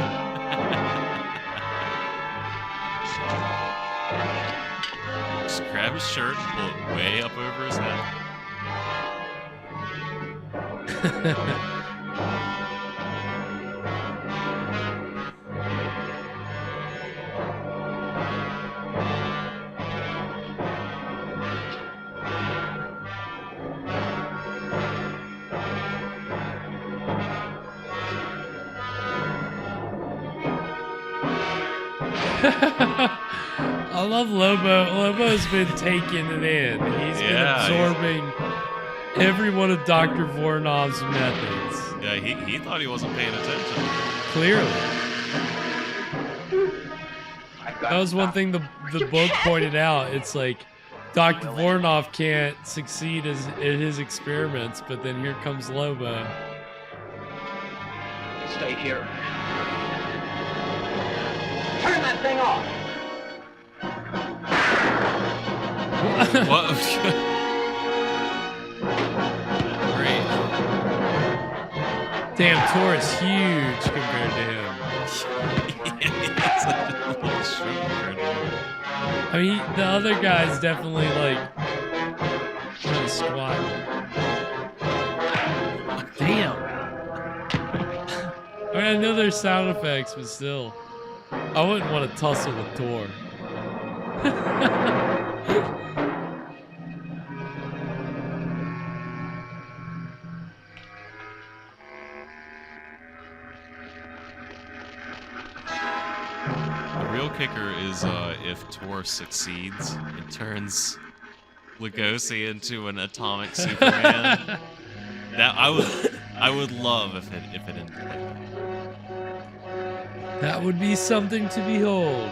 Just grab his shirt, pull it way up over his head. I love Lobo. Lobo's been taking it in. He's been absorbing every one of Dr. Voronov's methods. Yeah, he thought he wasn't paying attention. Clearly. That was one thing the book pointed out. It's like Dr. Voronov can't succeed in his experiments, but then here comes Lobo. Stay here. Turn that thing off. What? Great. Damn, Tor is huge compared to him. I mean, the other guy's definitely like kind of squat. Damn. I mean, I know there's sound effects, but still, I wouldn't want to tussle with Tor. The real kicker is if Tor succeeds, it turns Lugosi into an atomic Superman. That I would love if it ended like that. That would be something to behold.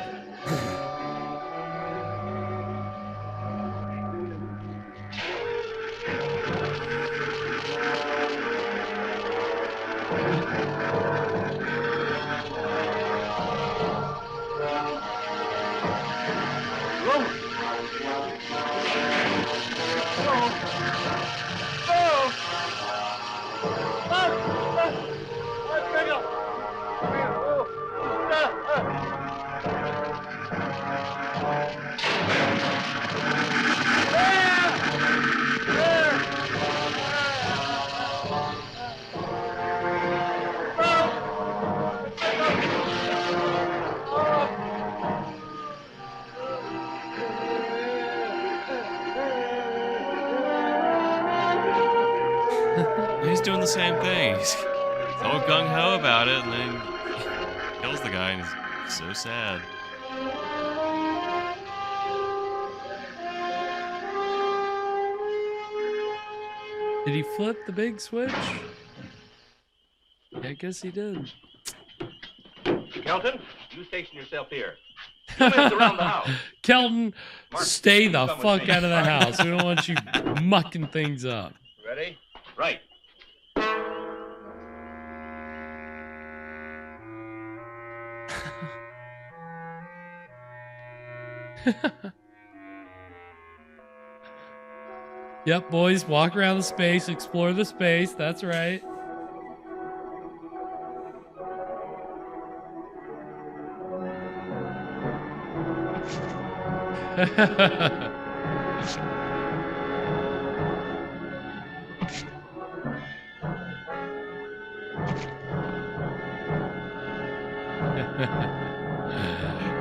He's doing the same thing. He's all gung-ho about it, and then kills the guy, and he's so sad. Did he flip the big switch? Yeah, I guess he did. Kelton, you station yourself here. 2 minutes around the house. Kelton, stay the fuck out of the house. We don't want you mucking things up. Ready? Right. Yep, boys, walk around the space, explore the space. That's right.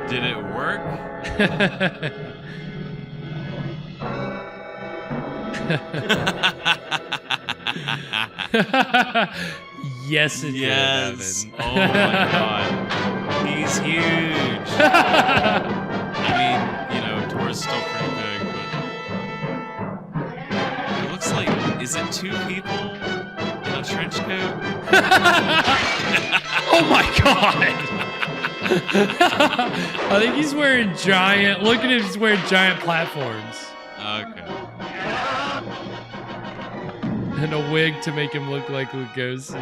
Did it work? Yes, it yes. did, Evan. Oh my god. He's huge. I mean, you know, Tor's still pretty big, but it looks like, is it two people in a trench coat? Oh my god! I think he's wearing giant, look at him, he's wearing giant platforms. Okay. And a wig to make him look like Lugosi.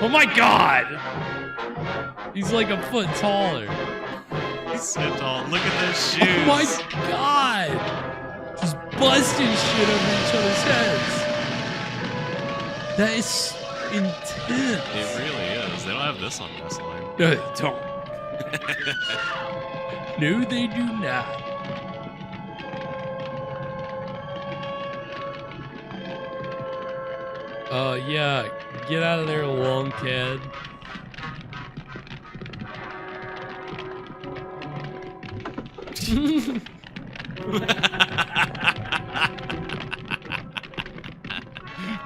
Oh my god! He's like a foot taller. He's so tall. Look at those shoes. Oh my god! Just busting shit over each other's heads. That is intense. It really is. They don't have this on wrestling. No, they don't. No, they do not. Yeah, get out of there, lunkhead.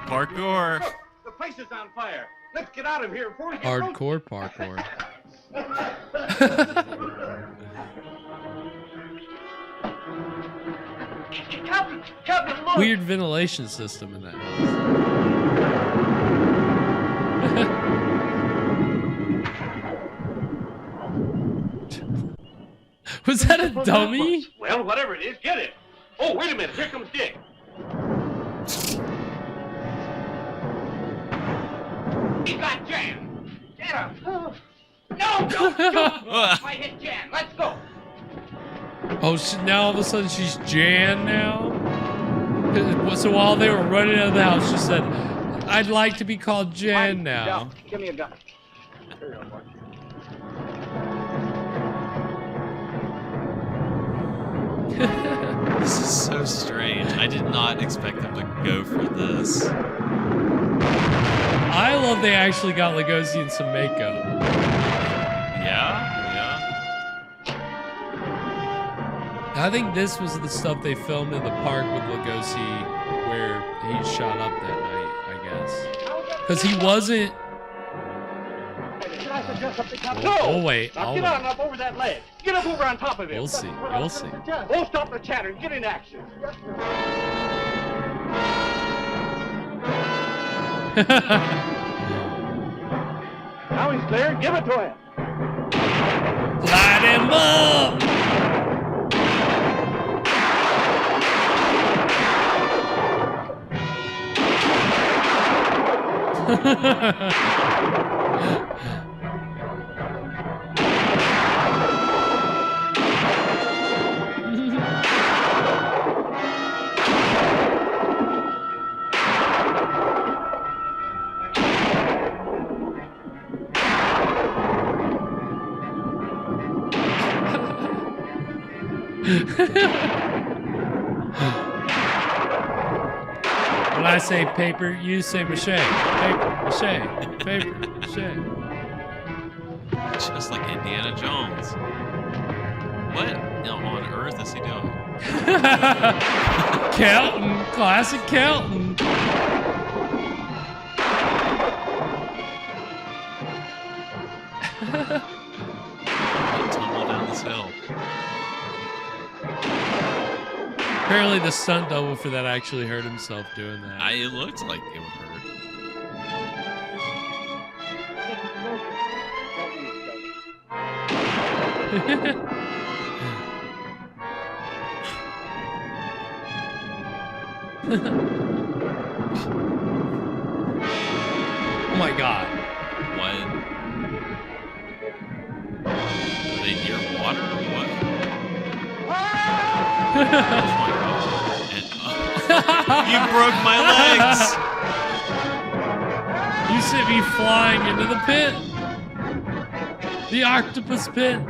Parkour. The place is on fire. Let's get out of here before we get Hardcore parkour. Captain, look! Weird ventilation system in that house. Was that a dummy? Well, whatever it is, get it. Oh, wait a minute. Here comes Dick. He got Jan. Get him. No, don't. I hit Jan. Let's go. Oh, now all of a sudden she's Jan now? So while they were running out of the house, she said, I'd like to be called Jan now. Give me a gun. This is so strange. I did not expect them to go for this. I love they actually got Lugosi in some makeup. Yeah? I think this was the stuff they filmed in the park with Lugosi where he shot up that night, I guess. Because he wasn't... Oh, wait. Now get on up over that ledge. Get up over on top of it. We'll see. You'll see. Oh, stop the chatter and get in action. Now he's clear. Give it to him. Light him up! When I say paper, you say mache. Paper, mache, paper, mache. Just like Indiana Jones. What on earth is he doing? Kelton, classic Kelton. Tumble down this hill. Apparently the stunt double for that actually hurt himself doing that. It looked like it would hurt. Oh my god. What? Are they near water or what? Oh my gosh. And, you broke my legs! You sent me flying into the pit. The octopus pit.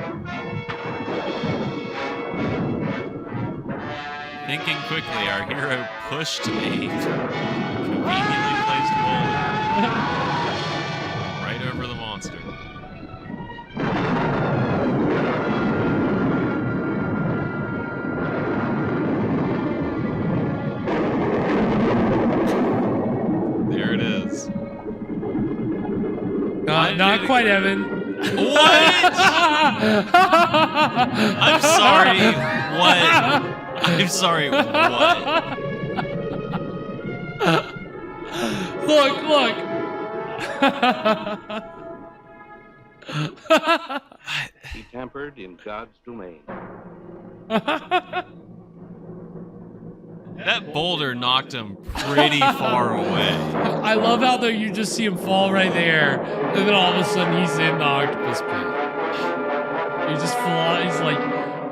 Thinking quickly, our hero pushed a conveniently placed boulder right over the monster. There it is. Not quite, Evan. What? I'm sorry. What? I'm sorry. What? Look. He tampered in God's domain. That boulder knocked him pretty far away. I love how though you just see him fall right there, and then all of a sudden he's in the octopus pit. He just flies. He's like,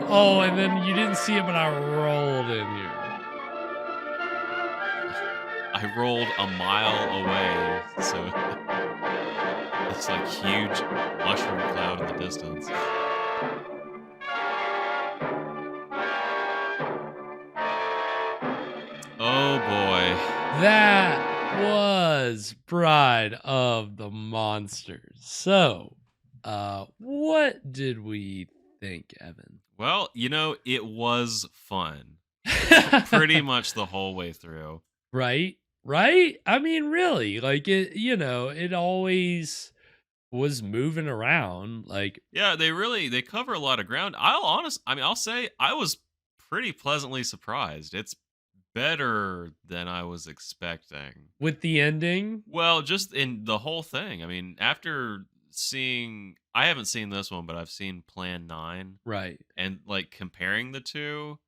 oh, and then you didn't see it, but I rolled in here. I rolled a mile away, so it's like huge mushroom cloud in the distance. Oh boy. That was Bride of the Monsters. So, what did we think, Evan? Well, it was fun. Pretty much the whole way through. Right? I mean, really, like it always was moving around. Like, yeah, they cover a lot of ground. I'll say I was pretty pleasantly surprised. It's better than I was expecting. With the ending? Well, just in the whole thing. I mean, after I haven't seen this one, but I've seen Plan 9. Right. And like comparing the two,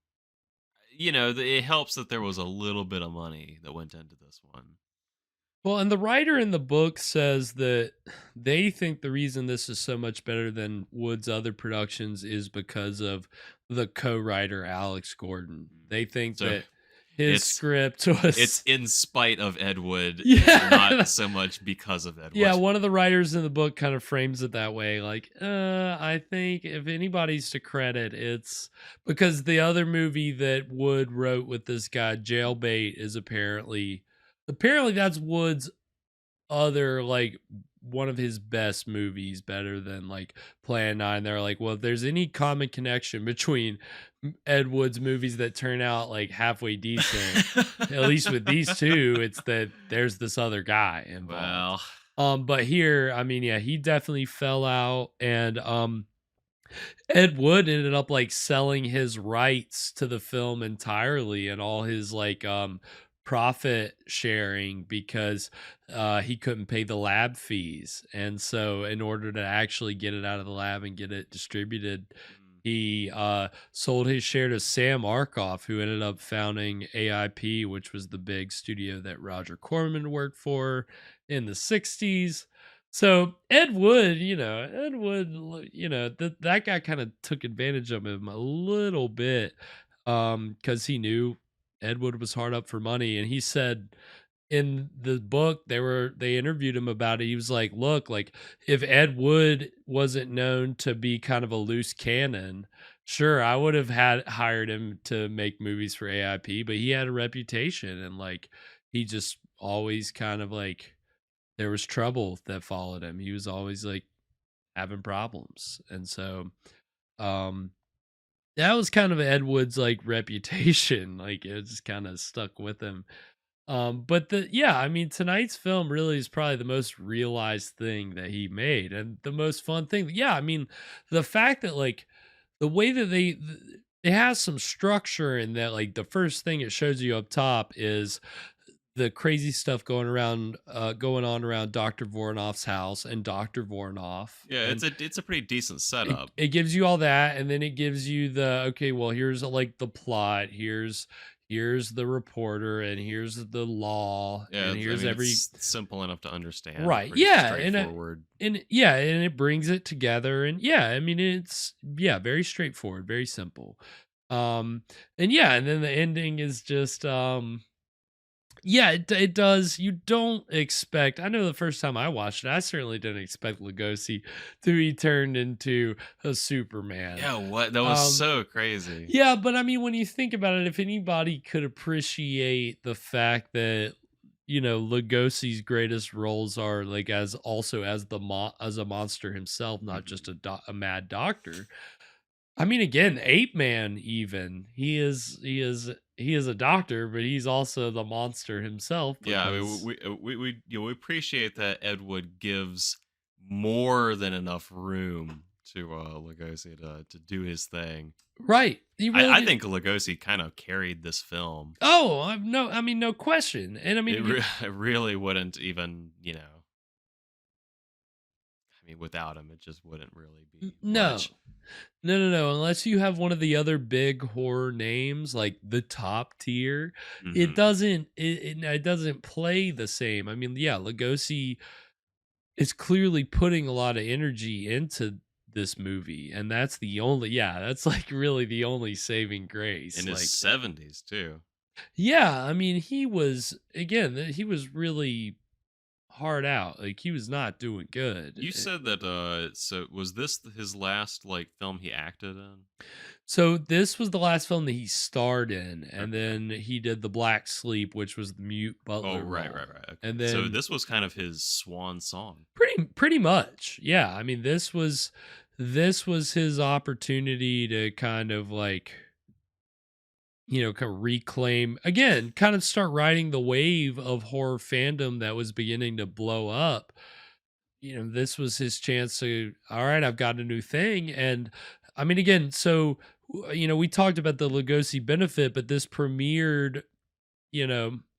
it helps that there was a little bit of money that went into this one. Well, and the writer in the book says that they think the reason this is so much better than Wood's other productions is because of the co-writer Alex Gordon. They think that his script was... It's in spite of Ed Wood, Yeah. not so much because of Ed Wood. Yeah, one of the writers in the book kind of frames it that way. Like, I think if anybody's to credit, it's because the other movie that Wood wrote with this guy, Jailbait, is apparently that's Wood's other, like, one of his best movies, better than like Plan 9. They're like, well, if there's any common connection between Ed Wood's movies that turn out like halfway decent, at least with these two, it's that there's this other guy involved. Well, but here, I mean, yeah, he definitely fell out, and Ed Wood ended up like selling his rights to the film entirely and all his like profit sharing because he couldn't pay the lab fees, and so in order to actually get it out of the lab and get it distributed, he sold his share to Sam Arkoff, who ended up founding AIP, which was the big studio that Roger Corman worked for in the 60s. So Ed Wood, that guy kind of took advantage of him a little bit because he knew Ed Wood was hard up for money. And he said in the book, they interviewed him about it. He was like, look, like if Ed Wood wasn't known to be kind of a loose cannon, sure, I would have hired him to make movies for AIP, but he had a reputation, and like he just always kind of like there was trouble that followed him. He was always like having problems. And so that was kind of Ed Wood's like reputation. Like it just kind of stuck with him. But I mean, tonight's film really is probably the most realized thing that he made, and the most fun thing. Yeah, I mean, the fact that like the way that it has some structure in that, like the first thing it shows you up top is the crazy stuff going on around Dr. Voronoff's house and Dr. Voronoff. Yeah, and it's a pretty decent setup. It gives you all that, and then it gives you here's like the plot. Here's here's the reporter, and here's the law, Yeah, and here's every it's simple enough to understand. right. Pretty Yeah, straightforward. and it brings it together, and it's very straightforward, very simple. And then the ending is just it does. You don't expect. I know the first time I watched it, I certainly didn't expect Lugosi to be turned into a Superman. Yeah, what? That was so crazy. Yeah, but I mean, when you think about it, if anybody could appreciate the fact that Lugosi's greatest roles are like as a monster himself, not just a mad doctor. I mean, again, Ape Man, even he is a doctor, but he's also the monster himself. Yeah, I mean, we appreciate that Ed Wood gives more than enough room to Lugosi to do his thing. Right. I think Lugosi kind of carried this film. Oh, no question. And I mean, it really wouldn't even, I mean, without him, it just wouldn't really be much. No. Unless you have one of the other big horror names, like the top tier, it doesn't play the same. I mean, yeah, Lugosi is clearly putting a lot of energy into this movie, and that's like really the only saving grace. In his 70s too. Yeah, I mean, he was really hard out. Like, he was not doing good. You said that so was this his last like film he acted in? So this was the last film that he starred in, and then he did The Black Sleep, which was the mute butler. Oh, right. role. Okay. And then so this was kind of his swan song. Pretty much. Yeah. I mean, this was his opportunity to kind of like kind of reclaim again, kind of start riding the wave of horror fandom that was beginning to blow up. This was his chance to, all right, I've got a new thing. And I mean, again, so, we talked about the Lugosi benefit, but this premiered,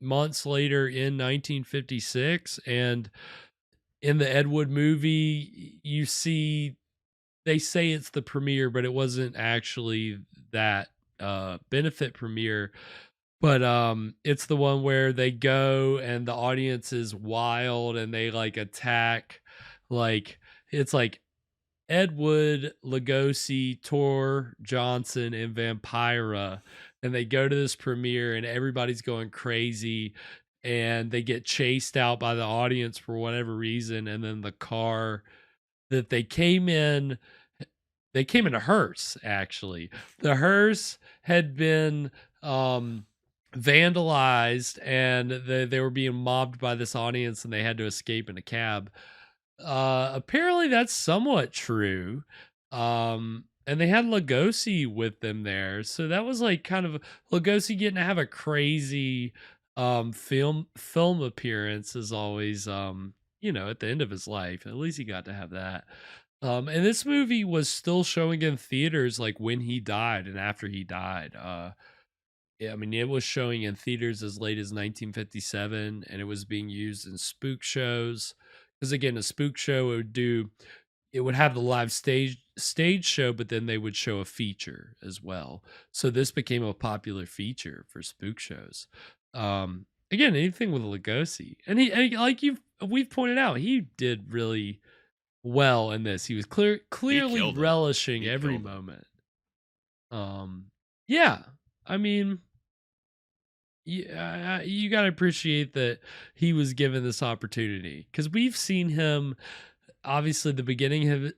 months later in 1956. And in the Ed Wood movie, you see, they say it's the premiere, but it wasn't actually that benefit premiere, but it's the one where they go and the audience is wild and they like attack, like it's like Ed Wood, Lugosi, Tor Johnson, and Vampira, and they go to this premiere and everybody's going crazy, and they get chased out by the audience for whatever reason, and then the car that they came in a hearse. Actually, the hearse had been vandalized, and they were being mobbed by this audience, and they had to escape in a cab. Apparently that's somewhat true. And they had Lugosi with them there, so that was like kind of Lugosi getting to have a crazy film appearance is always at the end of his life. At least he got to have that. And this movie was still showing in theaters like when he died and after he died. I mean, it was showing in theaters as late as 1957, and it was being used in spook shows. Because again, a spook show would have the live stage show, but then they would show a feature as well. So this became a popular feature for spook shows. Again, anything with Lugosi, and we've pointed out, he did really well in this. He was clearly relishing every moment. Yeah, I mean, yeah, you got to appreciate that he was given this opportunity, because we've seen him, obviously the beginning of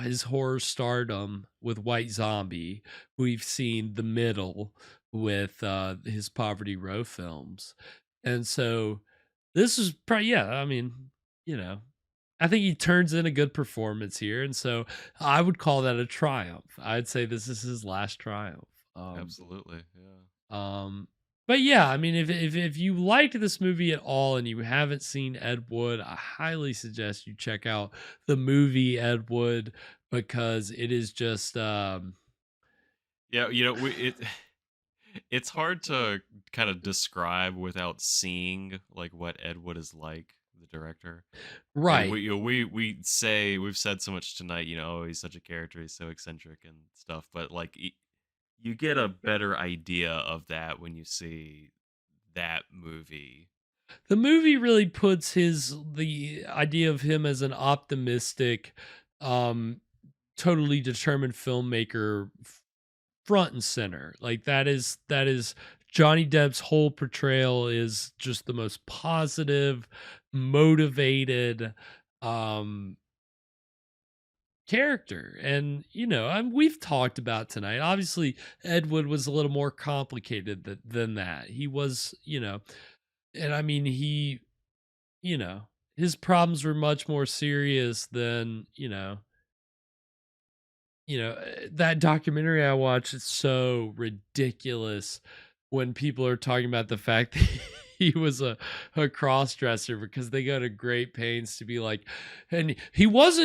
his horror stardom with White Zombie. We've seen the middle with his Poverty Row films, and so this is probably, I mean, I think he turns in a good performance here, and so I would call that a triumph. I'd say this is his last triumph. Absolutely, yeah. But yeah, I mean, if you liked this movie at all and you haven't seen Ed Wood, I highly suggest you check out the movie Ed Wood, because it is just it's hard to kind of describe without seeing like what Ed Wood is like, the director. Right. And we've said so much tonight, he's such a character, he's so eccentric and stuff, but like you get a better idea of that when you see that movie. The movie really puts the idea of him as an optimistic, um, totally determined filmmaker front and center. Like that is Johnny Depp's whole portrayal is just the most positive, motivated, um character. And we've talked about tonight, obviously Ed Wood was a little more complicated than that. He was, and I mean you know his problems were much more serious than that documentary I watched. It's so ridiculous when people are talking about the fact that he was a cross dresser, because they go to great pains to be like, and he was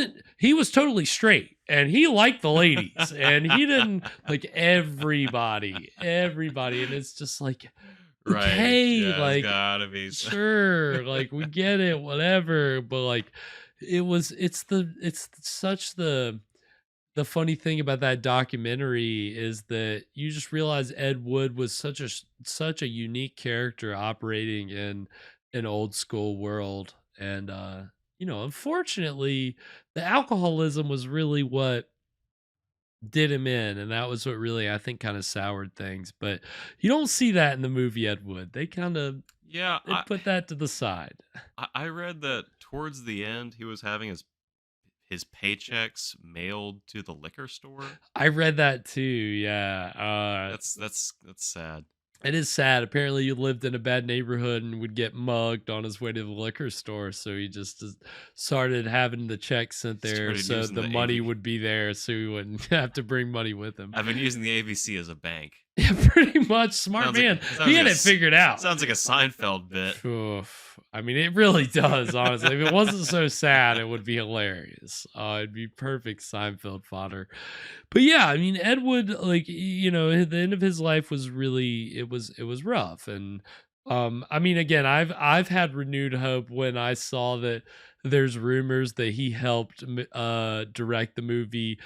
totally straight and he liked the ladies and he didn't like everybody. And it's just like, okay, Yeah, like, it's gotta be. sure, like we get it, whatever. But like, it's such the funny thing about that documentary is that you just realize Ed Wood was such a unique character operating in an old school world. And unfortunately the alcoholism was really what did him in, and that was what really, I think, kind of soured things. But you don't see that in the movie Ed Wood. They kind of put that to the side. I read that towards the end he was having his paychecks mailed to the liquor store. I read that too. Yeah. That's sad. It is sad. Apparently, you lived in a bad neighborhood and would get mugged on his way to the liquor store. So he just started having the checks sent there, so the money would be there, so he wouldn't have to bring money with him. I've been using the ABC as a bank. Yeah, pretty much. Smart man. He had it figured out. Sounds like a Seinfeld bit. Oof. I mean, it really does, honestly. If it wasn't so sad, it would be hilarious. It'd be perfect Seinfeld fodder. But yeah, I mean, Ed Wood, like, the end of his life was really, it was rough. And I mean, again, I've had renewed hope when I saw that there's rumors that he helped direct the movie.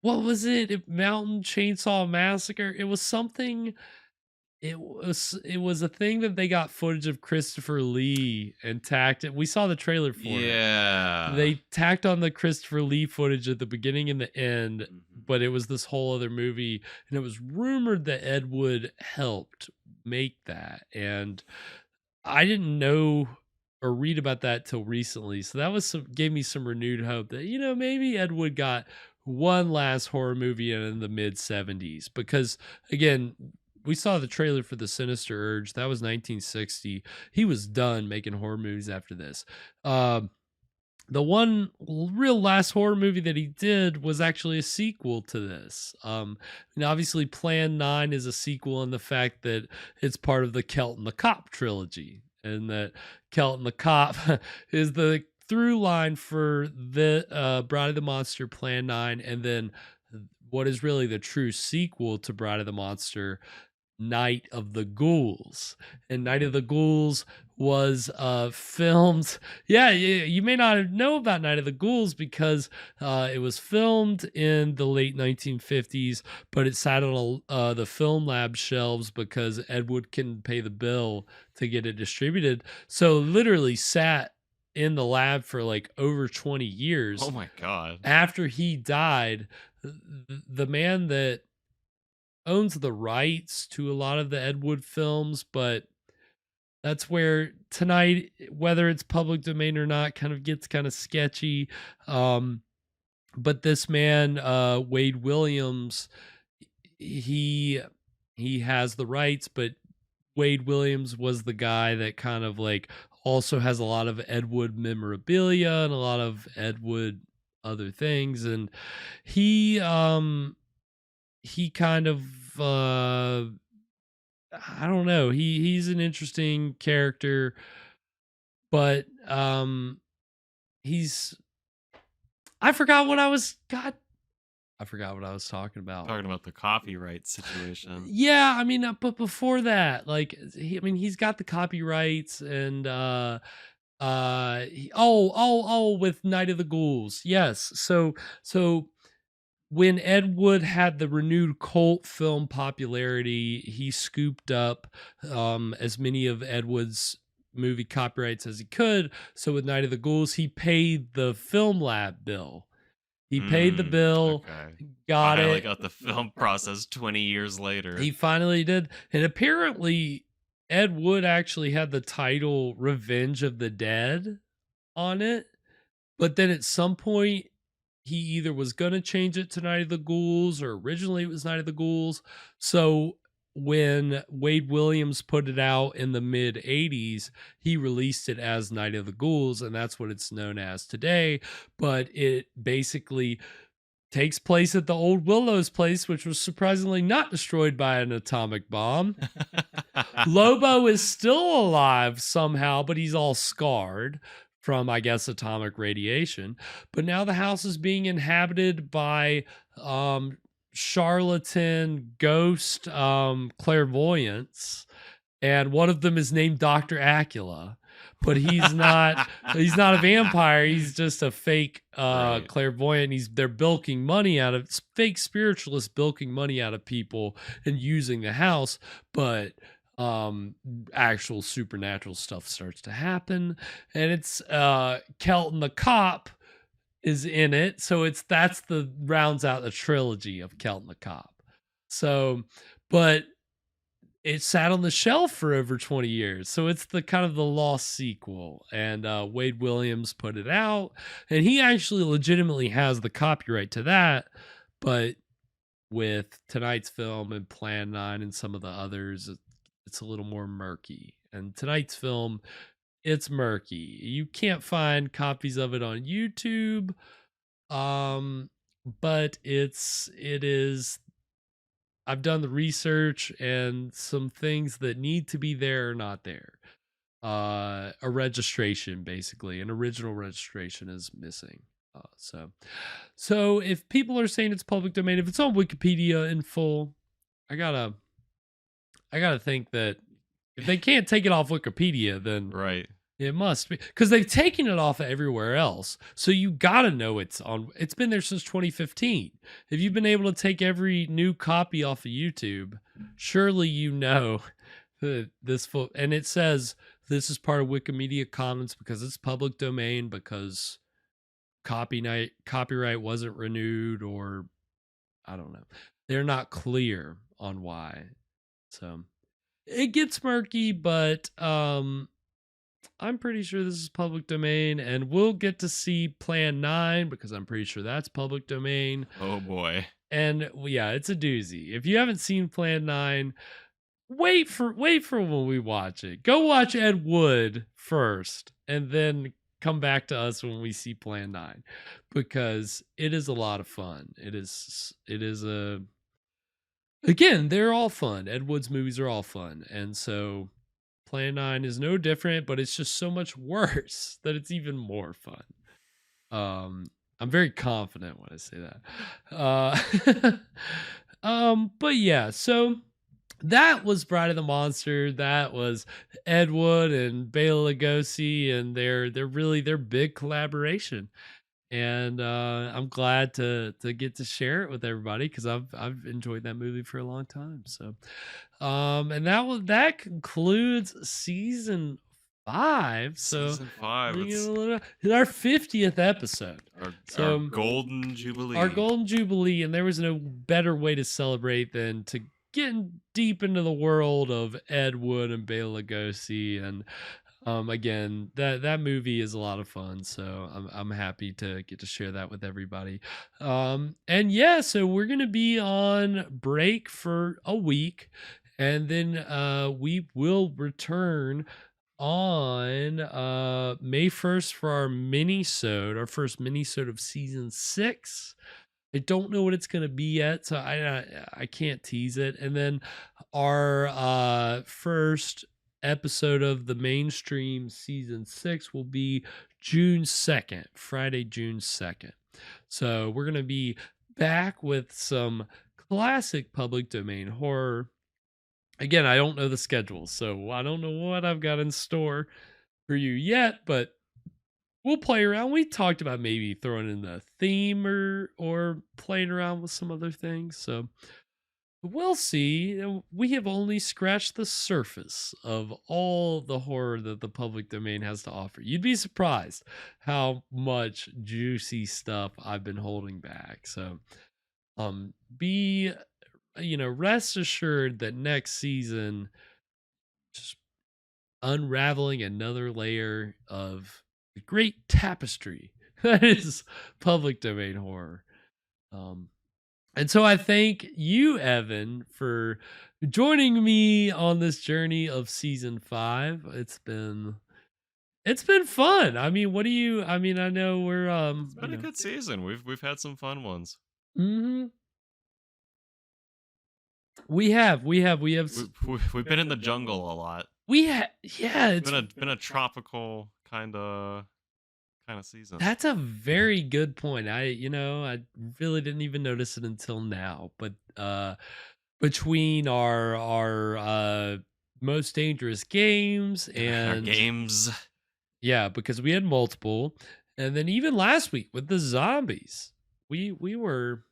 What was it? Mountain Chainsaw Massacre. It was something. It was a thing that they got footage of Christopher Lee and tacked it. We saw the trailer for it. Yeah. They tacked on the Christopher Lee footage at the beginning and the end, but it was this whole other movie, and it was rumored that Ed Wood helped make that. And I didn't know or read about that till recently. So that gave me some renewed hope that, maybe Ed Wood got one last horror movie in the mid 70s, because again, we saw the trailer for The Sinister Urge. That was 1960. He was done making horror movies after this. The one real last horror movie that he did was actually a sequel to this. And obviously Plan 9 is a sequel in the fact that it's part of the Celt and the Cop trilogy. And that Celt and the Cop is the through line for the Bride of the Monster, Plan 9, and then what is really the true sequel to Bride of the Monster, Night of the Ghouls. And Night of the Ghouls was filmed. Yeah, you may not know about Night of the Ghouls because it was filmed in the late 1950s, but it sat on the film lab shelves because Ed Wood couldn't pay the bill to get it distributed. So literally sat in the lab for like over 20 years. Oh my God. After he died, the man that owns the rights to a lot of the Ed Wood films, but that's where tonight, whether it's public domain or not, kind of gets kind of sketchy. But this man, Wade Williams, he has the rights, but Wade Williams was the guy that kind of like also has a lot of Ed Wood memorabilia and a lot of Ed Wood other things. And he kind of I don't know, he's an interesting character, but I forgot what I was talking about. Talking about the copyright situation. Yeah, I mean, but before that, like, he's got the copyrights, and with Night of the Ghouls, yes. So when Ed Wood had the renewed cult film popularity, he scooped up as many of Ed Wood's movie copyrights as he could. So with Night of the Ghouls, he paid the film lab bill. He paid the bill, got Finally it. got the film process 20 years later. He finally did. And apparently, Ed Wood actually had the title Revenge of the Dead on it. But then at some point, he either was going to change it to Night of the Ghouls, or originally it was Night of the Ghouls. So when Wade Williams put it out in the mid 80s, he released it as Night of the Ghouls, and that's what it's known as today. But it basically takes place at the old Willows place, which was surprisingly not destroyed by an atomic bomb. Lobo is still alive somehow, but he's all scarred from, I guess, atomic radiation. But now the house is being inhabited by charlatan ghost clairvoyants, and one of them is named Dr. Acula. But he's not a vampire, he's just a fake clairvoyant. They're bilking money out of fake spiritualists, bilking money out of people and using the house, but actual supernatural stuff starts to happen. And it's Kelton the cop is in it, so that's the rounds out the trilogy of Kelton the cop. So, but it sat on the shelf for over 20 years, so it's the kind of the lost sequel. And Wade Williams put it out, and he actually legitimately has the copyright to that. But with tonight's film and Plan 9 and some of the others, it's a little more murky. And tonight's film, it's murky. You can't find copies of it on YouTube, but it is. I've done the research, and some things that need to be there are not there. A registration, basically, an original registration is missing. So if people are saying it's public domain, if it's on Wikipedia in full, I gotta think that if they can't take it off Wikipedia, then it must be, because they've taken it off everywhere else. So you gotta know it's been there since 2015. If you've been able to take every new copy off of YouTube, surely you know that and it says this is part of Wikimedia Commons because it's public domain, because copyright wasn't renewed, or I don't know. They're not clear on why. So it gets murky, but I'm pretty sure this is public domain, and we'll get to see Plan 9 because I'm pretty sure that's public domain. Oh boy. And yeah, it's a doozy. If you haven't seen Plan 9, wait for when we watch it. Go watch Ed Wood first, and then come back to us when we see Plan 9, because it is a lot of fun. It is again, they're all fun. Ed Wood's movies are all fun. And so Plan 9 is no different, but it's just so much worse that it's even more fun. I'm very confident when I say that. But yeah, so that was Bride of the Monster. That was Ed Wood and Bela Lugosi, and their big collaboration. And I'm glad to get to share it with everybody, because I've enjoyed that movie for a long time. So, and that concludes season 5. So season 5, it's our 50th episode. Our golden jubilee. Our golden jubilee, and there was no better way to celebrate than to get deep into the world of Ed Wood and Bela Lugosi. And again, that movie is a lot of fun, so I'm happy to get to share that with everybody. And yeah, so we're gonna be on break for a week, and then we will return on May 1st for our first mini-sode of season 6. I don't know what it's going to be yet, so I can't tease it. And then our first episode of the mainstream season 6 will be June 2nd, Friday, June 2nd. So we're going to be back with some classic public domain horror. Again, I don't know the schedule, so I don't know what I've got in store for you yet, but we'll play around. We talked about maybe throwing in the theme or playing around with some other things. So we'll see. We have only scratched the surface of all the horror that the public domain has to offer. You'd be surprised how much juicy stuff I've been holding back. So be rest assured that next season, just unraveling another layer of the great tapestry that is public domain horror. And so I thank you, Evan, for joining me on this journey of season 5. It's been fun. I mean, I know we're it's been a good season. We've had some fun ones. Mm-hmm. We have we've been in the jungle a lot. It's been a tropical kind of season. That's a very good point. I really didn't even notice it until now. But between our most dangerous games and our games, yeah, because we had multiple, and then even last week with the zombies, we were,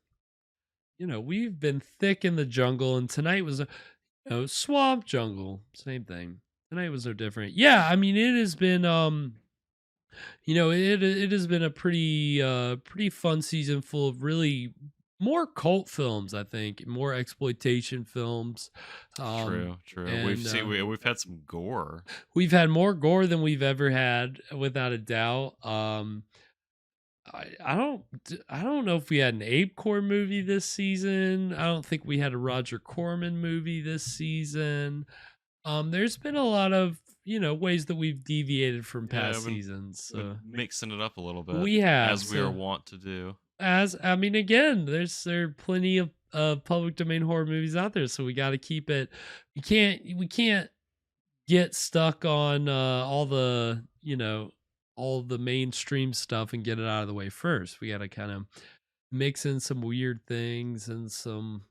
we've been thick in the jungle, and tonight was a swamp jungle, same thing. Tonight was no different. Yeah, I mean, it has been it has been a pretty fun season full of really more cult films, I think, more exploitation films. True. And, we've had some gore. We've had more gore than we've ever had, without a doubt. I don't know if we had an Ape Core movie this season. I don't think we had a Roger Corman movie this season. There's been a lot of ways that we've deviated from past seasons. Mixing it up a little bit. We have, as we are wont to do. Again, there are plenty of public domain horror movies out there, so we got to keep it. We can't get stuck on all the mainstream stuff and get it out of the way first. We got to kind of mix in some weird things and some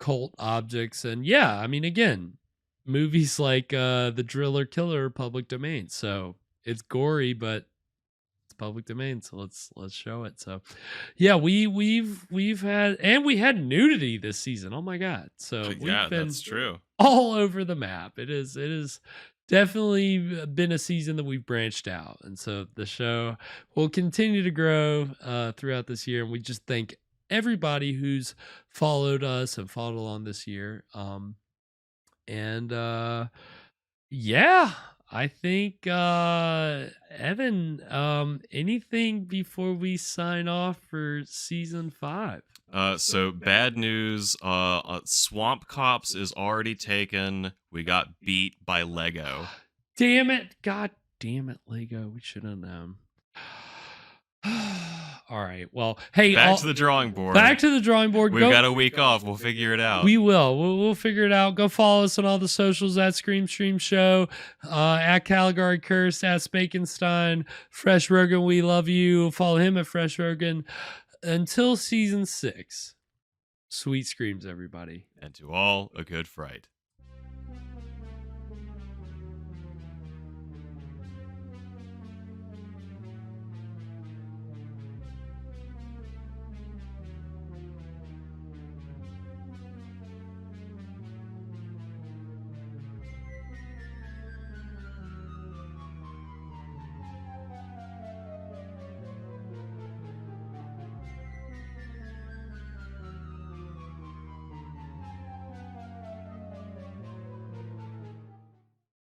cult objects, and again, movies like The Driller Killer are public domain, so it's gory, but it's public domain, so let's show it. So yeah, we've had, and we had nudity this season. Oh my god. So we've been that's true, all over the map. It is definitely been a season that we've branched out, and so the show will continue to grow throughout this year, and we just thank everybody who's followed us and followed along this year. And I think Evan, anything before we sign off for season 5? So bad news, Swamp Cops is already taken. We got beat by Lego. Damn it. God damn it, Lego. We should have known. All right. Well, hey, back to the drawing board. Back to the drawing board. We've got a week off. We'll figure it out. We will. We'll figure it out. Go follow us on all the socials at Scream Stream Show, at Caligari Curse, at Spakenstein, Fresh Rogan. We love you. Follow him at Fresh Rogan. Until season 6. Sweet screams, everybody. And to all, a good fright.